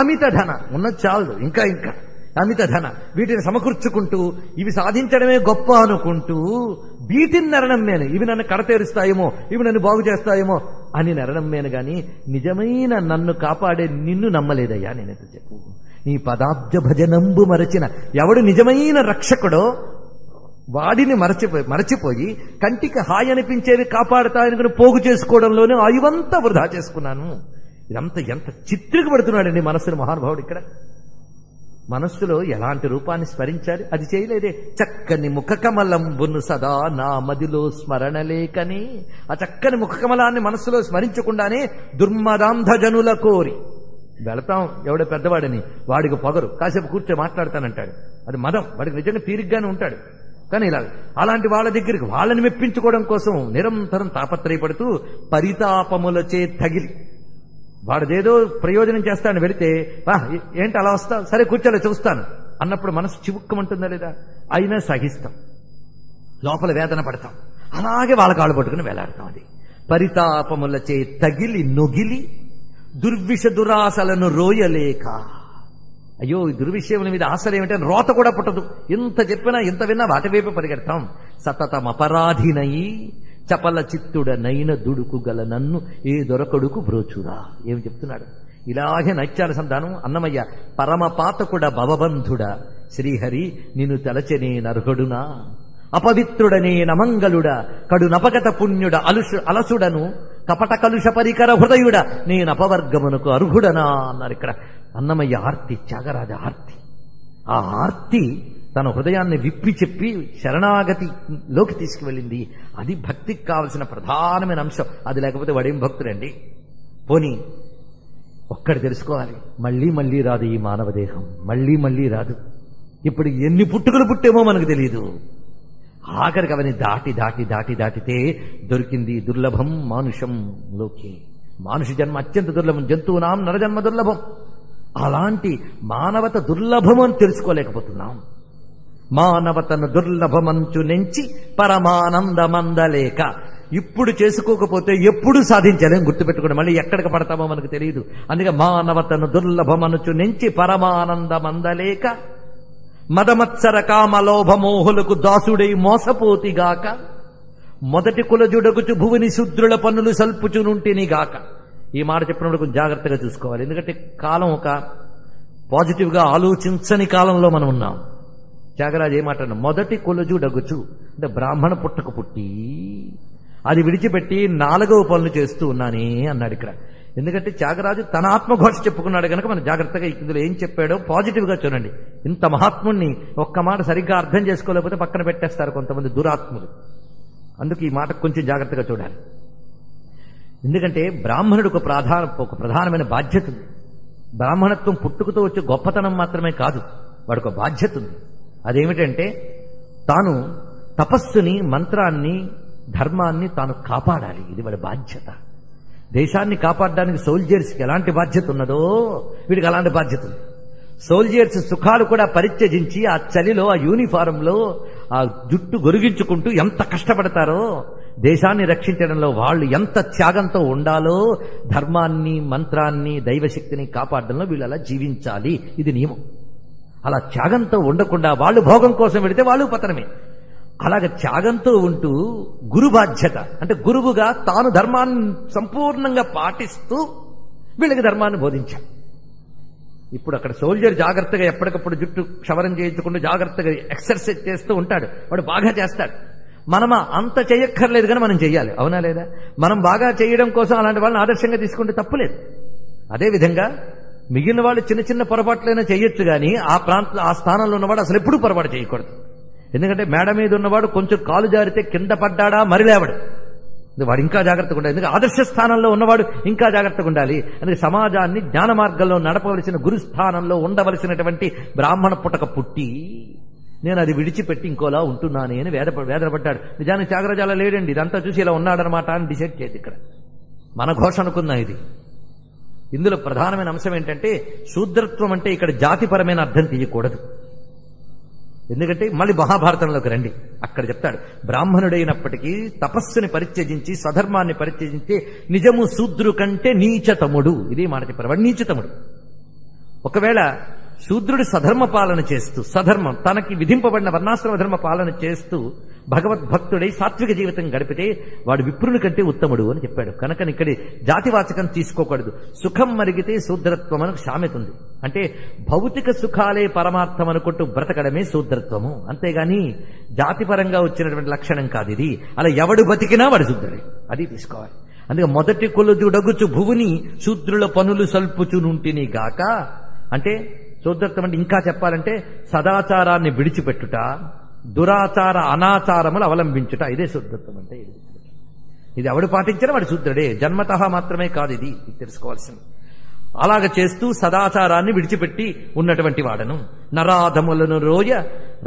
అమిత ధన ఉన్నది చాలదు, ఇంకా ఇంకా అమిత ధన, వీటిని సమకూర్చుకుంటూ ఇవి సాధించడమే గొప్ప అనుకుంటూ వీటిని నరణమ్మేను. ఇవి నన్ను కడతేరుస్తాయేమో, ఇవి నన్ను బాగు చేస్తాయేమో అని నరణమ్మేను గాని నిజమైన నన్ను కాపాడే నిన్ను నమ్మలేదయ్యా. నేనెంత చెప్పు. నీ పదాబ్జ భజనంబు మరచిన, ఎవడు నిజమైన రక్షకుడో వాడిని మరచిపోయి కంటికి హాయి అనిపించేవి కాపాడుతాయనుకుని పోగు చేసుకోవడంలోనే ఆయువంతా వృధా చేసుకున్నాను. ఇదంతా ఎంత చిత్రికి పడుతున్నాడండి మనస్సును మహానుభావుడు. ఇక్కడ మనస్సులో ఎలాంటి రూపాన్ని స్మరించాలి, అది చేయలేదే. చక్కని ముఖకమలంబును సదా నా మదిలో స్మరణలేకని, ఆ చక్కని ముఖకమలాన్ని మనస్సులో స్మరించకుండానే దుర్మదాంధజనుల కోరి వెళతాం. ఎవడో పెద్దవాడని వాడికి పొగరు, కాసేపు కూర్చో మాట్లాడతానంటాడు, అది మదం. వాడికి నిజంగా తీరిగ్గానే ఉంటాడు. కానీ ఇలా అలాంటి వాళ్ళ దగ్గరికి వాళ్ళని మెప్పించుకోవడం కోసం నిరంతరం తాపత్రయపడుతూ పరితాపములచే తగిలి వాడిదేదో ప్రయోజనం చేస్తాను వెళితే, ఏంటి అలా వస్తావు, సరే కూర్చోలే చూస్తాను అన్నప్పుడు మనసు చివుక్కమంటుందా లేదా? అయినా సహిస్తాం, లోపల వేదన పడతాం, అలాగే వాళ్ళ కాళ్ళు పట్టుకుని వేలాడతాం. అది పరితాపములచే తగిలి నొగిలి దుర్విష దురాశలను రోయలేక. అయ్యో ఈ దుర్విషయముల మీద ఆశలు ఏమిటని రోత కూడా పుట్టదు. ఎంత చెప్పినా ఎంత విన్నా వాటి వైపు పరిగెడతాం. సతతం అపరాధినై చపల చిత్తుడనైన దుడుకు గల నన్ను ఏ దొరకడుకు బ్రోచురా. ఏమి చెప్తున్నాడు? ఇలాగే నైత్యాల సంధానం. అన్నమయ్య పరమపాతకుడ భవబంధుడా శ్రీహరి నిన్ను తలచనే నర్హుడునా, అపవిత్రుడనే నమంగళుడ కడు నపగత పుణ్యుడ అలసుడను కపట కలుష పరికర హృదయుడ నేను అపవర్గమునకు అర్హుడనా అన్నారు. ఇక్కడ అన్నమయ్య ఆర్తి, త్యాగరాజ ఆర్తి. ఆ ఆర్తి తన హృదయాన్ని విప్పి చెప్పి శరణాగతిలోకి తీసుకువెళ్ళింది. అది భక్తికి కావలసిన ప్రధానమైన అంశం. అది లేకపోతే వాడేం భక్తుడండి. పోనీ ఒక్కటి తెలుసుకోవాలి, మళ్లీ మళ్లీ రాదు ఈ మానవ దేహం, మళ్లీ మళ్లీ రాదు. ఇప్పుడు ఎన్ని పుట్టుకలు పుట్టేమో మనకు తెలియదు. ఆఖరికి అవన్నీ దాటితే దొరికింది దుర్లభం మానుషం లోకే. మానుష జన్మ అత్యంత దుర్లభం, జంతువునాం నరజన్మ దుర్లభం. అలాంటి మానవత దుర్లభం అని తెలుసుకోలేకపోతున్నాం. మానవతను దుర్లభమంచు నెంచి పరమానందమందలేక. ఇప్పుడు చేసుకోకపోతే ఎప్పుడు సాధించలేం, గుర్తుపెట్టుకోండి. మళ్ళీ ఎక్కడికి పడతామో మనకు తెలియదు. అందుకే మానవతను దుర్లభమనుచు నెంచి పరమానందమందలేక మదమత్సర కామలోభమోహులకు దాసుడై మోసపోతిగాక మొదటి కులజుడగుచు భువని శుద్రుల పన్నులు సల్పుచునుంటినిగాక. ఈ మాట చెప్పినప్పుడు కొంచెం జాగ్రత్తగా చూసుకోవాలి. ఎందుకంటే కాలం ఒక పాజిటివ్గా ఆలోచించని కాలంలో మనం ఉన్నాం. త్యాగరాజు ఏమాట, మొదటి కులజుడగుచు అంటే బ్రాహ్మణ పుట్టకు పుట్టి అది విడిచిపెట్టి 4వ పనులు చేస్తూ ఉన్నానే అన్నాడు ఇక్కడ. ఎందుకంటే త్యాగరాజు తన ఆత్మఘోష చెప్పుకున్నాడు కనుక మనం జాగ్రత్తగా ఇందులో ఏం చెప్పాడో పాజిటివ్గా చూడండి. ఇంత మహాత్ముణ్ణి ఒక్క మాట సరిగ్గా అర్థం చేసుకోలేకపోతే పక్కన పెట్టేస్తారు కొంతమంది దురాత్ములు. అందుకు ఈ మాట కొంచెం జాగ్రత్తగా చూడాలి. ఎందుకంటే బ్రాహ్మణుడు ఒక ప్రధానమైన బాధ్యత ఉంది. బ్రాహ్మణత్వం పుట్టుకతో వచ్చే గొప్పతనం మాత్రమే కాదు, వాడికి ఒక బాధ్యత ఉంది. అదేమిటంటే తాను తపస్సుని, మంత్రాన్ని, ధర్మాన్ని తాను కాపాడాలి. ఇది వాడి బాధ్యత. దేశాన్ని కాపాడడానికి సోల్జర్స్కి ఎలాంటి బాధ్యత ఉన్నదో వీడికి అలాంటి బాధ్యత ఉంది. సోల్జర్స్ సుఖాలు కూడా పరిత్యజించి ఆ చలిలో, ఆ యూనిఫారంలో ఆ జుట్టు గొరిగించుకుంటూ ఎంత కష్టపడతారో, దేశాన్ని రక్షించడంలో వాళ్ళు ఎంత త్యాగంతో ఉండాలో, ధర్మాన్ని, మంత్రాన్ని, దైవశక్తిని కాపాడడంలో వీళ్ళు అలా జీవించాలి. ఇది నియమం. అలా త్యాగంతో ఉండకుండా వాళ్ళు భోగం కోసం వెళితే వాళ్ళు పతనమే. అలాగ త్యాగంతో ఉంటూ గురు బాధ్యత అంటే గురువుగా తాను ధర్మాన్ని సంపూర్ణంగా పాటిస్తూ వీళ్ళకి ధర్మాన్ని బోధించాలి. ఇప్పుడు అక్కడ సోల్జర్ జాగ్రత్తగా ఎప్పటికప్పుడు జుట్టు క్షవరం చేయించకుండా జాగ్రత్తగా ఎక్సర్సైజ్ చేస్తూ ఉంటాడు, వాడు బాగా చేస్తాడు. మనమా అంత చేయక్కర్లేదు కానీ మనం చెయ్యాలి, అవునా లేదా? మనం బాగా చేయడం కోసం అలాంటి వాళ్ళని ఆదర్శంగా తీసుకుంటే తప్పులేదు. అదేవిధంగా మిగిలిన వాళ్ళు చిన్న చిన్న పొరపాట్లైనా చేయొచ్చు కానీ ఆ స్థానంలో ఉన్నవాడు అసలు ఎప్పుడూ పొరపాటు చేయకూడదు. ఎందుకంటే మేడ మీద ఉన్నవాడు కొంచెం కాలు జారితే కింద పడ్డాడా మరి లేవడు, వాడు ఇంకా జాగ్రత్తగా ఉండాలి. ఎందుకంటే ఆదర్శ స్థానంలో ఉన్నవాడు ఇంకా జాగ్రత్తగా ఉండాలి. అందుకే సమాజాన్ని జ్ఞాన మార్గంలో నడపవలసిన గురుస్థానంలో ఉండవలసినటువంటి బ్రాహ్మణ పుటక పుట్టి నేను అది విడిచిపెట్టి ఇంకోలా ఉంటున్నాను అని వేదనపడ్డాడు. నిజానికి త్యాగరాజాల లేడండి, ఇదంతా చూసి ఇలా ఉన్నాడనమాట అని డిసైడ్ చేయదు. ఇక్కడ మన ఘోష అనుకున్నా ఇది. ఇందులో ప్రధానమైన అంశం ఏంటంటే శూద్రత్వం అంటే ఇక్కడ జాతిపరమైన అర్థం తీయకూడదు. ఎందుకంటే మళ్ళీ మహాభారతంలోకి రండి, అక్కడ చెప్తాడు బ్రాహ్మణుడైనప్పటికీ తపస్సుని పరిత్యజించి స్వధర్మాన్ని పరిత్యజించి నిజము శూద్రు కంటే నీచతముడు. ఇది మాట చెప్పారు, వాడు నీచతముడు. ఒకవేళ శూద్రుడి సధర్మ పాలన చేస్తూ, సధర్మం తనకి విధింపబడిన వర్ణాశ్రమ ధర్మ పాలన చేస్తూ భగవద్భక్తుడై సాత్విక జీవితం గడిపితే వాడు విప్రుని కంటే ఉత్తముడు అని చెప్పాడు. కనుక ఇక్కడి జాతివాచకం తీసుకోకూడదు. సుఖం మరిగితే శూద్రత్వం అని సామెత ఉంది. అంటే భౌతిక సుఖాలే పరమార్థం అనుకుంటూ బ్రతకడమే శూద్రత్వము, అంతేగాని జాతిపరంగా వచ్చినటువంటి లక్షణం కాదు ఇది. అలా ఎవడు బతికినా వాడు శూద్రుడే, అది తీసుకోవాలి. అందుకే మొదటి కొలుదుడగుచు భువుని శూద్రుల పనులు సల్పుచునుంటిని గాక అంటే శూద్రత్వం అంటే ఇంకా చెప్పాలంటే సదాచారాన్ని విడిచిపెట్టుట, దురాచార అనాచారములు అవలంబించుట, ఇదే శూద్రత్వం అంటే. ఇది ఎవడు పాటించినా వాడు శూద్రుడే, జన్మతః మాత్రమే కాదు, ఇది తెలుసుకోవాల్సింది. అలాగ చేస్తూ సదాచారాన్ని విడిచిపెట్టి ఉన్నటువంటి వాడను. నరాధములను రోయ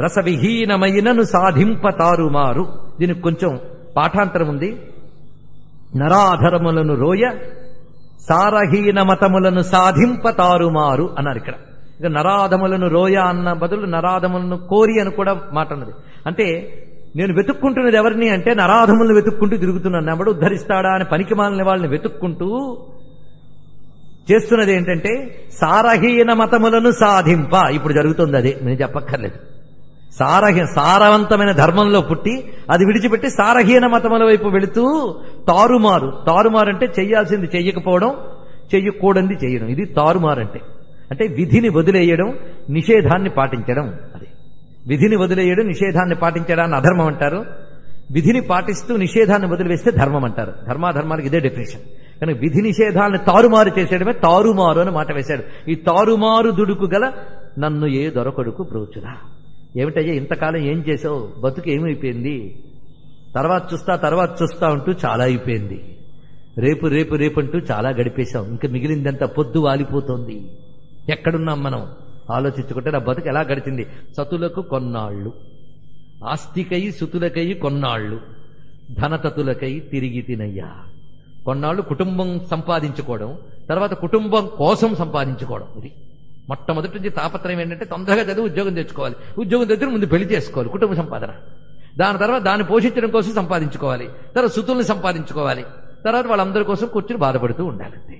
రసవిహీనమైనను సాధింప తారుమారు. దీనికి కొంచెం పాఠాంతరం ఉంది. నరాధరములను రోయ సారహీన మతములను సాధింప తారుమారు అన్నారు ఇక్కడ. ఇక నరాధములను రోయ అన్న బదులు నరాధములను కోరి అని కూడా మాట ఉన్నది. అంటే నేను వెతుక్కుంటున్నది ఎవరిని అంటే నరాధములను వెతుక్కుంటూ తిరుగుతున్నాను, ఎవడు ఉద్ధరిస్తాడా అని పనికిమాలిన వాళ్ళని వెతుక్కుంటూ చేస్తున్నది ఏంటంటే సారహీన మతములను సాధింప. ఇప్పుడు జరుగుతుంది అదే, నేను చెప్పక్కర్లేదు. సారవంతమైన ధర్మంలో పుట్టి అది విడిచిపెట్టి సారహీన మతముల వైపు వెళుతూ తారుమారు. తారుమారు అంటే చెయ్యాల్సింది చెయ్యకపోవడం, చెయ్యకూడనిది చేయడం, ఇది తారుమారు అంటే. అంటే విధిని వదిలేయడం, నిషేధాన్ని పాటించడం. అది విధిని వదిలేయడం, నిషేధాన్ని పాటించడాన్ని అధర్మం అంటారు. విధిని పాటిస్తూ నిషేధాన్ని వదిలివేస్తే ధర్మం అంటారు. ధర్మాధర్మాలకు ఇదే డెఫినేషన్. కానీ విధి నిషేధాలను తారుమారు చేసేయడమే తారుమారు అని మాట వేశాడు. ఈ తారుమారు దుడుకు గల నన్ను ఏ దొరకొడుకు బ్రోచురా. ఏమిటయ్యా ఇంతకాలం ఏం చేసావు, బతుకు ఏమైపోయింది, తర్వాత చూస్తా ఉంటూ చాలా అయిపోయింది, రేపు రేపు రేపంటూ చాలా గడిపేశాం, ఇంకా మిగిలిందంతా పొద్దు వాలిపోతోంది. ఎక్కడున్నాం మనం ఆలోచించుకుంటే నా బతుకు ఎలా గడిచింది. సతులకు కొన్నాళ్ళు, ఆస్తికై సుతులకై కొన్నాళ్ళు, ధనతతులకై తిరిగి తినయ్యా. కొన్నాళ్ళు కుటుంబం సంపాదించుకోవడం, తర్వాత కుటుంబం కోసం సంపాదించుకోవడం. ఇది మొట్టమొదటి నుంచి తాపత్రయం ఏంటంటే తొందరగా చదివి ఉద్యోగం తెచ్చుకోవాలి, ఉద్యోగం తెచ్చిన ముందు పెళ్లి చేసుకోవాలి, కుటుంబ సంపాదన. దాని తర్వాత దాన్ని పోషించడం కోసం సంపాదించుకోవాలి, తర్వాత సుతుల్ని సంపాదించుకోవాలి, తర్వాత వాళ్ళందరి కోసం కూర్చుని బాధపడుతూ ఉండాలంతే.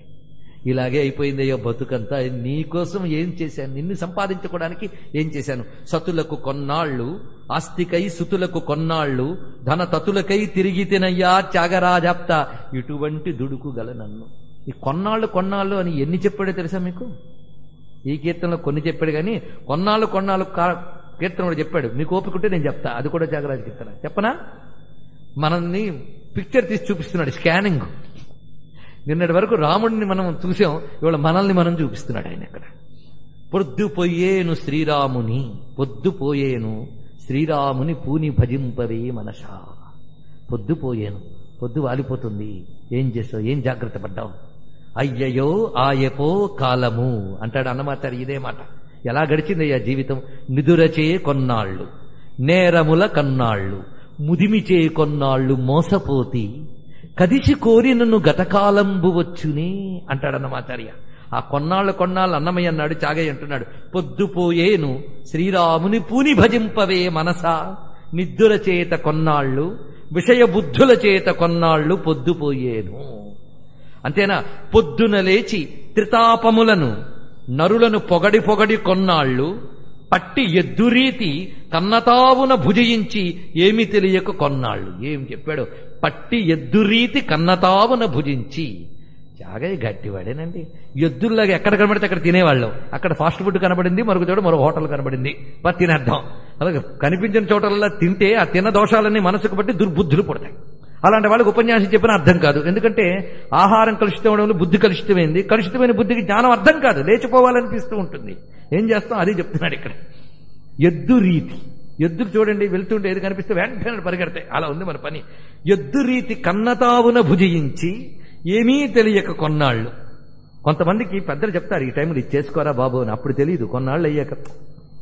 ఇలాగే అయిపోయిందయ్యో బతుకంతా. నీకోసం ఏం చేశాను, నిన్ను సంపాదించుకోవడానికి ఏం చేశాను. సతులకు కొన్నాళ్ళు, ఆస్తికై సుతులకు కొన్నాళ్ళు, ధన తతులకై తిరిగి తినయ్యా త్యాగరాజాప్త. ఇటువంటి దుడుకు గల నన్ను. ఈ కొన్నాళ్ళు అని ఎన్ని చెప్పాడో తెలుసా మీకు? ఈ కీర్తనలో కొన్ని చెప్పాడు, కానీ కొన్నాళ్ళు కీర్తన కూడా చెప్పాడు. మీకు ఓపికంటే నేను చెప్తా, అది కూడా త్యాగరాజ కీర్తన. చెప్పనా? మనల్ని పిక్చర్ తీసి చూపిస్తున్నాడు, స్కానింగ్. నిన్నటి వరకు రాముడిని మనం చూసాం, ఇవాళ మనల్ని మనం చూపిస్తున్నాడు ఆయన ఇక్కడ. పొద్దుపోయేను శ్రీరాముని, పొద్దుపోయేను శ్రీరాముని పూని భజింపవే మనసా. పొద్దుపోయేను, పొద్దు వాలిపోతుంది, ఏం చేసావు, ఏం జాగ్రత్త పడ్డావు? అయ్యయో ఆయపో కాలము అంటాడు అన్నమాచారి. ఇదే మాట. ఎలా గడిచిందయ్యా జీవితం? నిదురచే కొన్నాళ్ళు, నేరముల కన్నాళ్ళు, ముదిమిచే కొన్నాళ్ళు మోసపోతి, కదిసి కోరినను గతకాలంబు వచ్చునే అంటాడన్నమాచార్య. ఆ కొన్నాళ్ళు అన్నమయ్య అన్నాడు. చాగయ్య అంటున్నాడు, పొద్దుపోయేను శ్రీరాముని పూని భజింపవే మనసా, నిద్దుర చేత కొన్నాళ్ళు, విషయ బుద్ధుల చేత కొన్నాళ్ళు పొద్దుపోయేను. అంతేనా? పొద్దున లేచి త్రితాపములను నరులను పొగడి పొగడి కొన్నాళ్ళు, పట్టి ఎద్దురీతి కన్నతావున భుజయించి ఏమి తెలియక కొన్నాళ్ళు. ఏం చెప్పాడు? పట్టి ఎద్దురీతి కన్నతావున భుజించి. చాగయ్య గట్టివాడేనండి. ఎద్దుల్లాగా ఎక్కడ కనబడితే అక్కడ తినేవాళ్ళం. అక్కడ ఫాస్ట్ ఫుడ్ కనబడింది, మరొక చోట మరో హోటల్ కనబడింది, మరి తినేద్దాం. అలాగే కనిపించిన చోటల్లా తింటే ఆ తిన్న దోషాలన్నీ మనసుకు బట్టి దుర్బుద్ధులు పుడతాయి. అలాంటి వాళ్ళకి ఉపన్యాసం చెప్పిన అర్థం కాదు. ఎందుకంటే ఆహారం కలుషితమవడంలో బుద్ధి కలుషితమైంది. కలుషితమైన బుద్ధికి జ్ఞానం అర్థం కాదు, లేచిపోవాలనిపిస్తూ ఉంటుంది. ఏం చేస్తాం? అది చెప్తున్నాడు ఇక్కడ. ఎద్దు రీతి. ఎద్దుకు చూడండి, వెళ్తుంటే ఏది కనిపిస్తే వెంటనే పరిగెడతాయి. అలా ఉంది మన పని. ఎద్దు రీతి కన్నతావున భుజించి ఏమీ తెలియక కొన్నాళ్ళు. కొంతమందికి పెద్దలు చెప్తారు, ఈ టైంలో ఇది చేసుకోరా బాబు అని. అప్పుడు తెలియదు, కొన్నాళ్ళు అయ్యాక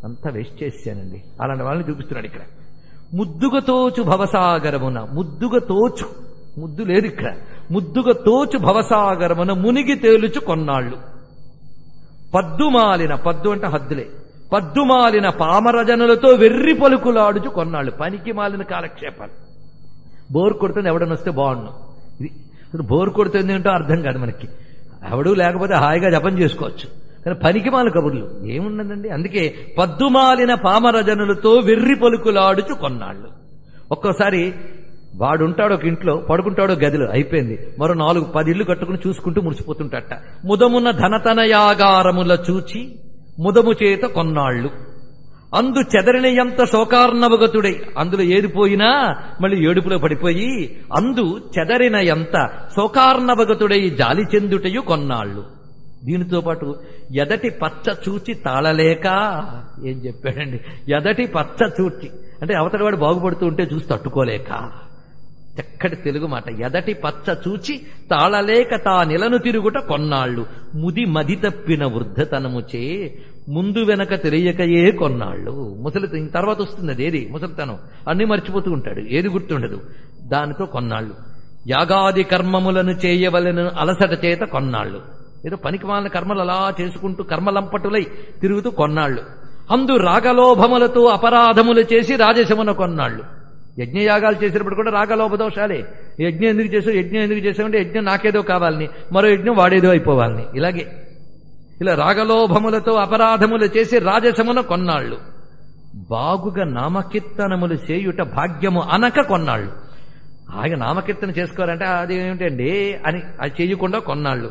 అంతా వేస్ట్ చేశానండి. అలాంటి వాళ్ళని చూపిస్తున్నాడు ఇక్కడ. ముద్దుగ తోచు భవసాగరమున, ముద్దుగ తోచు, ముద్దు లేదు ఇక్కడ, ముద్దుగ తోచు భవసాగరమున మునిగి తేలుచు కొన్నాళ్ళు. పద్దుమాలిన, పద్దు అంటే హద్దులే, పద్దుమాలిన పామరజనులతో వెర్రి పలుకులాడుచు కొన్నాళ్ళు. పనికి మాలిన కాలక్షేపాలు. బోర్ కొడుతుంది, ఎవడని వస్తే బాగుండు. ఇది బోర్ కొడుతుంది ఏంటో అర్థం కాదు మనకి. ఎవడూ లేకపోతే హాయిగా జపం చేసుకోవచ్చు, కానీ పనికిమాల కబుర్లు ఏముండదండి. అందుకే పద్దుమాలిన పామరజనులతో వెర్రి పలుకులాడుచు కొన్నాళ్ళు. ఒక్కోసారి వాడుంటాడు ఒక ఇంట్లో, పడుకుంటాడో గదిలో, అయిపోయింది. మరో 4-10 ఇళ్లు కట్టుకుని చూసుకుంటూ మురిసిపోతుంటట. ముదమున్న ధనతనయాగారముల చూచి ముదము చేత కొన్నాళ్ళు, అందు చెదరిన ఎంత శోకార్ణవగతుడై, అందులో ఏదిపోయినా మళ్ళీ ఏడుపులో పడిపోయి అందు చెదరిన ఎంత శోకార్ణవగతుడై జాలి చెందుటయు కొన్నాళ్ళు. దీనితో పాటు ఎదటి పచ్చ చూచి తాళలేక. ఏం చెప్పాడండి? ఎదటి పచ్చ చూచి అంటే అవతలవాడు బాగుపడుతూ ఉంటే చూసి తట్టుకోలేక. చక్కటి తెలుగు మాట. ఎదటి పచ్చ చూచి తాళలేక తా నిలను తిరుగుట కొన్నాళ్ళు, ముది మది తప్పిన వృద్ధతనముచే ముందు వెనక తెలియకయే కొన్నాళ్ళు. ముసలి తర్వాత వస్తుంది అది, ఏది ముసలితనం, అన్నీ మర్చిపోతూ ఉంటాడు, ఏది గుర్తుండదు. దానితో కొన్నాళ్ళు. యాగాది కర్మములను చేయవలెను అలసట చేత కొన్నాళ్ళు. ఏదో పనికి మాలిన కర్మలు అలా చేసుకుంటూ కర్మలంపటులై తిరుగుతూ కొన్నాళ్ళు. అందు రాగలోభములతో అపరాధములు చేసి రాజశమున కొన్నాళ్ళు. యజ్ఞయాగాలు చేసినప్పుడు కూడా రాగలోభ దోషాలే. యజ్ఞం ఎందుకు చేసావంటే యజ్ఞం నాకేదో కావాలని, మరో యజ్ఞం వాడేదో అయిపోవాలని. ఇలాగే ఇలా రాగలోభములతో అపరాధములు చేసి రాజసమున కొన్నాళ్ళు. బాగుగా నామకీర్తనములు చేయుట భాగ్యము అనక కొన్నాళ్ళు. ఆయన నామకీర్తన చేసుకోవాలంటే అది ఏమిటండి అని అది చేయకుండా కొన్నాళ్ళు.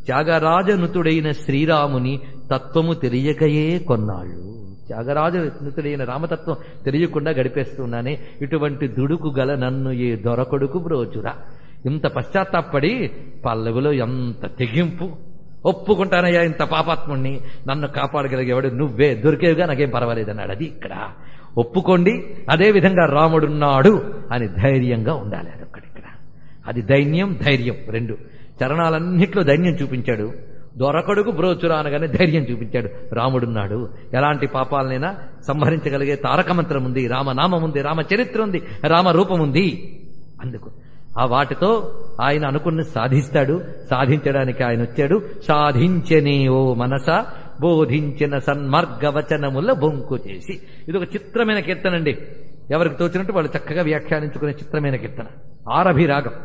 త్యాగరాజనుతుడైన శ్రీరాముని తత్వము తెలియకయే కొన్నాళ్ళు. త్యాగరాజనుతుడైన రామతత్వం తెలియకుండా గడిపేస్తున్నానే, ఇటువంటి దుడుకు గల నన్ను ఏ దొరకొడుకు బ్రోచురా. ఇంత పశ్చాత్తాపడి పల్లవిలో ఎంత తెగింపు. ఒప్పుకుంటానయ్యా ఇంత పాపాత్ముణ్ణి, నన్ను కాపాడగలిగేవాడు నువ్వే, దొరికేవిగా నాకేం పర్వాలేదన్నాడు. అది ఇక్కడ ఒప్పుకోండి. అదేవిధంగా రాముడున్నాడు అని ధైర్యంగా ఉండాలి. అదొక్కడిక్కడ. అది దైన్యం, ధైర్యం రెండు. చరణాలన్నిట్లో ధైర్యం చూపించాడు. దొరకడుకు బ్రోచురా అనగానే ధైర్యం చూపించాడు. రాముడున్నాడు, ఎలాంటి పాపాలనైనా సంహరించగలిగే తారకమంత్రం ఉంది, రామనామం ఉంది, రామచరిత్ర ఉంది, రామరూపం ఉంది. అందుకు ఆ వాటితో ఆయన అనుకున్న సాధిస్తాడు. సాధించడానికి ఆయన వచ్చాడు. సాధించనే ఓ మనస బోధించిన సన్మార్గవచనముల బొంకు చేసి. ఇది ఒక చిత్రమైన కీర్తన అండి. ఎవరికి తోచినట్టు వాళ్ళు చక్కగా వ్యాఖ్యానించుకునే చిత్రమైన కీర్తన. ఆరభిరాగం.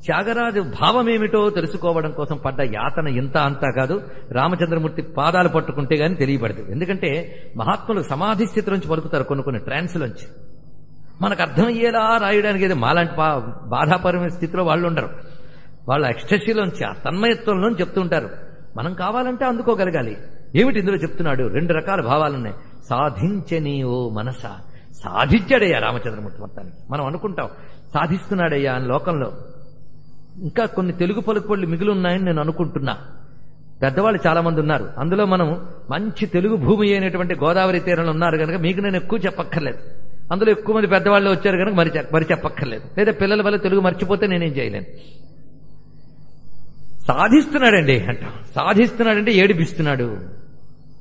త్యాగరాజు భావమేమిటో తెలుసుకోవడం కోసం పడ్డ యాతన ఇంత అంతా కాదు. రామచంద్రమూర్తి పాదాలు పట్టుకుంటే గాని తెలియబడదు. ఎందుకంటే మహాత్ములు సమాధి స్థితి నుంచి పలుకుతారు కొన్ని ట్రాన్స్లోంచి. మనకు అర్థమయ్యేలా రాయడానికి ఏదో మాలాంటి బాధాపరమైన స్థితిలో వాళ్ళు ఉండరు. వాళ్ళ ఎక్స్టసీలోంచి, ఆ తన్మయత్వంలోంచి చెప్తుంటారు. మనం కావాలంటే అందుకోగలగాలి. ఏమిటి ఇందులో చెప్తున్నాడు? 2 రకాల భావాలున్నాయి. సాధించని ఓ మనస. సాధించాడయ్యా రామచంద్రమూర్తి మొత్తానికి. మనం అనుకుంటాం సాధిస్తున్నాడయ్యా అని లోకంలో. ఇంకా కొన్ని తెలుగు పలుకుబడులు మిగిలి ఉన్నాయని నేను అనుకుంటున్నా. పెద్దవాళ్ళు చాలా మంది ఉన్నారు. అందులో మనం మంచి తెలుగు భూమి అయినటువంటి గోదావరి తీరంలో ఉన్నారు కనుక మీకు నేను ఎక్కువ చెప్పక్కర్లేదు. అందులో ఎక్కువ మంది పెద్దవాళ్ళు వచ్చారు కనుక మరి చెప్పక్కర్లేదు. లేదా పిల్లల వల్ల తెలుగు మర్చిపోతే నేనేం చేయలేను. సాధిస్తున్నాడండి అంటాం. సాధిస్తున్నాడంటే ఏడిపిస్తున్నాడు.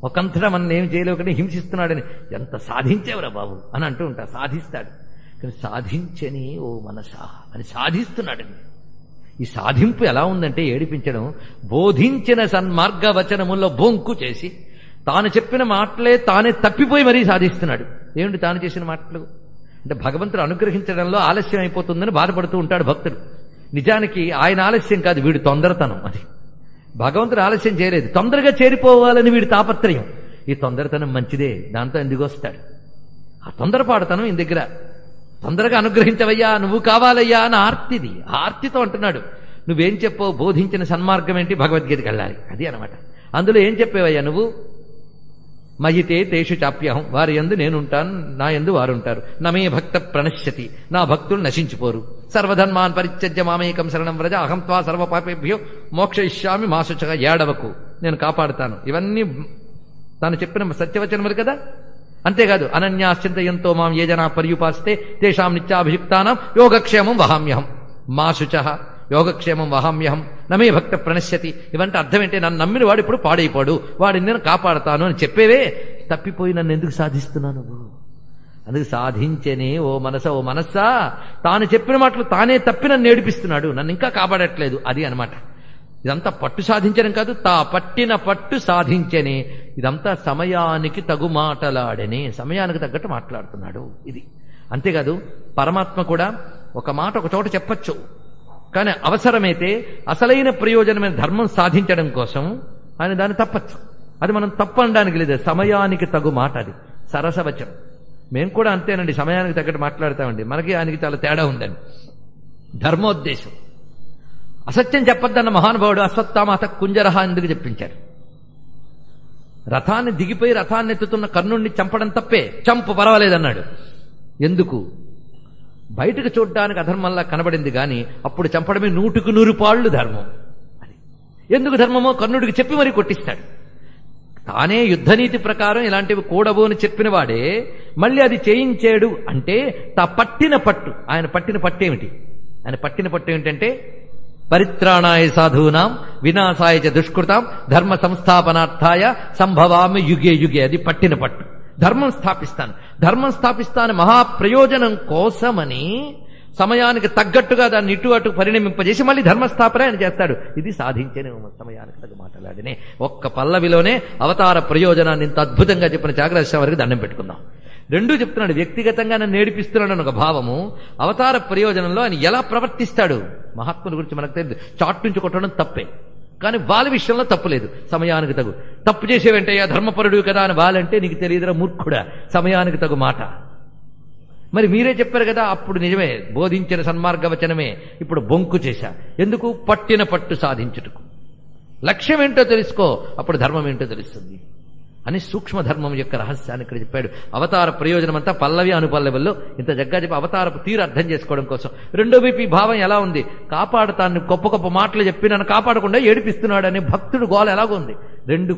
ఒకంతటా మనం ఏం చేయలేకనే హింసిస్తున్నాడని, ఎంత సాధించేవరా బాబు అని అంటూ ఉంటా. సాధిస్తాడు కానీ సాధించని ఓ మనసా అని సాధిస్తున్నాడండి. ఈ సాధింపు ఎలా ఉందంటే ఏడిపించడం. బోధించిన సన్మార్గ వచనముల్లో బొంకు చేసి తాను చెప్పిన మాటలే తానే తప్పిపోయి మరీ సాధిస్తున్నాడు. ఏమిటి తాను చేసిన మాటలు అంటే భగవంతుడు అనుగ్రహించడంలో ఆలస్యం అయిపోతుందని బాధపడుతూ ఉంటాడు భక్తుడు. నిజానికి ఆయన ఆలస్యం కాదు, వీడి తొందరతనం. అది భగవంతుడు ఆలస్యం చేయలేదు, తొందరగా చేరిపోవాలని వీడి తాపత్రయం. ఈ తొందరతనం మంచిదే, దాంతో ఎందుకు వస్తాడు. ఆ తొందరపాటుతనం ఈ దగ్గర తొందరగా అనుగ్రహించవయ్యా, నువ్వు కావాలయ్యా అని ఆర్తిది. ఆ ఆర్తితో అంటున్నాడు, నువ్వేం చెప్పావు, బోధించిన సన్మార్గం ఏంటి, భగవద్గీతకి వెళ్ళాలి. అది అనమాట. అందులో ఏం చెప్పేవయ్యా నువ్వు, మయితే తేషు చాప్యహం, వారి యందు నేనుంటాను, నా యందు వారుంటారు. నమే భక్త ప్రణశ్యతి, నా భక్తులు నశించిపోరు. సర్వధర్మాన్ పరిత్యజ్య మామేకం శరణం వ్రజ, అహం త్వా సర్వ పాపేభ్యో మోక్షయిష్యామి మా శుచః, ఏడవకు, నేను కాపాడుతాను. ఇవన్నీ తాను చెప్పిన సత్యవచనములు కదా. అంతేకాదు, అనన్యాశ్చింతయంతో మాం ఏ జనా పర్యుపాస్తే తేషాం నిత్యాభియుక్తానాం యోగక్షేమం వహామ్యహం మా శుచః, యోగక్షేమం వహామ్యహం నమే భక్త ప్రణశ్యతి. ఇవంటే అర్థం ఏంటి, నన్ను నమ్మిన వాడు ఇప్పుడు పాడైపోడు, వాడిని నేను కాపాడతాను అని చెప్పేవే తప్పిపోయి నన్ను ఎందుకు సాధిస్తున్నాను. అందుకు సాధించనే ఓ మనస్సా, తాను చెప్పిన మాటలు తానే తప్పి నన్ను ఏడిపిస్తున్నాడు, నన్ను ఇంకా కాపాడట్లేదు. అది అనమాట. ఇదంతా పట్టు సాధించడం కాదు, తా పట్టిన పట్టు సాధించనే. ఇదంతా సమయానికి తగు మాటలాడనే, సమయానికి తగ్గట్టు మాట్లాడుతున్నాడు. ఇది అంతేకాదు, పరమాత్మ కూడా ఒక మాట ఒక చోట చెప్పచ్చు, కానీ అవసరమైతే అసలైన ప్రయోజనమైన ధర్మం సాధించడం కోసం ఆయన దాన్ని తప్పచ్చు. అది మనం తప్పు అనడానికి లేదు, సమయానికి తగు మాట. అది సరసవచనం. మేము కూడా అంతేనండి, సమయానికి తగ్గట్టు మాట్లాడతామండి. మనకి ఆయనకి చాలా తేడా ఉందండి. ధర్మోద్దేశం. అసత్యం చెప్పొద్దన్న మహానుభావుడు అశ్వత్థామాత కుంజరహ ఎందుకు చెప్పించారు. రథాన్ని దిగిపోయి రథాన్ని ఎత్తుతున్న కర్ణుణ్ణి చంపడం తప్పే, చంపు పర్వాలేదన్నాడు. ఎందుకు, బయటకు చూడ్డానికి అధర్మంలా కనబడింది కానీ అప్పుడు చంపడమే 100కు 100 ధర్మం. అది ఎందుకు ధర్మమో కర్ణుడికి చెప్పి మరీ కొట్టిస్తాడు. తానే యుద్ధనీతి ప్రకారం ఇలాంటివి కూడవు అని చెప్పిన వాడే మళ్ళీ అది చేయించాడు అంటే తా పట్టిన పట్టు. ఆయన పట్టిన పట్టేమిటి, ఆయన పట్టిన పట్టు ఏమిటంటే పరిత్రాణాయ సాధూనాం వినాశాయ చ దుష్కృతాం ధర్మ సంస్థాపనార్థాయ సంభవామి యుగే యుగే. అది పట్టిన పట్టు. ధర్మం స్థాపిస్తాను మహాప్రయోజనం కోసమని సమయానికి తగ్గట్టుగా దాన్ని ఇటు అటు పరిణమింపజేసి మళ్ళీ ధర్మస్థాపన ఆయన చేస్తాడు. ఇది సాధించని సమయానికి తగ్గ మాట్లాడనే. ఒక్క పల్లవిలోనే అవతార ప్రయోజనాన్ని ఇంత అద్భుతంగా చెప్పిన త్యాగరాజ వారికి దండం పెట్టుకుందాం. రెండూ చెప్తున్నాడు. వ్యక్తిగతంగా నన్ను నేర్పిస్తున్నాడు ఒక భావము, అవతార ప్రయోజనంలో ఆయన ఎలా ప్రవర్తిస్తాడు. మహాత్ముల గురించి మనకు తెలియదు, చాటు నుంచి కొట్టడం తప్పే, కానీ వాళ్ళ విషయంలో తప్పు లేదు. సమయానికి తగు. తప్పు చేసే వెంటయ్యా ధర్మపరుడు కదా అని వాళ్ళంటే నీకు తెలియదురా మూర్ఖుడా, సమయానికి తగు మాట. మరి మీరే చెప్పారు కదా, అప్పుడు నిజమే బోధించిన సన్మార్గవచనమే, ఇప్పుడు బొంకు చేశా. ఎందుకు, పట్టిన పట్టు సాధించుటకు. లక్ష్యం ఏంటో తెలుసుకో, అప్పుడు ధర్మం ఏంటో తెలుస్తుంది అని సూక్ష్మ ధర్మం యొక్క రహస్యాన్ని ఇక్కడ చెప్పాడు. అవతార ప్రయోజనం అంతా పల్లవి అనుపల్లవిలో ఇంత జగ్గా చెప్పి అవతారపు తీరు అర్థం చేసుకోవడం కోసం. రెండో వైపు ఈ భావం ఎలా ఉంది, కాపాడుతాన్ని గొప్ప గొప్ప మాటలు చెప్పి నన్ను కాపాడకుండా ఏడిపిస్తున్నాడు అనే భక్తుడు గోల ఎలాగో ఉంది. రెండు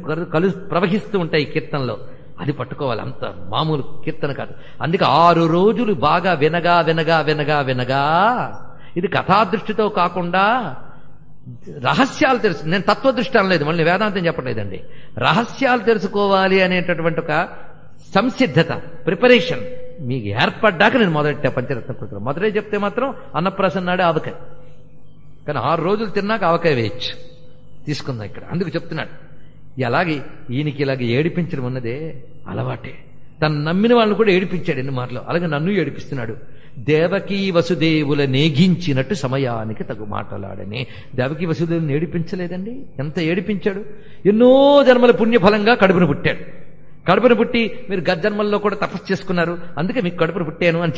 ప్రవహిస్తూ ఉంటాయి కీర్తనలో. అది పట్టుకోవాలి, అంత మామూలు కీర్తన కాదు. అందుకే 6 రోజులు బాగా వినగా వినగా వినగా వినగా, ఇది కథాదృష్టితో కాకుండా రహస్యాలు తెలుసు. నేను తత్వదృష్టి అనలేదు, మళ్ళీ వేదాంతం చెప్పలేదండి. రహస్యాలు తెలుసుకోవాలి అనేటటువంటి ఒక సంసిద్ధత, ప్రిపరేషన్ మీకు ఏర్పడ్డాక నేను మొదలెట్టా పంచరత్న కృతులు. మొదలే చెప్తే మాత్రం అన్నప్రాసన నాడే ఆవకాయ, కానీ 6 రోజులు తిన్నాక ఆవకాయ వేయచ్చు. తీసుకుందాం ఇక్కడ. అందుకు చెప్తున్నాడు, అలాగే ఈయనకి ఇలాగ ఏడిపించడం ఉన్నదే అలవాటే. తను నమ్మిన వాళ్ళని కూడా ఏడిపించాడు ఎన్ని మాటలు, అలాగే నన్ను ఏడిపిస్తున్నాడు. దేవకీ వసుదేవుల నేగించినట్టు సమయానికి తగు మాటలాడని. దేవకీ వసుదేవులను ఏడిపించలేదండి, ఎంత ఏడిపించాడు. ఎన్నో జన్మల పుణ్యఫలంగా కడుపును పుట్టాడు. కడుపును పుట్టి మీరు గజ్జన్మల్లో కూడా తపస్సు చేసుకున్నారు, అందుకే మీకు కడుపును పుట్టాను అని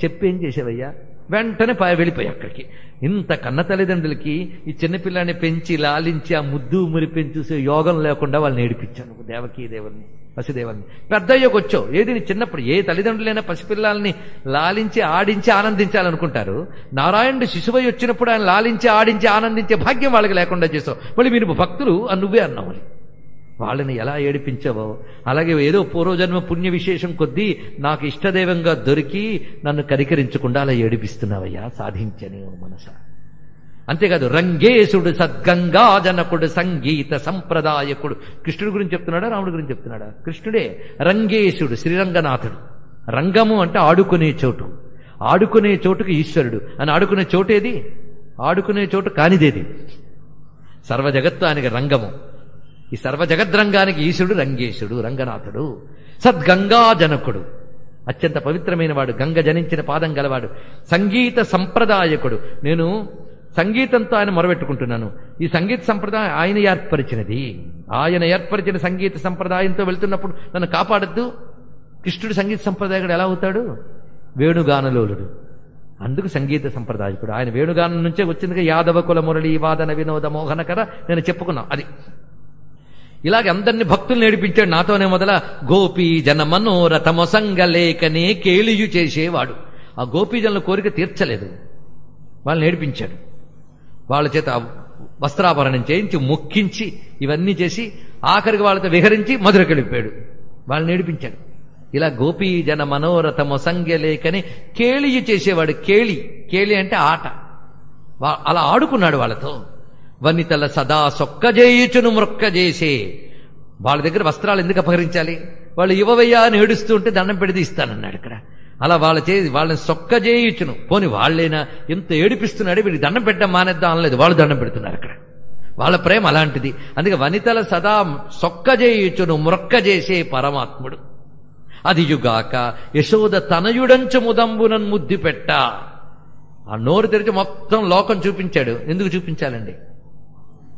చెప్పి ఏం చేసేవయ్యా, వెంటనే వెళ్ళిపోయి అక్కడికి. ఇంత కన్న తల్లిదండ్రులకి ఈ చిన్నపిల్లాన్ని పెంచి లాలించి ఆ ముద్దు మురిపెంచి చూసే యోగం లేకుండా వాళ్ళని ఏడిపించాను దేవకీ దేవుల్ని పసిదేవుల్ని. పెద్దయ్యకు వచ్చావు, ఏది నీ చిన్నప్పుడు ఏ తల్లిదండ్రులైనా పసిపిల్లల్ని లాలించి ఆడించి ఆనందించాలనుకుంటారు. నారాయణుడు శిశువై వచ్చినప్పుడు ఆయన లాలించి ఆడించి ఆనందించే భాగ్యం వాళ్ళకి లేకుండా చేసావు. మళ్ళీ మీరు భక్తులు అని నువ్వే అన్నావు. వాళ్ళని ఎలా ఏడిపించావో అలాగే ఏదో పూర్వజన్మ పుణ్య విశేషం కొద్దీ నాకు ఇష్టదైవంగా దొరికి నన్ను కనికరించకుండా అలా ఏడిపిస్తున్నావయ్యా, సాధించని మనస. అంతేకాదు రంగేశుడు సద్గంగాజనకుడు సంగీత సంప్రదాయకుడు. కృష్ణుడి గురించి చెప్తున్నాడా రాముడి గురించి చెప్తున్నాడా? కృష్ణుడే. రంగేశుడు శ్రీరంగనాథుడు. రంగము అంటే ఆడుకునే చోటు, ఆడుకునే చోటుకి ఈశ్వరుడు అని. ఆడుకునే చోటేది? ఆడుకునే చోటు కానిదేది? సర్వ జగత్తు ఆయనకి రంగము. ఈ సర్వ జగద్రంగానికి ఈశ్వరుడు రంగేశుడు, రంగనాథుడు. సద్గంగాజనకుడు, అత్యంత పవిత్రమైన వాడు, గంగ జనించిన పాదం గలవాడు. సంగీత సంప్రదాయకుడు, నేను సంగీతంతో ఆయన మొరబెట్టుకుంటున్నాను. ఈ సంగీత సంప్రదాయం ఆయన ఏర్పరిచినది. ఆయన ఏర్పరిచిన సంగీత సంప్రదాయంతో వెళ్తున్నప్పుడు నన్ను కాపాడద్దు. కృష్ణుడు సంగీత సంప్రదాయకుడు ఎలా అవుతాడు? వేణుగానలోలుడు, అందుకు సంగీత సంప్రదాయకుడు. ఆయన వేణుగానం నుంచే వచ్చిందిగా యాదవ కుల మురళీ వాదన వినోద మోహనకర. నేను చెప్పుకున్నా అది. ఇలాగ అందరినీ భక్తులు నేర్పించాడు. నాతోనే మొదల గోపీ జన మనోరథమొసంగలేకనే కేళియు చేసేవాడు. ఆ గోపీజనుల కోరిక తీర్చలేదు, వాళ్ళని నేర్పించాడు. వాళ్ళ చేత వస్త్రాభరణం చేయించి మొక్కించి ఇవన్నీ చేసి ఆఖరికి వాళ్ళతో విహరించి మధురకెళ్ళిపోయాడు. వాళ్ళని నేర్పించాడు. ఇలా గోపీ జన మనోరథమొసంగలేకని కేళియు చేసేవాడు. కేళి, కేళి అంటే ఆట. అలా ఆడుకున్నాడు వాళ్ళతో. వనితల సదా సొక్కజేయుచును మృక్కజేసే. వాళ్ళ దగ్గర వస్త్రాలు ఎందుకు అపహరించాలి? వాళ్ళు ఇవ్వవయ్యా అని ఏడుస్తూ ఉంటే దండం పెడితే ఇస్తానన్నాడు ఇక్కడ. అలా వాళ్ళని సొక్కజేయుచును. పోని వాళ్ళైనా ఎంత ఏడిపిస్తున్నాడు, వీడికి దండం పెట్టడం మానేద్దాం అనలేదు, వాళ్ళు దండం పెడుతున్నారు అక్కడ. వాళ్ళ ప్రేమ అలాంటిది. అందుకే వనితల సదా సొక్కజేయుచును మృక్కజేసే పరమాత్ముడు. అదియుగాక యశోద తనయుడంచు ముదంబునన్ ముద్దు పెట్ట. ఆ నోరు తెరిచి మొత్తం లోకం చూపించాడు. ఎందుకు చూపించాలండి?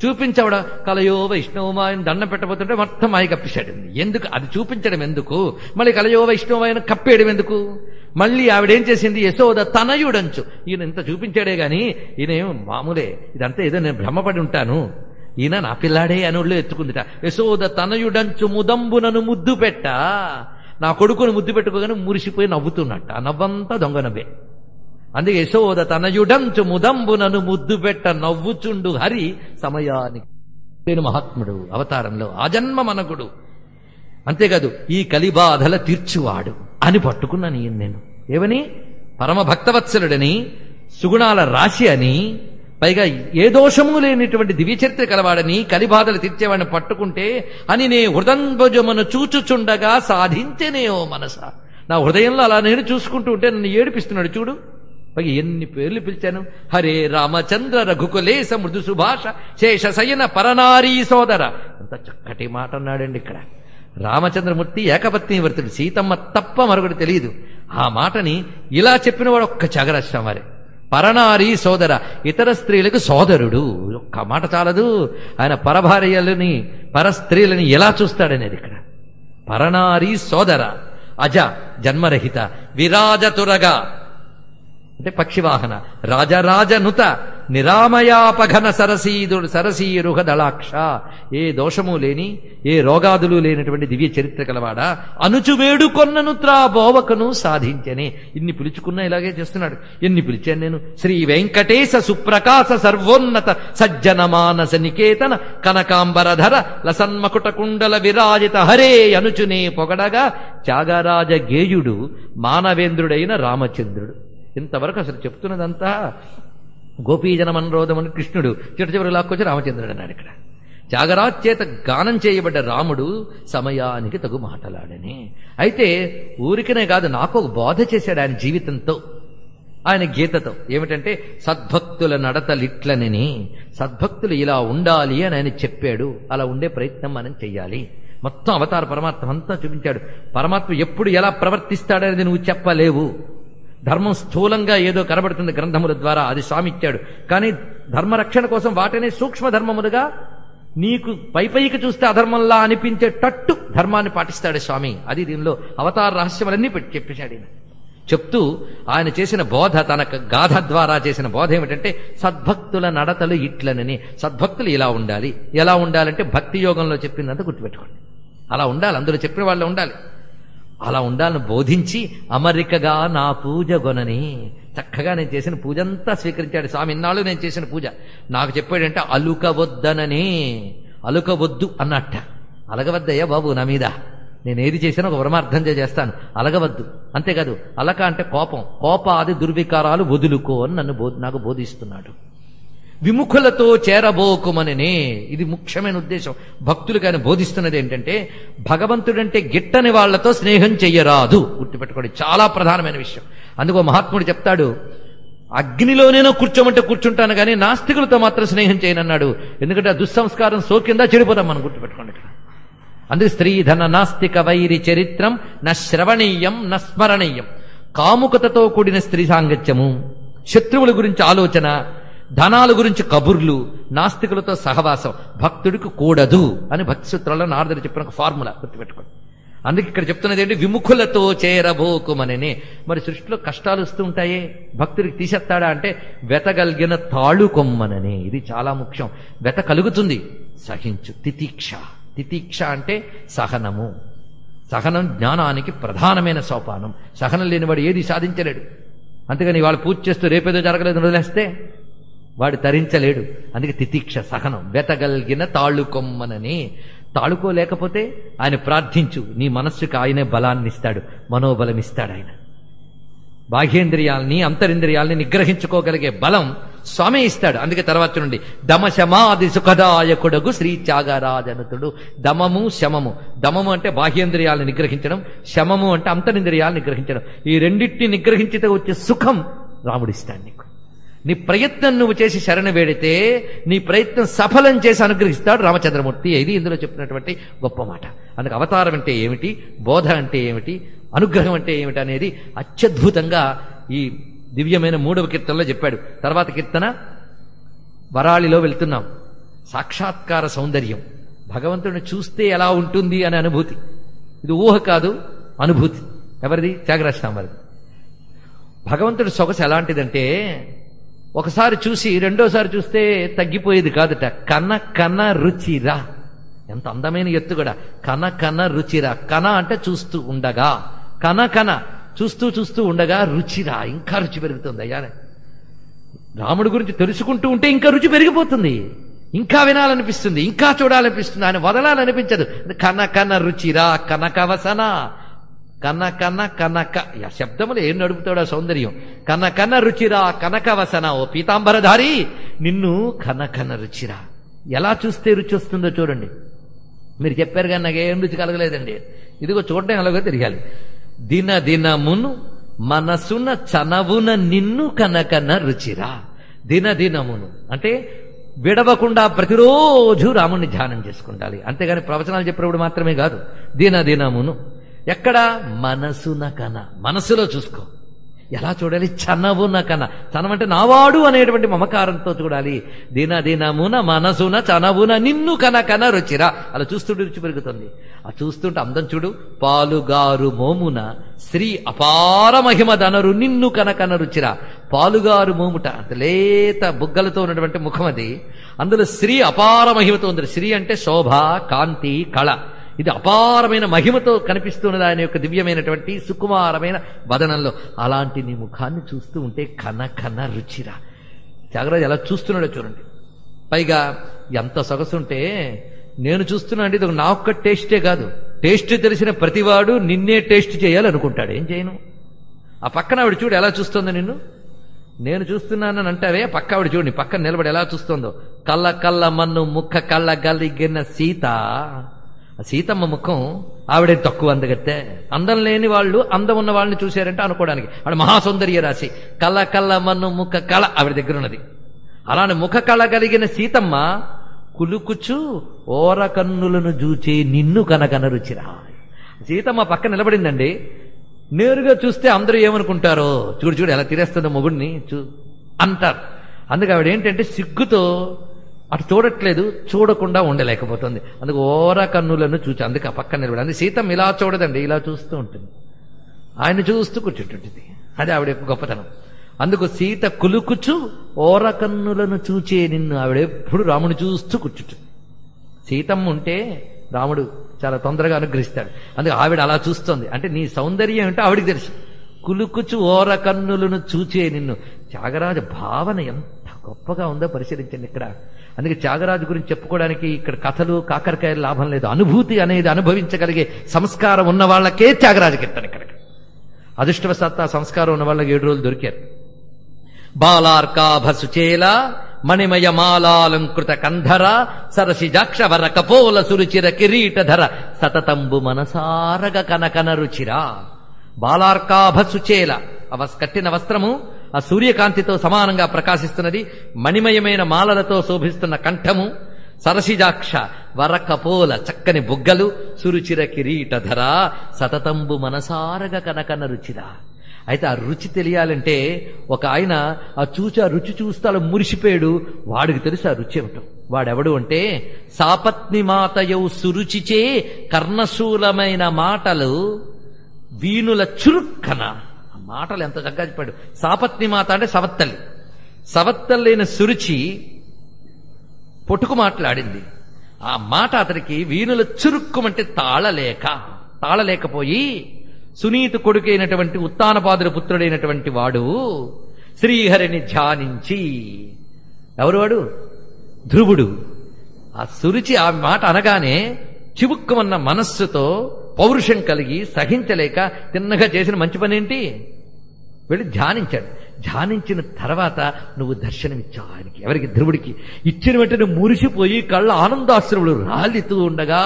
చూపించావిడ కలయో వైష్ణవమాయని దండం పెట్టబోతుంటే మొత్తం మాయ కప్పిశాడు. ఎందుకు అది చూపించడం? ఎందుకు? మళ్ళీ కలయో వైష్ణవమాయని కప్పేయడం ఎందుకు? మళ్ళీ ఆవిడేం చేసింది? యశోద తనయుడంచు. ఈయన ఇంత చూపించాడే గాని ఈయన మామూలే, ఇదంతా ఏదో నేను భ్రమపడి ఉంటాను, ఈయన నా పిల్లాడే అని ఒళ్ళు ఎత్తుకుందిట. యశోద తనయుడంచు ముదంబునను ముద్దు పెట్ట. నా కొడుకును ముద్దు పెట్టుకోగానే మురిసిపోయి నవ్వుతున్నట్ట. ఆ నవ్వంతా దొంగ నవ్వే. అందుకే యశోద తనయుడంచు ముదంబునను ముద్దు పెట్ట నవ్వుచుండు హరి సమయానికి. నేను మహాత్ముడు అవతారంలో ఆజన్మ మనకుడు. అంతేకాదు ఈ కలిబాధల తీర్చువాడు అని పట్టుకున్నాను ఈయన నేను. ఏమని? పరమ భక్తవత్సలుడని, సుగుణాల రాశి అని, పైగా ఏ దోషము లేనిటువంటి దివ్యచరిత్ర కలవాడని, కలిబాధలు తీర్చేవాడిని పట్టుకుంటే అని నే హృదంబుజమును చూచుచుండగా సాధించేనేవో మనస. నా హృదయంలో అలా నేను చూసుకుంటూ ఉంటే నన్ను ఏడిపిస్తున్నాడు చూడు. పైగా ఎన్ని పేర్లు పిలిచాను. హరే రామచంద్ర రఘుకులేశ మృదు సుభాష శేష శయన పరనారీ సోదర. అంత చక్కటి మాట అన్నాడండి ఇక్కడ. రామచంద్రమూర్తి ఏకపత్ని వ్రతుడు, సీతమ్మ తప్ప మరొకటి తెలియదు. ఆ మాటని ఇలా చెప్పినవాడు ఒక్క త్యాగరాజస్వామి వారే. పరనారీ సోదర, ఇతర స్త్రీలకు సోదరుడు. ఒక్క మాట చాలదు. ఆయన పరభార్యలని పరస్త్రీలని ఎలా చూస్తాడనేది ఇక్కడ. పరనారీ సోదర, అజ జన్మరహిత, విరాజతురగా అంటే పక్షివాహన, రాజరాజనుత, నిరామయాపఘన సరసీరుహ దళాక్ష. ఏ దోషము లేని, ఏ రోగాదులు లేనటువంటి దివ్య చరిత్ర కలవాడా. అనుచువేడుకొన్నను త్రాబోవకను సాధించనే. ఇన్ని పిలుచుకున్నా ఇలాగే చేస్తున్నాడు. ఎన్ని పిలిచాను నేను. శ్రీ వెంకటేశ సుప్రకాశ సర్వోన్నత సజ్జన మానస నికేతన కనకాంబరధర లసన్మకుట కుండల విరాజిత హరే అనుచునే పొగడగా త్యాగరాజ గేయుడు మానవేంద్రుడైన రామచంద్రుడు. ఇంతవరకు అసలు చెప్తున్నదంతా గోపీజన మనరోధమని కృష్ణుడు, చివరి లాక్కొచ్చి రామచంద్రుడు అన్నాడు ఇక్కడ. త్యాగరాజ్ చేత గానం చేయబడ్డ రాముడు సమయానికి తగు మాటలాడని. అయితే ఊరికనే కాదు, నాకు ఒక బోధ చేశాడు ఆయన జీవితంతో, ఆయన గీతతో. ఏమిటంటే సద్భక్తుల నడతలిట్లనని, సద్భక్తులు ఇలా ఉండాలి అని ఆయన చెప్పాడు. అలా ఉండే ప్రయత్నం మనం చెయ్యాలి. మొత్తం అవతార పరమాత్మ అంతా చూపించాడు. పరమాత్మ ఎప్పుడు ఎలా ప్రవర్తిస్తాడనేది నువ్వు చెప్పలేవు. ధర్మం స్థూలంగా ఏదో కనబడుతుంది గ్రంథముల ద్వారా, అది స్వామి ఇచ్చాడు. కానీ ధర్మరక్షణ కోసం వాటిని సూక్ష్మ ధర్మములుగా నీకు పైపైకి చూస్తే అధర్మంలా అనిపించేటట్టు ధర్మాన్ని పాటిస్తాడు స్వామి. అది దీనిలో అవతార రహస్యములన్నీ చెప్పేశాడు. చెప్తూ ఆయన చేసిన బోధ, తన గాథ ద్వారా చేసిన బోధ ఏమిటంటే సద్భక్తుల నడతలు ఇట్లనని. సద్భక్తులు ఇలా ఉండాలి. ఎలా ఉండాలంటే భక్తి యోగంలో చెప్పిందంతా గుర్తుపెట్టుకోండి. అలా ఉండాలి, అందులో చెప్పిన వాళ్ళు ఉండాలి. అలా ఉండాలని బోధించి అమరికగా నా పూజ గొనని. చక్కగా నేను చేసిన పూజ అంతా స్వీకరించాడు స్వామి. ఇన్నాళ్ళు నేను చేసిన పూజ నాకు చెప్పాడంటే అలుక వద్దననే. అలుక వద్దు అన్నట్ట. అలగవద్దయ్యా బాబు నా మీద, నేనేది చేసినా ఒక పరమార్థం చేస్తాను, అలగవద్దు. అంతేకాదు అలక అంటే కోపం, కోపాది దుర్వికారాలు వదులుకో అని నాకు బోధిస్తున్నాడు. విముఖులతో చేరబోకుమననే, ఇది ముఖ్యమైన ఉద్దేశం. భక్తులకు ఆయన బోధిస్తున్నది ఏంటంటే భగవంతుడంటే గిట్టని వాళ్లతో స్నేహం చెయ్యరాదు. గుర్తుపెట్టుకోండి, చాలా ప్రధానమైన విషయం. అందుకో మహాత్ముడు చెప్తాడు, అగ్నిలోనేనో కూర్చోమంటే కూర్చుంటాను కానీ నాస్తికులతో మాత్రం స్నేహం చేయనన్నాడు. ఎందుకంటే ఆ దుస్సంస్కారం సోకిందా చెడిపోతాం మనం. గుర్తుపెట్టుకోండి ఇక్కడ. అందుకు స్త్రీధన నాస్తిక వైరి చరిత్రం న శ్రవణీయం న స్మరణీయం. కాముకతతో కూడిన స్త్రీ సాంగత్యము, శత్రువుల గురించి ఆలోచన, ధనాల గురించి కబుర్లు, నాస్తికులతో సహవాసం భక్తుడికి కూడదు అని భక్తి సూత్రాల్లో నారదుడు చెప్పిన ఒక ఫార్ములా. గుర్తుపెట్టుకోండి. అందుకే ఇక్కడ చెప్తున్నది ఏంటి, విముఖులతో చేరబోకుమననే. మరి సృష్టిలో కష్టాలు వస్తూ ఉంటాయే, భక్తుడికి తీసేస్తాడా అంటే వెతగలిగిన తాళుకొమ్మననే. ఇది చాలా ముఖ్యం. వెత కలుగుతుంది, సహించు. తితీక్ష, తితీక్ష అంటే సహనము. సహనం జ్ఞానానికి ప్రధానమైన సోపానం. సహనం లేనివాడు ఏది సాధించలేడు. అంతేగాని వాళ్ళు పూజ చేస్తూ రేపేదో జరగలేదు వదిలేస్తే వాడు తరించలేడు. అందుకే తితీక్ష, సహనం. వెతగలిగిన తాళుకొమ్మనని. తాళుకోలేకపోతే ఆయన ప్రార్థించు, నీ మనస్సుకి ఆయనే బలాన్ని ఇస్తాడు, మనోబలం ఇస్తాడు. ఆయన బాహ్యేంద్రియాల్ని అంతరింద్రియాల్ని నిగ్రహించుకోగలిగే బలం స్వామి ఇస్తాడు. అందుకే తర్వాత నుండి దమశమాది సుఖదాయకుడగు శ్రీ త్యాగరాజనతుడు. దమము శమము. దమము అంటే బాహ్యేంద్రియాలను నిగ్రహించడం, శమము అంటే అంతరింద్రియాలను నిగ్రహించడం. ఈ రెండింటిని నిగ్రహించితే వచ్చే సుఖం రాముడిస్తాడు నీకు. నీ ప్రయత్నం నువ్వు చేసి శరణ వేడితే నీ ప్రయత్నం సఫలం చేసి అనుగ్రహిస్తాడు రామచంద్రమూర్తి. ఇది ఇందులో చెప్పినటువంటి గొప్ప మాట. అందుకు అవతారం అంటే ఏమిటి, బోధ అంటే ఏమిటి, అనుగ్రహం అంటే ఏమిటి అనేది అత్యద్భుతంగా ఈ దివ్యమైన 3వ కీర్తనలో చెప్పాడు. తర్వాత కీర్తన వరాళిలో వెళ్తున్నాం. సాక్షాత్కార సౌందర్యం, భగవంతుడిని చూస్తే ఎలా ఉంటుంది అనే అనుభూతి. ఇది ఊహ కాదు, అనుభూతి. ఎవరిది? త్యాగరాజ స్వామి వారిది. భగవంతుడి సొగసు ఎలాంటిదంటే ఒకసారి చూసి రెండోసారి చూస్తే తగ్గిపోయేది కాదుట. కన కన రుచిరా. ఎంత అందమైన ఎత్తు కూడా. కన కన రుచిరా. కన అంటే చూస్తూ ఉండగా, కన కన చూస్తూ చూస్తూ ఉండగా రుచిరా, ఇంకా రుచి పెరుగుతుంది. అయ్యా రాముడి గురించి తెలుసుకుంటూ ఉంటే ఇంకా రుచి పెరిగిపోతుంది, ఇంకా వినాలనిపిస్తుంది, ఇంకా చూడాలనిపిస్తుంది, ఆయన వదలాలనిపించదు. కన కన రుచిరా కనకవసన. కన కన కనక శబ్దములు ఏం నడుపుతాడో సౌందర్యం. కన కన రుచిరా కనకవసన. ఓ పీతాంబరధారి, నిన్ను కన కన రుచిరా. ఎలా చూస్తే రుచి వస్తుందో చూడండి. మీరు చెప్పారు కానీ నాకేం రుచి కలగలేదండి. ఇదిగో చూడడం ఎలాగో తిరగాలి. దిన దినమును మనసున చనవున నిన్ను కనకన రుచిరా. దిన దినమును అంటే విడవకుండా ప్రతిరోజు రాముణ్ణి ధ్యానం చేసుకుంటాలి. అంతేగాని ప్రవచనాలు చెప్పినప్పుడు మాత్రమే కాదు. దిన దినమును ఎక్కడ? మనసున కన. మనసులో చూసుకో. ఎలా చూడాలి? చనవున కన. చనవంటే నావాడు అనేటువంటి మమకారంతో చూడాలి. దిన దినమున మనసున చనవున నిన్ను కన కన రుచిరా. అలా చూస్తుంటే రుచి పెరుగుతుంది. ఆ చూస్తుంటే అందం చూడు. పాలుగారు మోమున శ్రీ అపార మహిమ ధనరు నిన్ను కన కన రుచిరా. పాలుగారు మోముట అంత లేత బుగ్గలతో ఉన్నటువంటి ముఖం అది. అందులో శ్రీ అపార మహిమతో ఉంది. శ్రీ అంటే శోభ, కాంతి, కళ. ఇది అపారమైన మహిమతో కనిపిస్తున్నది ఆయన యొక్క దివ్యమైనటువంటి సుకుమారమైన వదనంలో. అలాంటి నీ ముఖాన్ని చూస్తూ ఉంటే కన కన రుచిరా. త్యాగరాజు ఎలా చూస్తున్నాడో చూడండి. పైగా ఎంత సొగసుంటే నేను చూస్తున్నా అంటే ఇది నా ఒక్క టేస్టే కాదు, టేస్ట్ తెలిసిన ప్రతివాడు నిన్నే టేస్ట్ చేయాలనుకుంటాడు. ఏం చేయను? ఆ పక్కన ఆవిడ చూడు ఎలా చూస్తుందో నిన్ను. నేను చూస్తున్నానని అంటావే, పక్క ఆవిడ చూడు, నీ పక్కన నిలబడి ఎలా చూస్తుందో. కళ్ళ కళ్ళ మన్ను ముక్క కళ్ళ గలిగిన సీత. సీతమ్మ ముఖం ఆవిడే తక్కువ అందగత్తే. అందం లేని వాళ్ళు అందం ఉన్న వాళ్ళని చూశారంటే అనుకోవడానికి ఆవిడ మహాసౌందర్య రాశి. కళ్ళ కళ్ళ మన్ను ముఖ కళ ఆవిడ దగ్గర ఉన్నది. అలానే ముఖ కళ కలిగిన సీతమ్మ కులుకుచు ఓర కన్నులను జూచే నిన్ను కనకన రుచిరా. సీతమ్మ పక్క నిలబడిందండి. నేరుగా చూస్తే అందరూ ఏమనుకుంటారో, చూడు చూడు ఎలా తిరేస్తుందో మొగుడిని అంటారు. అందుకే ఆవిడ ఏంటంటే సిగ్గుతో అటు చూడట్లేదు, చూడకుండా ఉండలేకపోతుంది. అందుకు ఓర కన్నులను చూచి అందుకే ఆ పక్కన నిలబడి. అందుకే సీతమ్మ ఇలా చూడదండి, ఇలా చూస్తూ ఉంటుంది. ఆయన చూస్తూ కూర్చుంటుంటుంది. అది ఆవిడ యొక్క గొప్పతనం. అందుకు సీత కులుకుచు ఓర కన్నులను చూచే నిన్ను. ఆవిడెప్పుడు రాముని చూస్తూ కూర్చుంటుంది. సీతమ్మ ఉంటే రాముడు చాలా తొందరగా అనుగ్రహిస్తాడు. అందుకే ఆవిడ అలా చూస్తోంది. అంటే నీ సౌందర్యం ఏంటో ఆవిడికి తెలుసు. కులుకుచు ఓర కన్నులను చూచే నిన్ను. త్యాగరాజ భావన ఎంత గొప్పగా ఉందో పరిశీలించండి ఇక్కడ. అందుకే త్యాగరాజు గురించి చెప్పుకోవడానికి ఇక్కడ కథలు కాకరకాయలు లాభం లేదు. అనుభూతి అనేది అనుభవించగలిగే సంస్కారం ఉన్న వాళ్ళకే త్యాగరాజు కీర్తన ఇక్కడికి. అదృష్టవశాత్తు ఆ సంస్కారం ఉన్న వాళ్ళకి 7 రోజులు దొరికారు. బాలార్కాభ సుచేల మణిమయ మాలాలంకృత కంధర సరసిజాక్ష వర కపోల సురుచిర కిరీటధర సతతంబు మనసారగ కనకన రుచిరా. బాలార్కాభ సుచేల కట్టిన వస్త్రము ఆ సూర్యకాంతితో సమానంగా ప్రకాశిస్తున్నది. మణిమయమైన మాలలతో శోభిస్తున్న కంఠము, సరసిజాక్ష వర కపోల చక్కని బుగ్గలు, సురుచిర కిరీటధర సతతంబు మనసారగ కనకన రుచిరా. అయితే ఆ రుచి తెలియాలంటే ఒక ఆయన ఆ రుచి చూస్తే అలా మురిసిపోయాడు. వాడికి తెలుసు ఆ రుచి ఏమిటో. వాడెవడు అంటే సాపత్ని మాతయౌ సురుచిచే కర్ణశూలమైన మాటలు వీణుల చురుక్కన. ఆ మాటలు ఎంత చక్కగా చెప్పాడు. సాపత్ని మాత అంటే సవత్తల్లి. సవత్తల్లైన సురుచి పొట్టుకు మాట్లాడింది. ఆ మాట అతనికి వీణుల చురుక్కుమంటే తాళలేకపోయి సునీతి కొడుకైనటువంటి ఉత్తానపాదుల పుత్రుడైనటువంటి వాడు శ్రీహరిని ధ్యానించి, ఎవరు వాడు? ధ్రువుడు. ఆ సురుచి ఆ మాట అనగానే చివుక్కుమన్న మనస్సుతో పౌరుషం కలిగి సహించలేక తిన్నగా చేసిన మంచి పని ఏంటి? వెళ్ళి ధ్యానించాడు. ధ్యానించిన తర్వాత నువ్వు దర్శనమిచ్చావు ఆయనకి. ఎవరికి? ధ్రువుడికి. ఇచ్చిన వెంటనే మురిసిపోయి కళ్ళ ఆనందాశ్రువులు రాలితూ ఉండగా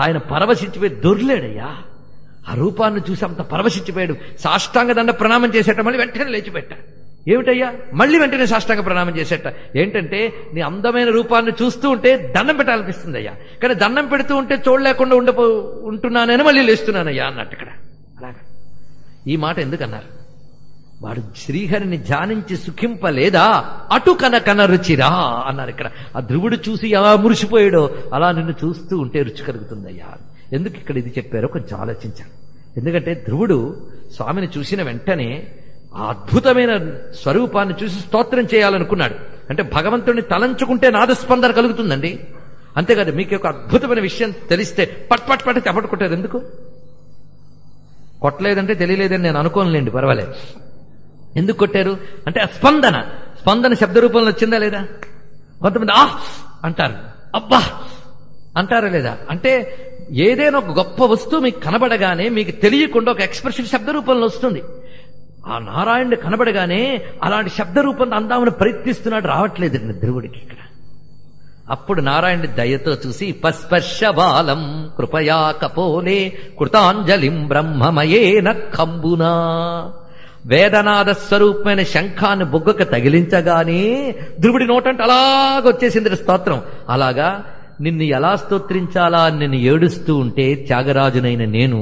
ఆయన పరవశించిపోయి దొర్లేడయ్యా. ఆ రూపాన్ని చూసి అంత పరవశించిపోయాడు. సాష్టాంగ దండ ప్రణామం చేసేట, మళ్ళీ వెంటనే లేచిపెట్ట. ఏమిటయ్యా? మళ్ళీ వెంటనే సాష్టాంగ ప్రణామం చేసేట. ఏంటంటే నీ అందమైన రూపాన్ని చూస్తూ ఉంటే దండం పెట్టాలనిపిస్తుంది అయ్యా, కానీ దండం పెడుతూ ఉంటే చూడలేకుండా ఉంటున్నానని మళ్ళీ లేస్తున్నానయ్యా అన్నట్టు ఇక్కడ. అలాగా ఈ మాట ఎందుకన్నారు? వాడు శ్రీహరిని ధ్యానించి సుఖింపలేదా అటు కనకన రుచిరా అన్నారు ఇక్కడ. ఆ ధ్రువుడు చూసి ఎలా మురిసిపోయాడో అలా నిన్ను చూస్తూ ఉంటే రుచి కలుగుతుందయ్యా. ఎందుకు ఇక్కడ ఇది చెప్పారో కొంచెం ఆలోచించాను. ఎందుకంటే ధ్రువుడు స్వామిని చూసిన వెంటనే ఆ అద్భుతమైన స్వరూపాన్ని చూసి స్తోత్రం చేయాలనుకున్నాడు. అంటే భగవంతుడిని తలంచుకుంటే నాదస్పందన కలుగుతుందండి. అంతేకాదు, మీకు ఒక అద్భుతమైన విషయం తెలిస్తే పట్ చెప్పట్టుకుంటారు. ఎందుకు కొట్టలేదంటే తెలియలేదని నేను అనుకోనులేండి, పర్వాలేదు. ఎందుకు కొట్టారు అంటే ఆ స్పందన శబ్ద రూపంలో వచ్చిందా లేదా? కొంతమంది ఆహ్ అంటారు, అబ్బా అంటారా లేదా? అంటే ఏదైనా ఒక గొప్ప వస్తువు మీకు కనబడగానే మీకు తెలియకుండా ఒక ఎక్స్ప్రెషన్ శబ్ద రూపంలో వస్తుంది. ఆ నారాయణుడు కనబడగానే అలాంటి శబ్ద రూపంలో అందామని ప్రయత్నిస్తున్నాడు, రావట్లేదు ధ్రువుడికి ఇక్కడ. అప్పుడు నారాయణుడి దయతో చూసి పస్పర్శ బాలం కృపయా కపోలే కృతాంజలిం బ్రహ్మమయేన కంబునా. వేదనాద స్వరూపమైన శంఖాన్ని బొగ్గకు తగిలించగానే ధ్రువుడి నోటంటే అలాగొచ్చేసింది స్తోత్రం. అలాగా నిన్ను ఎలా స్తోత్రించాలా అని నేను ఏడుస్తూ ఉంటే త్యాగరాజునైన నేను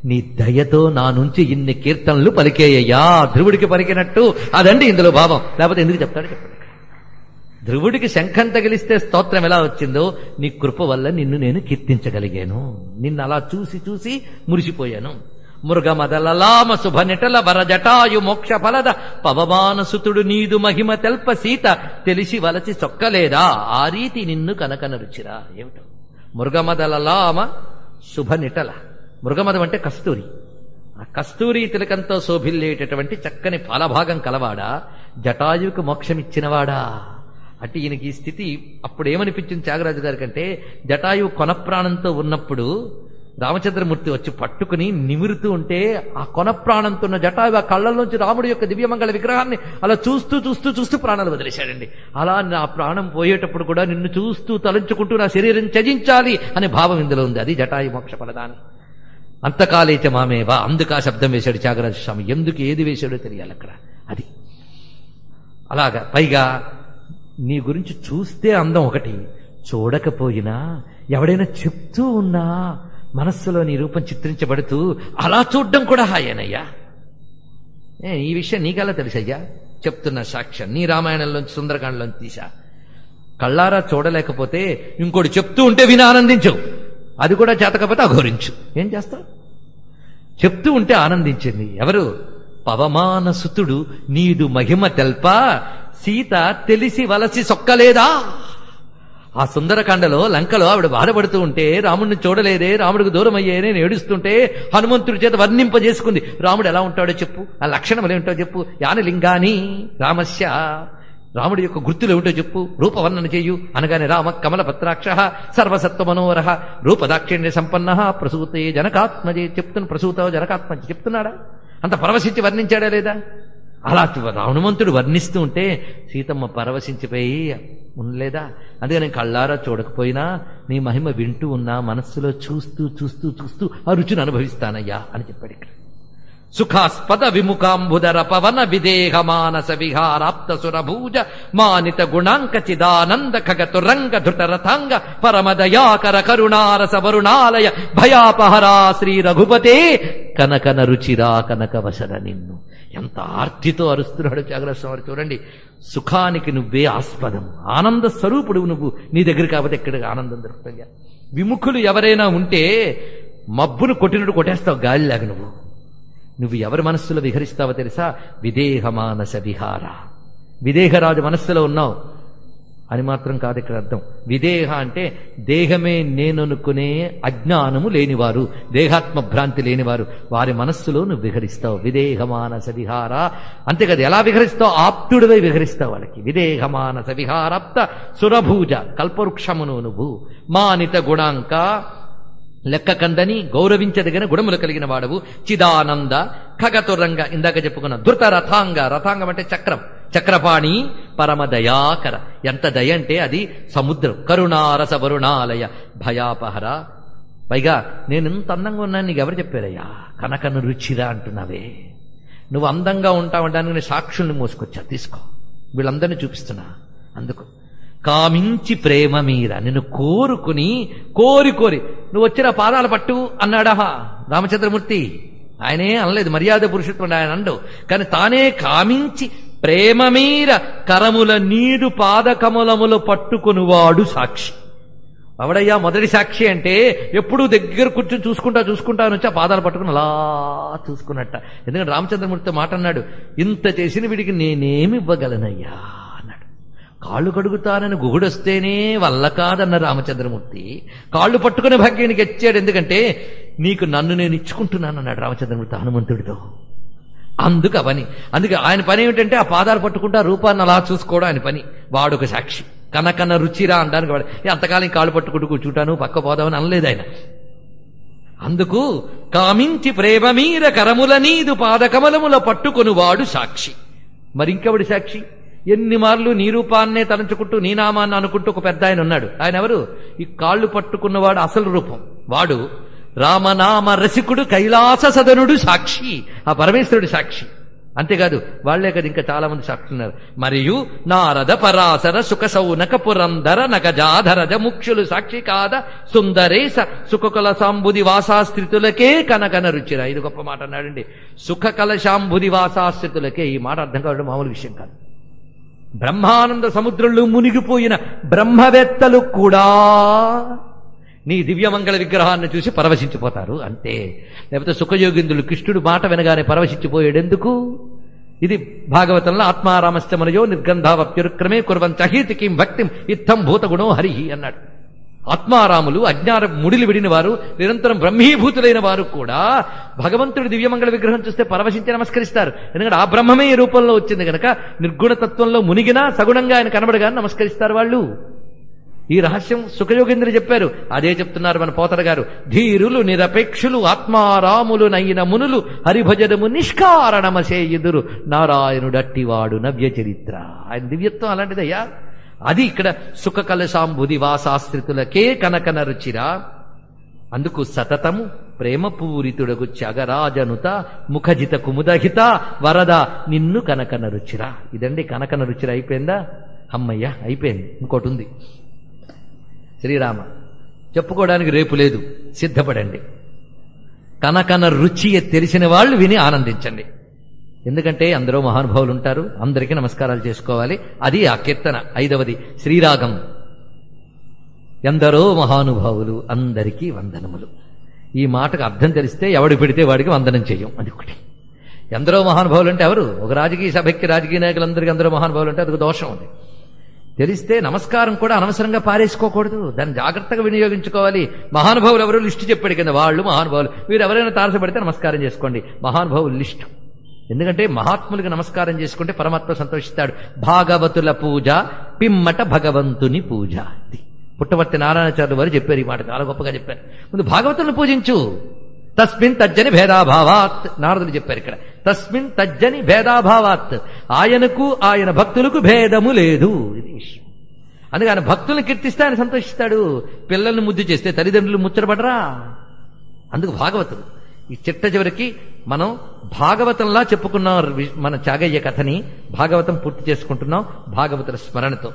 నీ దయతో నా నుంచి ఇన్ని కీర్తనలు పలికేయ్యా. ధ్రువుడికి పలికినట్టు అదండి ఇందులో భావం. లేకపోతే ఎందుకు చెప్తాడు చెప్పండి. ధ్రువుడికి శంఖం తగిలిస్తే స్తోత్రం ఎలా వచ్చిందో నీ కృప వల్ల నిన్ను నేను కీర్తించగలిగాను. నిన్ను అలా చూసి చూసి మురిసిపోయాను. మృగమదలలామ శుభనిటల వరజటాయు మోక్ష ఫలద పవమానసుతుడు నీదు మహిమ తెల్ప సీత తెలిసి వలసి చొక్కలేదా ఆ రీతి నిన్ను కనకన రుచిరా. ఏమిటో మృగమదలలామ శుభనిటల. మృగమదం అంటే కస్తూరి. ఆ కస్తూరి తిలకంతో శోభిల్లేటటువంటి చక్కని ఫలభాగం కలవాడా, జటాయువుకు మోక్షమిచ్చినవాడా. అంటే ఈయనకి ఈ స్థితి అప్పుడు ఏమనిపించింది త్యాగరాజు గారి కంటే, జటాయువు కొన ప్రాణంతో ఉన్నప్పుడు రామచంద్రమూర్తి వచ్చి పట్టుకుని నిమురుతూ ఉంటే ఆ కొన ప్రాణంతో ఉన్న జటాయువు ఆ కళ్ళల్లోంచి రాముడి యొక్క దివ్యమంగళ విగ్రహాన్ని అలా చూస్తూ చూస్తూ చూస్తూ ప్రాణాలు వదిలేశాడండి. అలా నా ప్రాణం పోయేటప్పుడు కూడా నిన్ను చూస్తూ తలంచుకుంటూ నా శరీరం త్యజించాలి అనే భావం ఇందులో ఉంది. అది జటాయు మోక్ష ఫలదాన్ని. అంతకాలేచ మామేవా, అందుకు ఆ శబ్దం వేశాడు త్యాగరాజ స్వామి. ఎందుకు ఏది వేశాడో తెలియాలి అక్కడ. అది అలాగా. పైగా నీ గురించి చూస్తే అందం ఒకటి, చూడకపోయినా ఎవడైనా చెప్తూ ఉన్నా మనస్సులో నీ రూపం చిత్రించబడుతూ అలా చూడ్డం కూడా హాయేనయ్యా. ఈ విషయం నీకలా తెలుసయ్యా, చెప్తున్న సాక్ష్యం నీ రామాయణంలోంచి సుందరకాండలోంచి తీశా. కళ్ళారా చూడలేకపోతే ఇంకోటి చెప్తూ ఉంటే విని ఆనందించవు, అది కూడా చేతకపోతే అఘోరించు. ఏం చేస్తావు? చెప్తూ ఉంటే ఆనందించింది ఎవరు? పవమానసుతుడు నీదు మహిమ తెల్ప సీత తెలిసి వలసి సొక్కలేదా. ఆ సుందరకాండలో లంకలో ఆవిడ బాధపడుతూ ఉంటే రాముడిని చూడలేదే, రాముడికి దూరం అయ్యేనే ఏడుస్తుంటే హనుమంతుడి చేత వర్ణింపజేసుకుంది. రాముడు ఎలా ఉంటాడో చెప్పు, ఆ లక్షణం ఎలా ఉంటాడో చెప్పు. యానలింగాని రామస్య, రాముడి యొక్క గుర్తులు ఏమిటో చెప్పు, రూపవర్ణన చెయ్యు అనగానే రామ కమల పత్రాక్ష సర్వసత్వ మనోహర రూపదాక్షిణ్య సంపన్న ప్రసూతే జనకాత్మజే ప్రసూత జనకాత్మజ చెప్తున్నాడా? అంత పరవశించి వర్ణించాడా లేదా? అలా హనుమంతుడు వర్ణిస్తూ ఉంటే సీతమ్మ పరవశించిపోయి ఉండలేదా? అందుకే నేను కళ్ళారా చూడకపోయినా నీ మహిమ వింటూ ఉన్నా, మనస్సులో చూస్తూ చూస్తూ చూస్తూ ఆ రుచిని అనుభవిస్తానయ్యా అని చెప్పాడు. ఇక్కడ సుఖాస్పద విముఖాంబుదర పవన విదేహ మానస విహారాప్త సురభూజ మానిత గుణాంక చిదానంద ఖగతురంగ ధృతరథాంగ పరమదయాకర కరుణారస వరుణాలయ భయాపహరా శ్రీ రఘుపతే కనకన రుచిరా కనక వసన నిన్ను. ఎంత ఆర్తితో అరుస్తున్నాడు త్యాగరాజస్వామి. చూడండి, సుఖానికి నువ్వే ఆస్పదం, ఆనంద స్వరూపుడు నువ్వు. నీ దగ్గర కాబట్టి ఎక్కడ ఆనందం దొరుకుతుందా? విముఖులు ఎవరైనా ఉంటే మబ్బును కొట్టినట్టు కొట్టేస్తావు గాలిలాగా. నువ్వు ఎవరి మనస్సులో విహరిస్తావో తెలుసా? విదేహ మానస విహార. విదేహరాజు మనస్సులో ఉన్నావు అని మాత్రం కాదు ఇక్కడ అర్థం. విదేహ అంటే దేహమే నేననుకునే అజ్ఞానము లేనివారు, దేహాత్మ భ్రాంతి లేనివారు, వారి మనస్సులో నువ్వు విహరిస్తావు. విదేహ మానస విహార. అంతేకాదు, ఎలా విహరిస్తావు? ఆప్తుడివై విహరిస్తావు వాళ్ళకి. విదేహ మానస విహారాప్త సురభూజ కల్పవృక్షమును నువ్వు. మానిత గుణాంక లెక్క కందని గౌరవించదగిన గుణములు కలిగిన వాడవు. చిదానంద ఖగతురంగ ఇందాక చెప్పుకున్న ధృత రథాంగ. రథాంగం అంటే చక్రం, చక్రపాణి పరమ దయాకర. ఎంత దయ అంటే అది సముద్రం. కరుణారస వరుణాలయ భయాపహర. పైగా నేను ఇంత అందంగా ఉన్నాను నీకు ఎవరు చెప్పారయ్యా? కనకను రుచిరా అంటున్నావే. నువ్వు అందంగా ఉంటావంటానికి నేను సాక్షుల్ని మోసుకొచ్చా, తీసుకో, వీళ్ళందరినీ చూపిస్తున్నా. అందుకు కామించి ప్రేమ మీర నిన్ను కోరుకుని కోరి నువ్వు వచ్చిన పాదాల పట్టు అన్నాడా రామచంద్రమూర్తి? ఆయనే అనలేదు, మర్యాద పురుషుత్వం ఆయన అండు. కానీ తానే కామించి ప్రేమ మీర కరముల నీడు పాదకమలములు పట్టుకునివాడు సాక్షి. అవడయ్యా మొదటి సాక్షి అంటే ఎప్పుడూ దగ్గర కూర్చొని చూసుకుంటా నుంచి ఆ పాదాలు పట్టుకుని అలా చూసుకున్నట్ట. ఎందుకంటే రామచంద్రమూర్తితో మాట అన్నాడు, ఇంత చేసిన వీడికి నేనేమి ఇవ్వగలనయ్యా అన్నాడు. కాళ్ళు కడుగుతానని గుగుడొస్తేనే వల్ల కాదన్న రామచంద్రమూర్తి కాళ్ళు పట్టుకునే భాగ్యానికి ఇచ్చాడు. ఎందుకంటే నీకు నన్ను నేను ఇచ్చుకుంటున్నాను అన్నాడు రామచంద్రమూర్తి హనుమంతుడితో. అందుకే ఆయన పని ఏమిటంటే ఆ పాదాలు పట్టుకుంటా రూపాన్ని అలా చూసుకోవడం ఆయన పని. వాడొక సాక్షి. కనకన రుచిరా అనడానికి వాడు అంతకాలం కాళ్ళు పట్టుకుంటూ కూర్చుంటాను పక్క పోదామని అనలేదు ఆయన. అందుకు కామించి ప్రేమ మీర కరముల నీదు పాదకమలముల పట్టుకొను వాడు సాక్షి. మరింకెవడి సాక్షి? ఎన్ని మార్లు నీ రూపాన్నే తలంచుకుంటూ నీ నామాన్ని అనుకుంటూ ఒక పెద్ద ఆయన ఉన్నాడు. ఆయన ఎవరు? ఈ కాళ్ళు పట్టుకున్నవాడు అసలు రూపం. వాడు రామనామ రసికుడు కైలాస సదనుడు సాక్షి, ఆ పరమేశ్వరుడు సాక్షి. అంతేకాదు వాళ్లే కదా ఇంకా చాలా మంది సాక్షులు ఉన్నారు. మరియు నారద పరాశర సుఖ సౌనక పురంధర నగజాధరజ ముఖ్యులు సాక్షి కాద సుందరేశ సుఖ కలశాంబుది వాసాస్థితులకే కనకన రుచిరా. ఇది గొప్ప మాట అన్నాడండి. సుఖ కలశాంబుది వాసాస్థితులకే. ఈ మాట అర్థం కావడం మామూలు విషయం కాదు. బ్రహ్మానంద సముద్రంలో మునిగిపోయిన బ్రహ్మవేత్తలు కూడా నీ దివ్యమంగళ విగ్రహాన్ని చూసి పరవశించిపోతారు అంతే. లేకపోతే సుఖయోగిందులు కృష్ణుడు మాట వినగానే పరవశించిపోయాడు ఎందుకు? ఇది భాగవతంలో ఆత్మారామశ్చమనయో నిర్గంధావప్యురుక్రమే కుర్వంచహీతికిం భక్తిం ఇత్థం భూతగుణో హరిహి అన్నాడు. ఆత్మారాములు అజ్ఞాన ముడిలు విడిన వారు, నిరంతరం బ్రహ్మీభూతులైన వారు కూడా భగవంతుడి దివ్యమంగళ విగ్రహం చూస్తే పరవశించి నమస్కరిస్తారు. ఎందుకంటే ఆ బ్రహ్మమే ఈ రూపంలో వచ్చింది కనుక నిర్గుణతత్వంలో మునిగినా సగుణంగా ఆయన కనబడగానే నమస్కరిస్తారు వాళ్ళు. ఈ రహస్యం సుఖయోగేంద్రుడు చెప్పారు. అదే చెప్తున్నారు మన పోతర గారు. ధీరులు నిరపేక్షులు ఆత్మారాములు నైన మునులు హరిభజనము నిష్కారణమసేయుదురు నారాయణుడట్టివాడు నవ్య చరిత్ర. ఆయన దివ్యత్వం అలాంటిదయ్యా. అది ఇక్కడ సుఖ కలశాంబుది వాసాశ్రితులకే కనకన రుచిరా. అందుకు సతతము ప్రేమపూరితుడగు త్యాగరాజనుత ముఖజిత కుముదహిత వరద నిన్ను కనకన రుచిరా. ఇదండి కనకన రుచిరా. అయిపోయిందా? అమ్మయ్య అయిపోయింది. ఇంకోటి ఉంది. శ్రీరామ చెప్పుకోవడానికి రేపు లేదు, సిద్ధపడండి. కనకన రుచి తెలిసిన వాళ్ళు విని ఆనందించండి. ఎందుకంటే అందరూ మహానుభావులు ఉంటారు, అందరికీ నమస్కారాలు చేసుకోవాలి. అది ఆ కీర్తన 5వది శ్రీరాగం. ఎందరో మహానుభావులు అందరికీ వందనములు. ఈ మాటకు అర్థం తెలిస్తే ఎవడు పెడితే వాడికి వందనం చెయ్యం. అది ఒకటి. ఎందరో మహానుభావులు అంటే ఎవరు? ఒక రాజకీయ సభకి రాజకీయ నాయకులందరికీ అందరూ మహానుభావులు అంటే అదొక దోషం ఉంది. తెలిస్తే నమస్కారం కూడా అనవసరంగా పారేసుకోకూడదు, దాన్ని జాగ్రత్తగా వినియోగించుకోవాలి. మహానుభావులు ఎవరు లిస్టు చెప్పాడు కింద, వాళ్ళు మహానుభావులు. వీరు ఎవరైనా తారసపడితే నమస్కారం చేసుకోండి. మహానుభావులు లిస్టు ఎందుకంటే మహాత్ములకు నమస్కారం చేసుకుంటే పరమాత్మ సంతోషిస్తాడు. భాగవతుల పూజ పిమ్మట భగవంతుని పూజ. పుట్టవర్తి నారాయణాచార్యులు వారు చెప్పారు ఈ మాట, చాలా గొప్పగా చెప్పారు. ముందు భాగవతులను పూజించు. తస్మిన్ తజ్జని భేదాభావాత్, నారదులు చెప్పారు ఇక్కడ. తస్మిన్ తజ్జని భేదాభావాత్, ఆయనకు ఆయన భక్తులకు భేదము లేదు. ఇది విషయం. అందుకే ఆయన భక్తులను కీర్తిస్తే ఆయన సంతోషిస్తాడు. పిల్లల్ని ముద్దు చేస్తే తల్లిదండ్రులు ముచ్చటపడరా? అందుకు భాగవతులు. ఈ చిట్ట చివరికి మనం భాగవతంలా చెప్పుకున్నాం మన చాగయ్య కథని. భాగవతం పూర్తి చేసుకుంటున్నాం భాగవతుల స్మరణతో.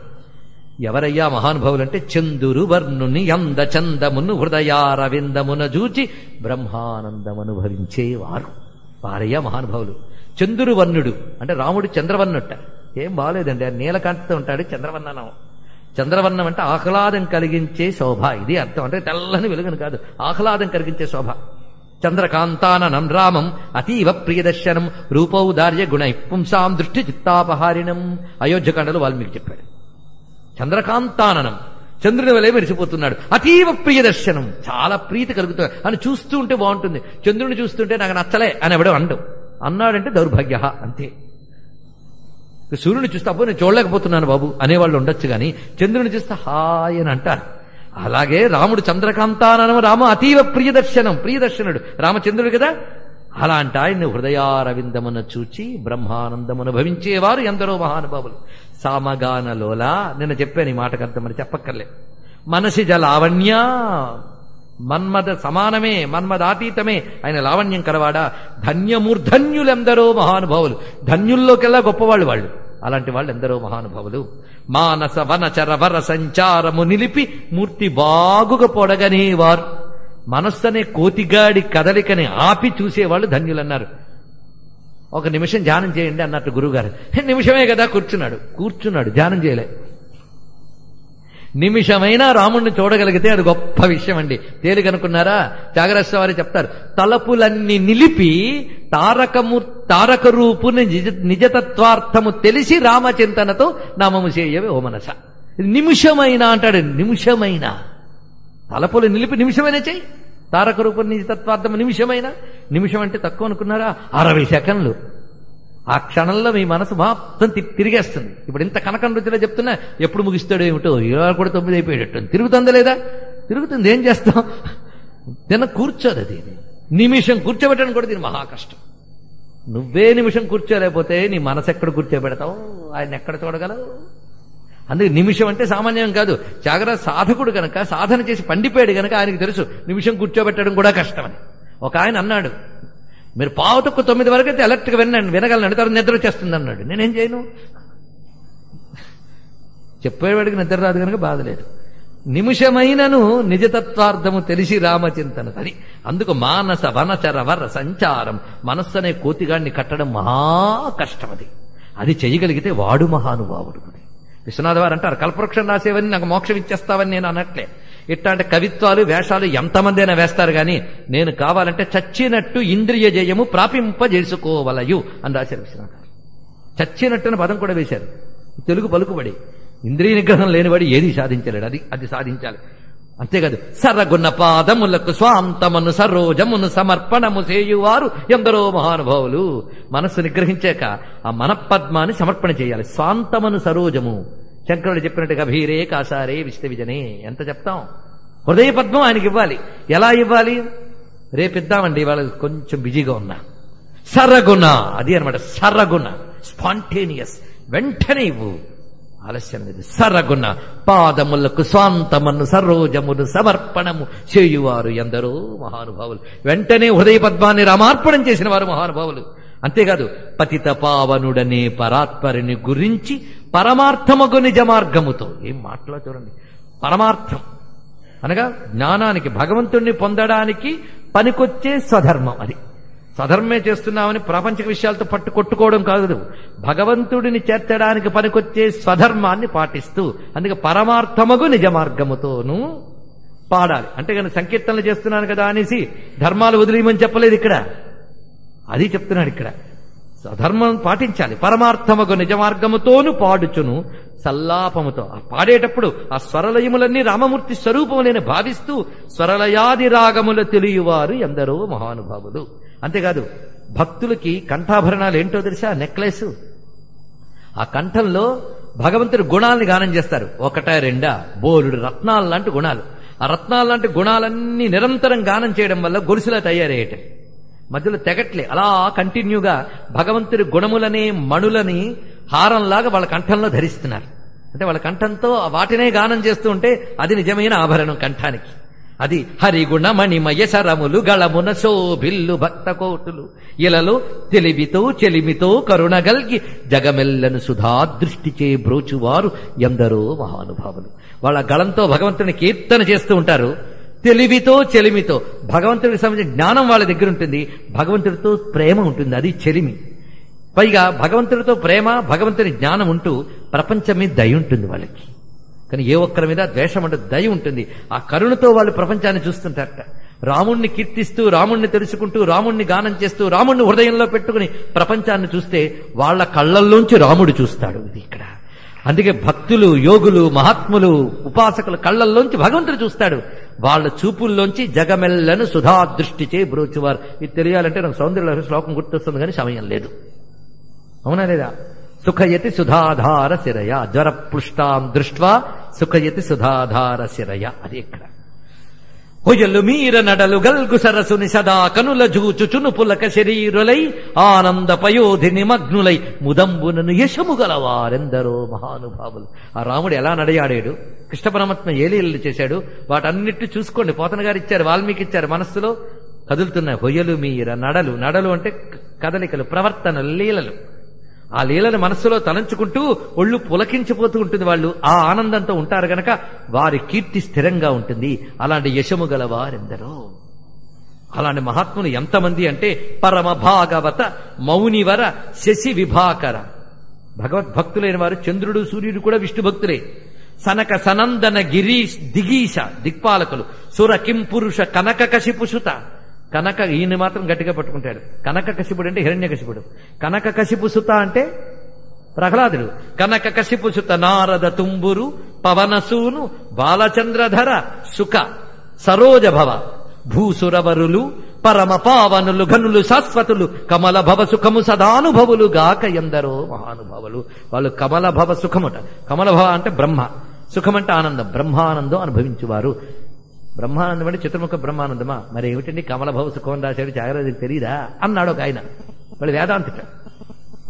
ఎవరయ్యా మహానుభావులు అంటే, చందురు వర్ణుని యంద చందమును హృదయారవిందమున జూచి బ్రహ్మానందమనుభవించేవారు వారయ్యా మహానుభావులు. చందురు వర్ణుడు అంటే రాముడు చంద్రవర్ణుట. ఏం బాగలేదండి, నీలకాంతితో ఉంటాడు. చంద్రవర్ణనం, చంద్రవర్ణం అంటే ఆహ్లాదం కలిగించే శోభ. ఇది అర్థం. అంటే తెల్లని వెలుగును కాదు, ఆహ్లాదం కలిగించే శోభ. చంద్రకాంతాననం రామం అతీవ ప్రియదర్శనం రూపౌదార్య గుణ పుంసాం దృష్టి చిత్తాపహారిణం. అయోధ్యకాండలో వాల్మీకి చెప్పాడు. చంద్రకాంతాననం, చంద్రుని వలె మెరిసిపోతున్నాడు. అతీవ ప్రియదర్శనం, చాలా ప్రీతి కలుగుతుంది. అని చూస్తూ ఉంటే బాగుంటుంది. చంద్రుని చూస్తుంటే నాకు నచ్చలే అని ఎవడో అన్నాడంటే దౌర్భాగ్య, అంతే. సూర్యుని చూస్తే అబ్బో నేను చూడలేకపోతున్నాను బాబు అనేవాళ్ళు ఉండొచ్చు, కానీ చంద్రుని చూస్తే హాయ్ అని అంటారు. అలాగే రాముడు చంద్రకాంతాననం రామ అతీవ ప్రియదర్శనం, ప్రియదర్శనుడు రామచంద్రుడు కదా. అలాంటి ఆయన్ని హృదయారవిందమున చూచి బ్రహ్మానందమును భవించేవారు ఎందరో మహానుభావులు. సామగానలోలా, నిన్న చెప్పాను ఈ మాటకు అర్థం మరి చెప్పక్కర్లే. మనసిజ లావణ్య, మన్మద సమానమే, మన్మదాతీతమే ఆయన లావణ్యం కలవాడా. ధన్యమూర్ధన్యులెందరో మహానుభావులు, ధన్యుల్లోకెల్లా గొప్పవాళ్ళు వాళ్ళు. అలాంటి వాళ్ళు ఎందరో మహానుభావులు. మానస వనచర వర సంచారము నిలిపి మూర్తి బాగుగా పొడగనేవారు. మనస్సు అనే కోతిగాడి కదలికని ఆపి చూసేవాళ్ళు ధన్యులన్నారు. ఒక నిమిషం ధ్యానం చేయండి అన్నట్టు గురువుగారు. నిమిషమే కదా కూర్చున్నాడు ధ్యానం చేయలే. నిమిషమైనా రాముణ్ణి చూడగలిగితే అది గొప్ప విషయం అండి. తేలికనుకున్నారా? త్యాగరాజ వారు చెప్తారు, తలపులన్నీ నిలిపి తారక రూపుని నిజతత్వార్థము తెలిసి రామచింతనతో నామము చేయవే ఓ మనస. నిమిషమైనా అంటాడు. నిమిషమైనా తలపులు నిలిపి నిమిషమైనా చెయ్యి. తారక రూపం నిజతత్వార్థము నిమిషమైనా. నిమిషం అంటే తక్కువ అనుకున్నారా? 60 సెకండ్లు. ఆ క్షణంలో మీ మనసు మొత్తం తిరిగేస్తుంది. ఇప్పుడు ఇంత కనకం రుచిలో చెప్తున్నా ఎప్పుడు ముగిస్తాడో ఏమిటో. ఇవాళ కూడా 9 అయిపోయేటట్టు. తిరుగుతుందా లేదా? తిరుగుతుంది. ఏం చేస్తాం? కూర్చోదు. అది నిమిషం కూర్చోబెట్టడం కూడా దీని మహా కష్టం. నువ్వే నిమిషం కూర్చోలేకపోతే నీ మనసు ఎక్కడ కూర్చోబెడతావు? ఆయన ఎక్కడ చూడగలవు? అందుకే నిమిషం అంటే సామాన్యం కాదు. త్యాగరాజ సాధకుడు గనక, సాధన చేసి పండిపోయాడు గనక ఆయనకు తెలుసు నిమిషం కూర్చోబెట్టడం కూడా కష్టమని. ఒక ఆయన అన్నాడు, మీరు 8:45 వరకు అయితే ఎలక్ట్రిక్ వినగలను, తర్వాత నిద్ర వచ్చేస్తుంది అన్నాడు. నేనేం చేయను? చెప్పేవాడికి నిద్ర రాదు కనుక బాధలేదు. నిమిషమైనను నిజతత్వార్థము తెలిసి రామచింతన. అది అందుకు మానస వనచర వర సంచారం, మనస్సు అనే కోతిగాడిని కట్టడం మహా కష్టం. అది చేయగలిగితే వాడు మహానుభావుడు. విశ్వనాథ వారు అంటారు, కల్పవృక్షం రాసేవని నాకు మోక్షం ఇచ్చేస్తావని నేను అనట్లే. ఇట్లాంటి కవిత్వాలు వేషాలు ఎంతమంది అయినా వేస్తారు, కానీ నేను కావాలంటే చచ్చినట్టు ఇంద్రియ జయము ప్రాపింపజేసుకోవలయు అని రాశారు విశ్వనాథ. చచ్చినట్టున పదం కూడా వేశారు. తెలుగు పలుకుబడి. ఇంద్రియ నిగ్రహం లేనివాడు ఏది సాధించలేడు. అది సాధించాలి. అంతేకాదు, సరగుణ పాదములకు స్వాంతమును సరోజమును సమర్పణము చేయువారు ఎందరో మహానుభావులు. మనస్సు నిగ్రహించాక ఆ మనపద్మాన్ని సమర్పణ చేయాలి. స్వాంతమును సరోజము. శంకరుడు చెప్పినట్టు గభీరే కాసారే విశ్వవిజనే. ఎంత చెప్తాం? హృదయ పద్మం ఆయనకి ఇవ్వాలి. ఎలా ఇవ్వాలి? రేపిద్దామండి, ఇవాళ కొంచెం బిజీగా ఉన్నా. సరగుణ, అది అనమాట. సరగుణ, స్పాంటేనియస్, వెంటనే ఇవ్వు, ఆలస్యం లేదు. సరగుణ పాదములకు స్వాంతమను సరోజమును సమర్పణము చేయువారు ఎందరో మహానుభావులు. వెంటనే హృదయ పద్మాన్ని రామార్పణం చేసిన వారు మహానుభావులు. అంతేకాదు, పతిత పావనుడనే పరాత్పరుని గురించి పరమార్థమగు నిజ మార్గముతో. ఏం మాటలో చూడండి. పరమార్థం అనగా జ్ఞానానికి, భగవంతుణ్ణి పొందడానికి పనికొచ్చే స్వధర్మం. అది స్వధర్మే చేస్తున్నామని ప్రాపంచిక విషయాలతో కొట్టుకోవడం కాదు. భగవంతుడిని చేర్చడానికి పనికొచ్చే స్వధర్మాన్ని పాటిస్తూ, అందుకే పరమార్థమగు నిజ మార్గముతోనూ పాడాలి. అంటే కానీ సంకీర్తనలు చేస్తున్నాను కదా అనేసి ధర్మాలు వదిలేయమని చెప్పలేదు ఇక్కడ. అది చెప్తున్నాడు ఇక్కడ. స్వధర్మం పాటించాలి. పరమార్థమగు నిజ మార్గముతోను పాడుచును సల్లాపముతో. ఆ పాడేటప్పుడు ఆ స్వరలయములన్నీ రామమూర్తి స్వరూపములని భావిస్తూ స్వరలయాది రాగముల తెలియవారు ఎందరో మహానుభావులు. అంతేకాదు భక్తులకి కంఠాభరణాలు ఏంటో తెలుసా? నెక్లెస్. ఆ కంఠంలో భగవంతుడి గుణాలని గానం చేస్తారు. ఒకటా రెండా, బోలుడు రత్నాలు లాంటి గుణాలు. ఆ రత్నాలు లాంటి గుణాలన్నీ నిరంతరం గానం చేయడం వల్ల గొలుసులా తయారయ్యేట, మధ్యలో తెగట్లే, అలా కంటిన్యూగా భగవంతుడి గుణములనే మణులని హారంలాగా వాళ్ళ కంఠంలో ధరిస్తున్నారు. అంటే వాళ్ళ కంఠంతో వాటినే గానం చేస్తూ ఉంటే అది నిజమైన ఆభరణం కంఠానికి. అది హరిగుణ మణిమయ శరములు గళమున శోభిల్లు భక్త కోటులు ఇలలో తెలివితో చెలిమితో కరుణగల్గి జగమెల్లను సుధాదృష్టిచే బ్రోచువారు ఎందరో మహానుభావులు. వాళ్ళ గళంతో భగవంతుని కీర్తన చేస్తూ ఉంటారు. తెలివితో చెలిమితో, భగవంతుడికి సంబంధించిన జ్ఞానం వాళ్ళ దగ్గర ఉంటుంది, భగవంతుడితో ప్రేమ ఉంటుంది, అది చెలిమి. పైగా భగవంతుడితో ప్రేమ, భగవంతుని జ్ఞానం ఉంటూ ప్రపంచం మీద దయ ఉంటుంది వాళ్ళకి. కానీ ఏ ఒక్కరి మీద ద్వేషం అంటే దయ ఉంటుంది. ఆ కరుణతో వాళ్ళు ప్రపంచాన్ని చూస్తుంటారట. రాముణ్ణి కీర్తిస్తూ, రాముణ్ణి తెలుసుకుంటూ, రాముణ్ణి గానం చేస్తూ, రాముణ్ణి హృదయంలో పెట్టుకుని ప్రపంచాన్ని చూస్తే వాళ్ళ కళ్ళల్లోంచి రాముడు చూస్తాడు. ఇది ఇక్కడ. అందుకే భక్తులు, యోగులు, మహాత్ములు, ఉపాసకుల కళ్ళల్లోంచి భగవంతుడు చూస్తాడు. వాళ్ళ చూపుల్లోంచి జగమెల్లను సుధా దృష్టిచే బ్రోచువారు. ఇది తెలియాలంటే నాకు సౌందర్య శ్లోకం గుర్తొస్తుంది కానీ సమయం లేదు. అవునా లేదా? సుఖయతి సుధాధార శిరయ జ్వర పృష్టాం దృష్ట్వా సుఖయతి సుధాధార శిరయ. అది ఇక్కడ. హొయలు మీర నడలు గల్గు సరసుని సదా కనుల జూచుచును పులక శరీరులై ఆనంద పయోధి నిమగ్నులై ముదంబునను యశము గలవారెందరో మహానుభావులు. ఆ రాముడు ఎలా నడయాడాడు, కృష్ణ పరమాత్మ ఏ లీలలు చేశాడు, వాటన్నిటి చూసుకోండి. పోతన గారు ఇచ్చారు, వాల్మీకి ఇచ్చారు, మనస్సులో కదులుతున్నాయి. హొయలు మీర నడలు, నడలు అంటే కదలికలు, ప్రవర్తనలు, లీలలు. ఆ లీలను మనస్సులో తలంచుకుంటూ ఒళ్ళు పులకించిపోతూ ఉంటుంది. వాళ్ళు ఆ ఆనందంతో ఉంటారు గనక వారి కీర్తి స్థిరంగా ఉంటుంది. అలాంటి యశము గల వారెందరో. అలాంటి మహాత్ములు ఎంతమంది అంటే పరమ భాగవత మౌనివర శశి విభాకర. భగవద్భక్తులైన వారు చంద్రుడు, సూర్యుడు కూడా విష్ణు భక్తులే. సనక సనందన గిరీష్ దిగీష దిక్పాలకులు సుర కింపురుష కనక కశిపుసుత. కనక ఈయన మాత్రం గట్టిగా పట్టుకుంటాడు. కనక కశిపుడు అంటే హిరణ్య కశిపుడు. కనక కశిపు సుత అంటే ప్రహ్లాదుడు. కనక కశిపు సుత నారద తుంబురు పవనసూను బాలచంద్రధర సుఖ సరోజ భవ భూసురవరులు పరమ పావనులు ఘనులు శాశ్వతులు కమల భవ సుఖము సదానుభవులు గాక ఎందరో మహానుభావులు. వాళ్ళు కమల భవ సుఖముట. కమల భవ అంటే బ్రహ్మ, సుఖమంటే ఆనందం, బ్రహ్మానందం అనుభవించువారు. బ్రహ్మానందం అంటే చతుర్ముఖ బ్రహ్మానందమా? మరి ఏమిటండి కమలభవ సుఖం రాశాడు, త్యాగరాజుకి తెలీదా అన్నాడు ఒక ఆయన. వాళ్ళు వేదాంతిట.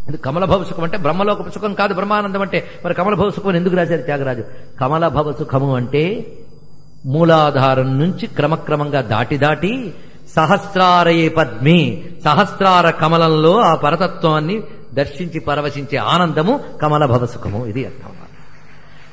అది కమలభవ సుఖం అంటే బ్రహ్మలోక సుఖం కాదు, బ్రహ్మానందం అంటే. మరి కమలభవ సుఖం ఎందుకు రాశారు త్యాగరాజు? కమలభవ సుఖము అంటే మూలాధారం నుంచి క్రమక్రమంగా దాటి దాటి సహస్రారయే పద్మి, సహస్రార కమలంలో ఆ పరతత్వాన్ని దర్శించి పరవశించే ఆనందము కమలభవ సుఖము. ఇది అర్థం.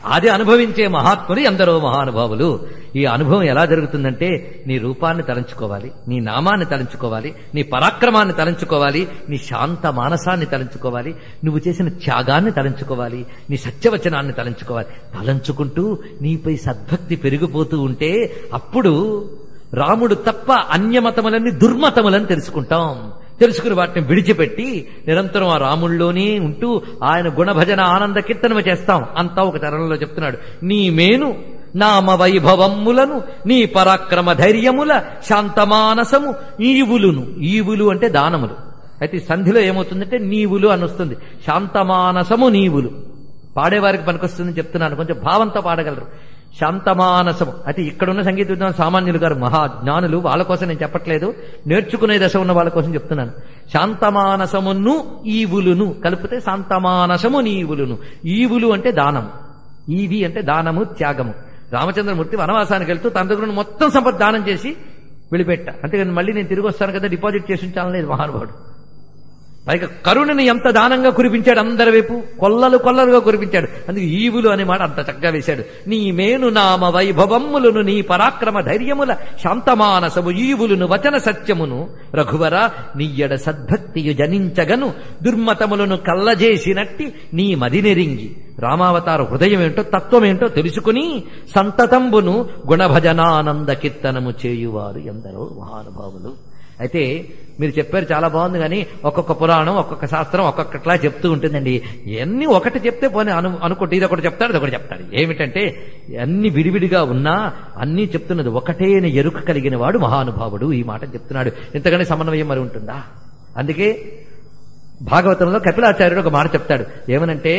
అది అనుభవించే మహాత్ములు ఎందరో మహానుభావులు. ఈ అనుభవం ఎలా జరుగుతుందంటే నీ రూపాన్ని తలంచుకోవాలి, నీ నామాన్ని తలంచుకోవాలి, నీ పరాక్రమాన్ని తలంచుకోవాలి, నీ శాంత మానసాన్ని తలంచుకోవాలి, నువ్వు చేసిన త్యాగాన్ని తలంచుకోవాలి, నీ సత్యవచనాన్ని తలంచుకోవాలి. తలంచుకుంటూ నీపై సద్భక్తి పెరిగిపోతూ ఉంటే అప్పుడు రాముడు తప్ప అన్యమతములన్నీ దుర్మతములని తెలుసుకుంటాం. తెలుసుకుని వాటిని విడిచిపెట్టి నిరంతరం ఆ రాముల్లోనే ఉంటూ ఆయన గుణభజన ఆనంద కీర్తనము చేస్తాం. అంతా ఒక తరంలో చెప్తున్నాడు. నీ మేను నామ వైభవములను నీ పరాక్రమ ధైర్యముల శాంతమానసము ఈవులును. ఈవులు అంటే దానములు. అయితే సంధిలో ఏమవుతుందంటే నీవులు అని వస్తుంది. శాంతమానసము నీవులు పాడేవారికి పనికొస్తుందని చెప్తున్నాను, కొంచెం భావంతో పాడగలరు. శాంతమానసము అయితే ఇక్కడున్న సంగీత విద్వాన్ సామాన్యులు గారు మహాజ్ఞానులు, వాళ్ళ కోసం నేను చెప్పట్లేదు, నేర్చుకునే దశ ఉన్న వాళ్ళ కోసం చెప్తున్నాను. శాంతమానసమును ఈవులును కలిపితే శాంతమానసము నీవులును. ఈవులు అంటే దానము, ఈవి అంటే దానము, త్యాగము. రామచంద్రమూర్తి వనవాసానికి వెళ్తూ తన దగ్గర మొత్తం సంపద దానం చేసి వెళ్ళిపెట్ట. అంతేగాని మళ్ళీ నేను తిరిగి వస్తాను కదా డిపాజిట్ చేసి ఉంచాలనేది మహానుభావుడు. పైగా కరుణని ఎంత దానంగా కురిపించాడు, అందరి వైపు కొల్లలు కొల్లలుగా కురిపించాడు. అందుకే ఈవులు అనే మాట అంత చక్కగా వేశాడు. నీ మేను నామ వైభవములను నీ పరాక్రమ ధైర్యముల శాంతమానసము ఈవులును వచన సత్యమును రఘువర నీయడ సద్భక్తియు జనించగను దుర్మతములను కల్లజేసినట్టి నీ మదినెరింగి రామావతార హృదయం ఏంటో తత్వమేంటో తెలుసుకుని సంతతంబును గుణభజనానంద కీర్తనము చేయువారు ఎందరో మహానుభావులు. అయితే మీరు చెప్పారు చాలా బాగుంది, కానీ ఒక్కొక్క పురాణం ఒక్కొక్క శాస్త్రం ఒక్కొక్కట్లా చెప్తూ ఉంటుందండి. ఎన్ని ఒకటి చెప్తే పోనీ అనుకుంటే ఇది ఒకటి చెప్తారు, ఇది ఒకటి చెప్తారు. ఏమిటంటే అన్ని విడివిడిగా ఉన్నా అన్నీ చెప్తున్నది ఒకటేని ఎరుక కలిగిన వాడు మహానుభావుడు. ఈ మాట చెప్తున్నాడు. ఇంతగానే సమన్వయం మరి ఉంటుందా? అందుకే భాగవతంలో కపిలాచార్యుడు ఒక మాట చెప్తాడు. ఏమనంటే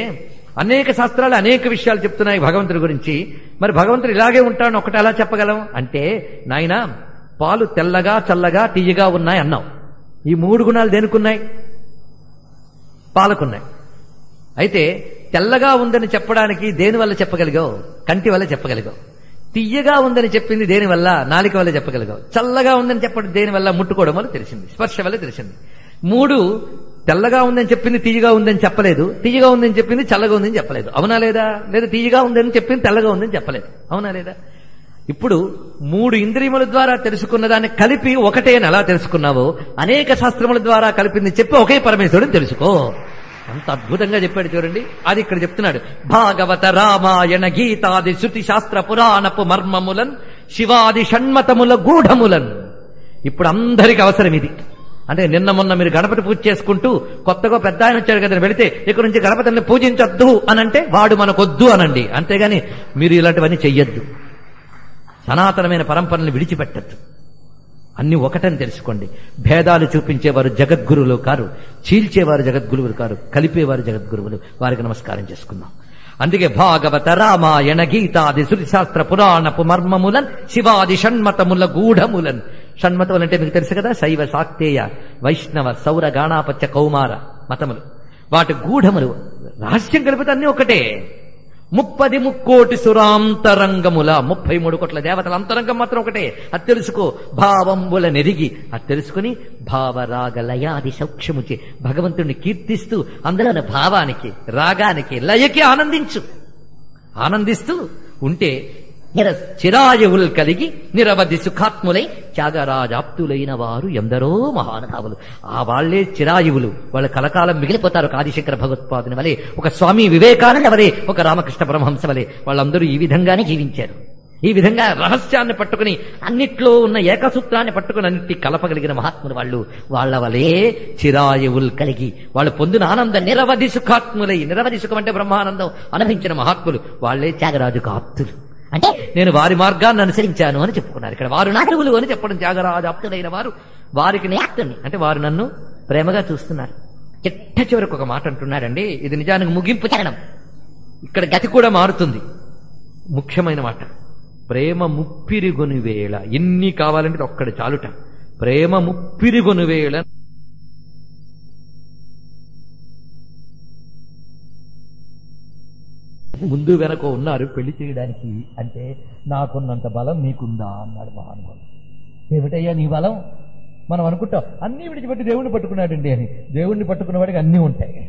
అనేక శాస్త్రాలు అనేక విషయాలు చెప్తున్నాయి భగవంతుడి గురించి. మరి భగవంతుడు ఇలాగే ఉంటాడని ఒకటి ఎలా చెప్పగలం అంటే, నాయనా పాలు తెల్లగా చల్లగా తీయగా ఉన్నాయి అన్నావు. ఈ 3 గుణాలు దేనికున్నాయి? పాలకున్నాయి. అయితే తెల్లగా ఉందని చెప్పడానికి దేనివల్ల చెప్పగలిగావు? కంటి వల్ల చెప్పగలిగావు. తీయగా ఉందని చెప్పింది దేనివల్ల? నాలిక వల్ల చెప్పగలిగావు. చల్లగా ఉందని చెప్పడం దేనివల్ల? ముట్టుకోవడం వల్ల తెలిసింది, స్పర్శ వల్ల తెలిసింది. 3 తెల్లగా ఉందని చెప్పింది తీయగా ఉందని చెప్పలేదు, తీయగా ఉందని చెప్పింది చల్లగా ఉందని చెప్పలేదు. అవునా లేదా? లేదా తీయగా ఉందని చెప్పింది తెల్లగా ఉందని చెప్పలేదు. అవునా లేదా? ఇప్పుడు 3 ఇంద్రియముల ద్వారా తెలుసుకున్న దాన్ని కలిపి ఒకటే అని ఎలా తెలుసుకున్నావో, అనేక శాస్త్రముల ద్వారా కలిపింది చెప్పి ఒకే పరమేశ్వరుని తెలుసుకో. అంత అద్భుతంగా చెప్పాడు చూడండి. అది ఇక్కడ చెప్తున్నాడు. భాగవత రామాయణ గీతాది శృతి శాస్త్ర పురాణపు మర్మములన్ శివాది షణ్మతముల గూఢములన్. ఇప్పుడు అందరికి అవసరం ఇది. అంటే నిన్న మొన్న మీరు గణపతి పూజ చేసుకుంటూ కొత్తగా పెద్ద ఆయన వచ్చాడు కదా, వెళితే ఇక్కడ నుంచి గణపతిని పూజించొద్దు అనంటే వాడు మనకొద్దు అనండి. అంతేగాని మీరు ఇలాంటివన్నీ చెయ్యొద్దు. సనాతనమైన పరంపరలను విడిచిపెట్టద్దు. అన్ని ఒకటని తెలుసుకోండి. భేదాలు చూపించేవారు జగద్గురువులు కారు, చీల్చేవారు జగద్గురువులు కారు, కలిపేవారు జగద్గురువులు. వారికి నమస్కారం చేసుకుందాం. అందుకే భాగవత రామాయణ గీతాది శృతి శాస్త్ర పురాణపు మర్మములన్ శివాది షణ్మతముల గూఢములన్. షణ్మతములు అంటే మీకు తెలుసు కదా, శైవ శాక్తేయ వైష్ణవ సౌర గాణాపత్య కౌమార మతములు. వాటి గూఢములు రహస్యం కలిపితే అన్ని ఒకటే. 30 ముక్కోటి సురాంతరంగముల 33 కోట్ల దేవతల అంతరంగం మాత్రం ఒకటే. అది తెలుసుకో. భావంబుల నెరిగి అది తెలుసుకుని భావరాగ లయాది సౌక్ష్యముచే భగవంతుడిని కీర్తిస్తూ అందులోని భావానికి రాగానికి లయకి ఆనందించు. ఆనందిస్తూ ఉంటే చిరాయువులు కలిగి నిరవధి సుఖాత్ములై త్యాగరాజాప్తులైన వారు ఎందరో మహానుభావులు. ఆ వాళ్లే చిరాయువులు. వాళ్ళు కలకాలం మిగిలిపోతారు. ఆదిశంకర భగవత్పాదుని వలె, ఒక స్వామి వివేకానంద వలె, ఒక రామకృష్ణ పరమహంస వలె వాళ్ళందరూ ఈ విధంగానే జీవించారు. ఈ విధంగా రహస్యాన్ని పట్టుకుని అన్నిట్లో ఉన్న ఏకసూత్రాన్ని పట్టుకుని అన్నిటి కలపగలిగిన మహాత్ములు వాళ్ళు. వాళ్ల వలే చిరాయువులు కలిగి వాళ్ళు పొందిన ఆనందం నిరవధి సుఖాత్ములై, నిరవధి సుఖం అంటే బ్రహ్మానందం అనుభవించిన మహాత్ములు వాళ్లే త్యాగరాజుకు ఆప్తులు. అంటే నేను వారి మార్గాన్ని అనుసరించాను అని చెప్పుకున్నారు. ఇక్కడ వారు నా గురువులు అని చెప్పడం. త్యాగరాజు ఆప్తులైన వారు వారికి నేత్తుని అంటే వారు నన్ను ప్రేమగా చూస్తున్నారు. చిట్ట చివరికి ఒక మాట అంటున్నారండి. ఇది నిజానికి ముగింపు చరణం. ఇక్కడ గతి కూడా మారుతుంది. ముఖ్యమైన మాట. ప్రేమ ముప్పిరిగొని వేళ. ఎన్ని కావాలంటే ఒక్కడి చాలుట. ప్రేమ ముప్పిరిగొని వేళ. ముందు వెనక ఉన్నారు పెళ్లి చేయడానికి. అంటే నాకున్నంత బలం నీకుందా అన్నాడు మహానుభావుడు. ఏమిటయ్యా నీ బలం? మనం అనుకుంటాం అన్నీ విడిచిపెట్టి దేవుణ్ణి పట్టుకున్నాడండి అని. దేవుణ్ణి పట్టుకున్న వాడికి అన్నీ ఉంటాయి,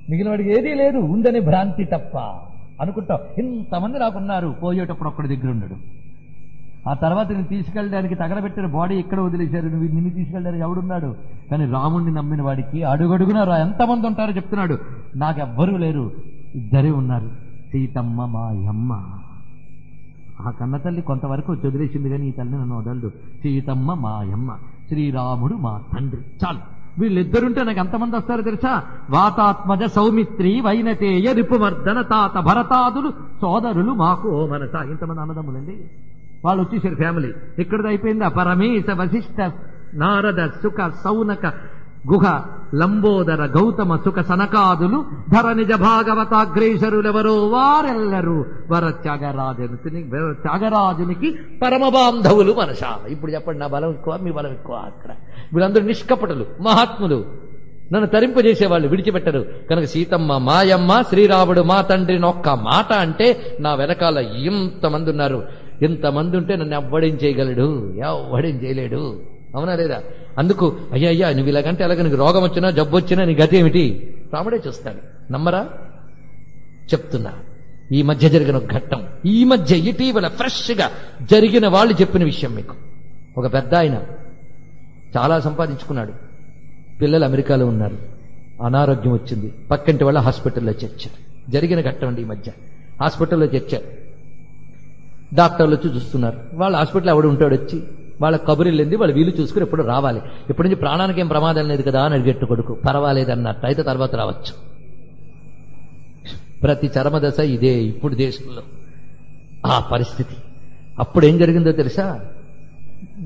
మిగిలిన వాడికి ఏదీ లేదు, ఉందనే భ్రాంతి తప్ప అనుకుంటాం. ఇంతమంది నాకున్నారు. పోయేటప్పుడు ఒక్కడి దగ్గర ఉన్నాడు. ఆ తర్వాత నేను తీసుకెళ్ళడానికి తగలబెట్టిన బాడీ ఎక్కడ వదిలేశారు, నువ్వు నిన్ను తీసుకెళ్ళడానికి ఎవడున్నాడు? కానీ రాముణ్ణి నమ్మిన వాడికి అడుగడుగునా ఎంతమంది ఉంటారో చెప్తున్నాడు. నాకెవ్వరూ లేరు, ఇద్దరే ఉన్నారు. సీతమ్మ మాయమ్మ. ఆ కన్న తల్లి కొంతవరకు వదిలేసింది, కానీ ఈ తల్లి నన్ను వదలదు. సీతమ్మ మాయమ్మ, శ్రీరాముడు మా తండ్రి. చాలు. వీళ్ళిద్దరుంటే నాకు ఎంతమంది వస్తారో తెలుసా? వాతాత్మజ సౌమిత్రి వైనతేయ రిపువర్ధన తాత భరతాదులు సోదరులు మాకు ఓ మనస. ఇంతమంది అన్నదమ్ములండి. వాళ్ళు వచ్చేసారు ఫ్యామిలీ. ఇక్కడది అయిపోయిందా? పరమేశ వశిష్ఠ నారద సుఖ సౌనక గుహ లంబోదర గౌతమ సుఖ సనకాదులు ధర నిజ భాగవతాగ్రేసరులెవరో వారెల్లరూ వర త్యాగరాజునికి పరమ బాంధవులు మనస. ఇప్పుడు చెప్పండి, నా బలం ఎక్కువ మీ బలం ఎక్కువ? అక్కడ వీళ్ళందరూ నిష్కపటులు, మహాత్ములు, నన్ను తరింపజేసేవాళ్ళు, విడిచిపెట్టరు. కనుక సీతమ్మ మాయమ్మ, శ్రీరాముడు మా తండ్రిని ఒక్క మాట అంటే నా వెనకాల ఇంతమంది ఉన్నారు. ఇంతమంది ఉంటే నన్ను ఎవ్వడేం చేయగలడు? ఎవ్వడేం చేయలేడు. అవునా లేదా? అందుకు అయ్యా నువ్వు ఇలాగంటే అలాగ నీకు రోగం వచ్చినా జబ్బు వచ్చినా నీ గతి ఏమిటి? రాముడే చూస్తాడు. నమ్మరా? చెప్తున్నా. ఈ మధ్య జరిగిన ఒక ఘట్టం, ఈ మధ్య ఇటీవల ఫ్రెష్ గా జరిగిన వాళ్ళు చెప్పిన విషయం మీకు. ఒక పెద్ద ఆయన చాలా సంపాదించుకున్నాడు. పిల్లలు అమెరికాలో ఉన్నారు. అనారోగ్యం వచ్చింది. పక్కింటి వాళ్ళ హాస్పిటల్లో చేర్చారు. జరిగిన ఘట్టం అండి. ఈ మధ్య హాస్పిటల్లో చేర్చారు. డాక్టర్లు వచ్చి చూస్తున్నారు. వాళ్ళ హాస్పిటల్ ఎవడు ఉంటాడు వచ్చి వాళ్ళ కబురిల్లింది, వాళ్ళు వీలు చూసుకుని ఎప్పుడు రావాలి. ఇప్పటి నుంచి ప్రాణానికి ఏం ప్రమాదం లేదు కదా అని అడిగెట్టు కొడుకు. పర్వాలేదన్నట్టు అయితే తర్వాత రావచ్చు. ప్రతి చరమదశ ఇదే ఇప్పుడు దేశంలో ఆ పరిస్థితి. అప్పుడు ఏం జరిగిందో తెలుసా?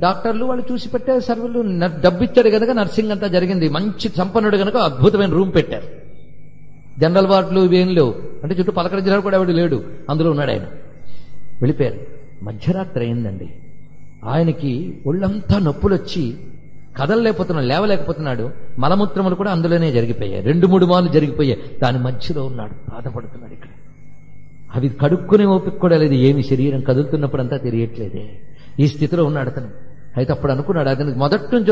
డాక్టర్లు వాళ్ళు చూసి పెట్టారు, సర్వీలు డబ్బు ఇచ్చాడు కనుక నర్సింగ్ అంతా జరిగింది. మంచి సంపన్నుడు కనుక అద్భుతమైన రూమ్ పెట్టారు. జనరల్ వార్డులు ఇవేం లేవు, అంటే చుట్టూ పలకరించడానికి కూడా ఎవడు లేడు, అందులో ఉన్నాడు ఆయన. వెళ్ళిపోయారు. మధ్యరాత్రి అయిందండి. ఆయనకి ఒళ్ళంతా నొప్పులు వచ్చి కదలలేకపోతున్నాడు, లేవలేకపోతున్నాడు. మలమూత్రములు కూడా అందులోనే జరిగిపోయాయి, 2-3 మార్లు జరిగిపోయాయి. దాని మధ్యలో ఉన్నాడు, బాధపడుతున్నాడు. ఇక్కడ అవి కడుక్కునే ఓపిక కూడా లేదు. ఏమి శరీరం కదులుతున్నప్పుడు అంతా తెలియట్లేదే. ఈ స్థితిలో ఉన్నాడు అతను. అయితే అప్పుడు అనుకున్నాడు, అతనికి మొదటి నుంచి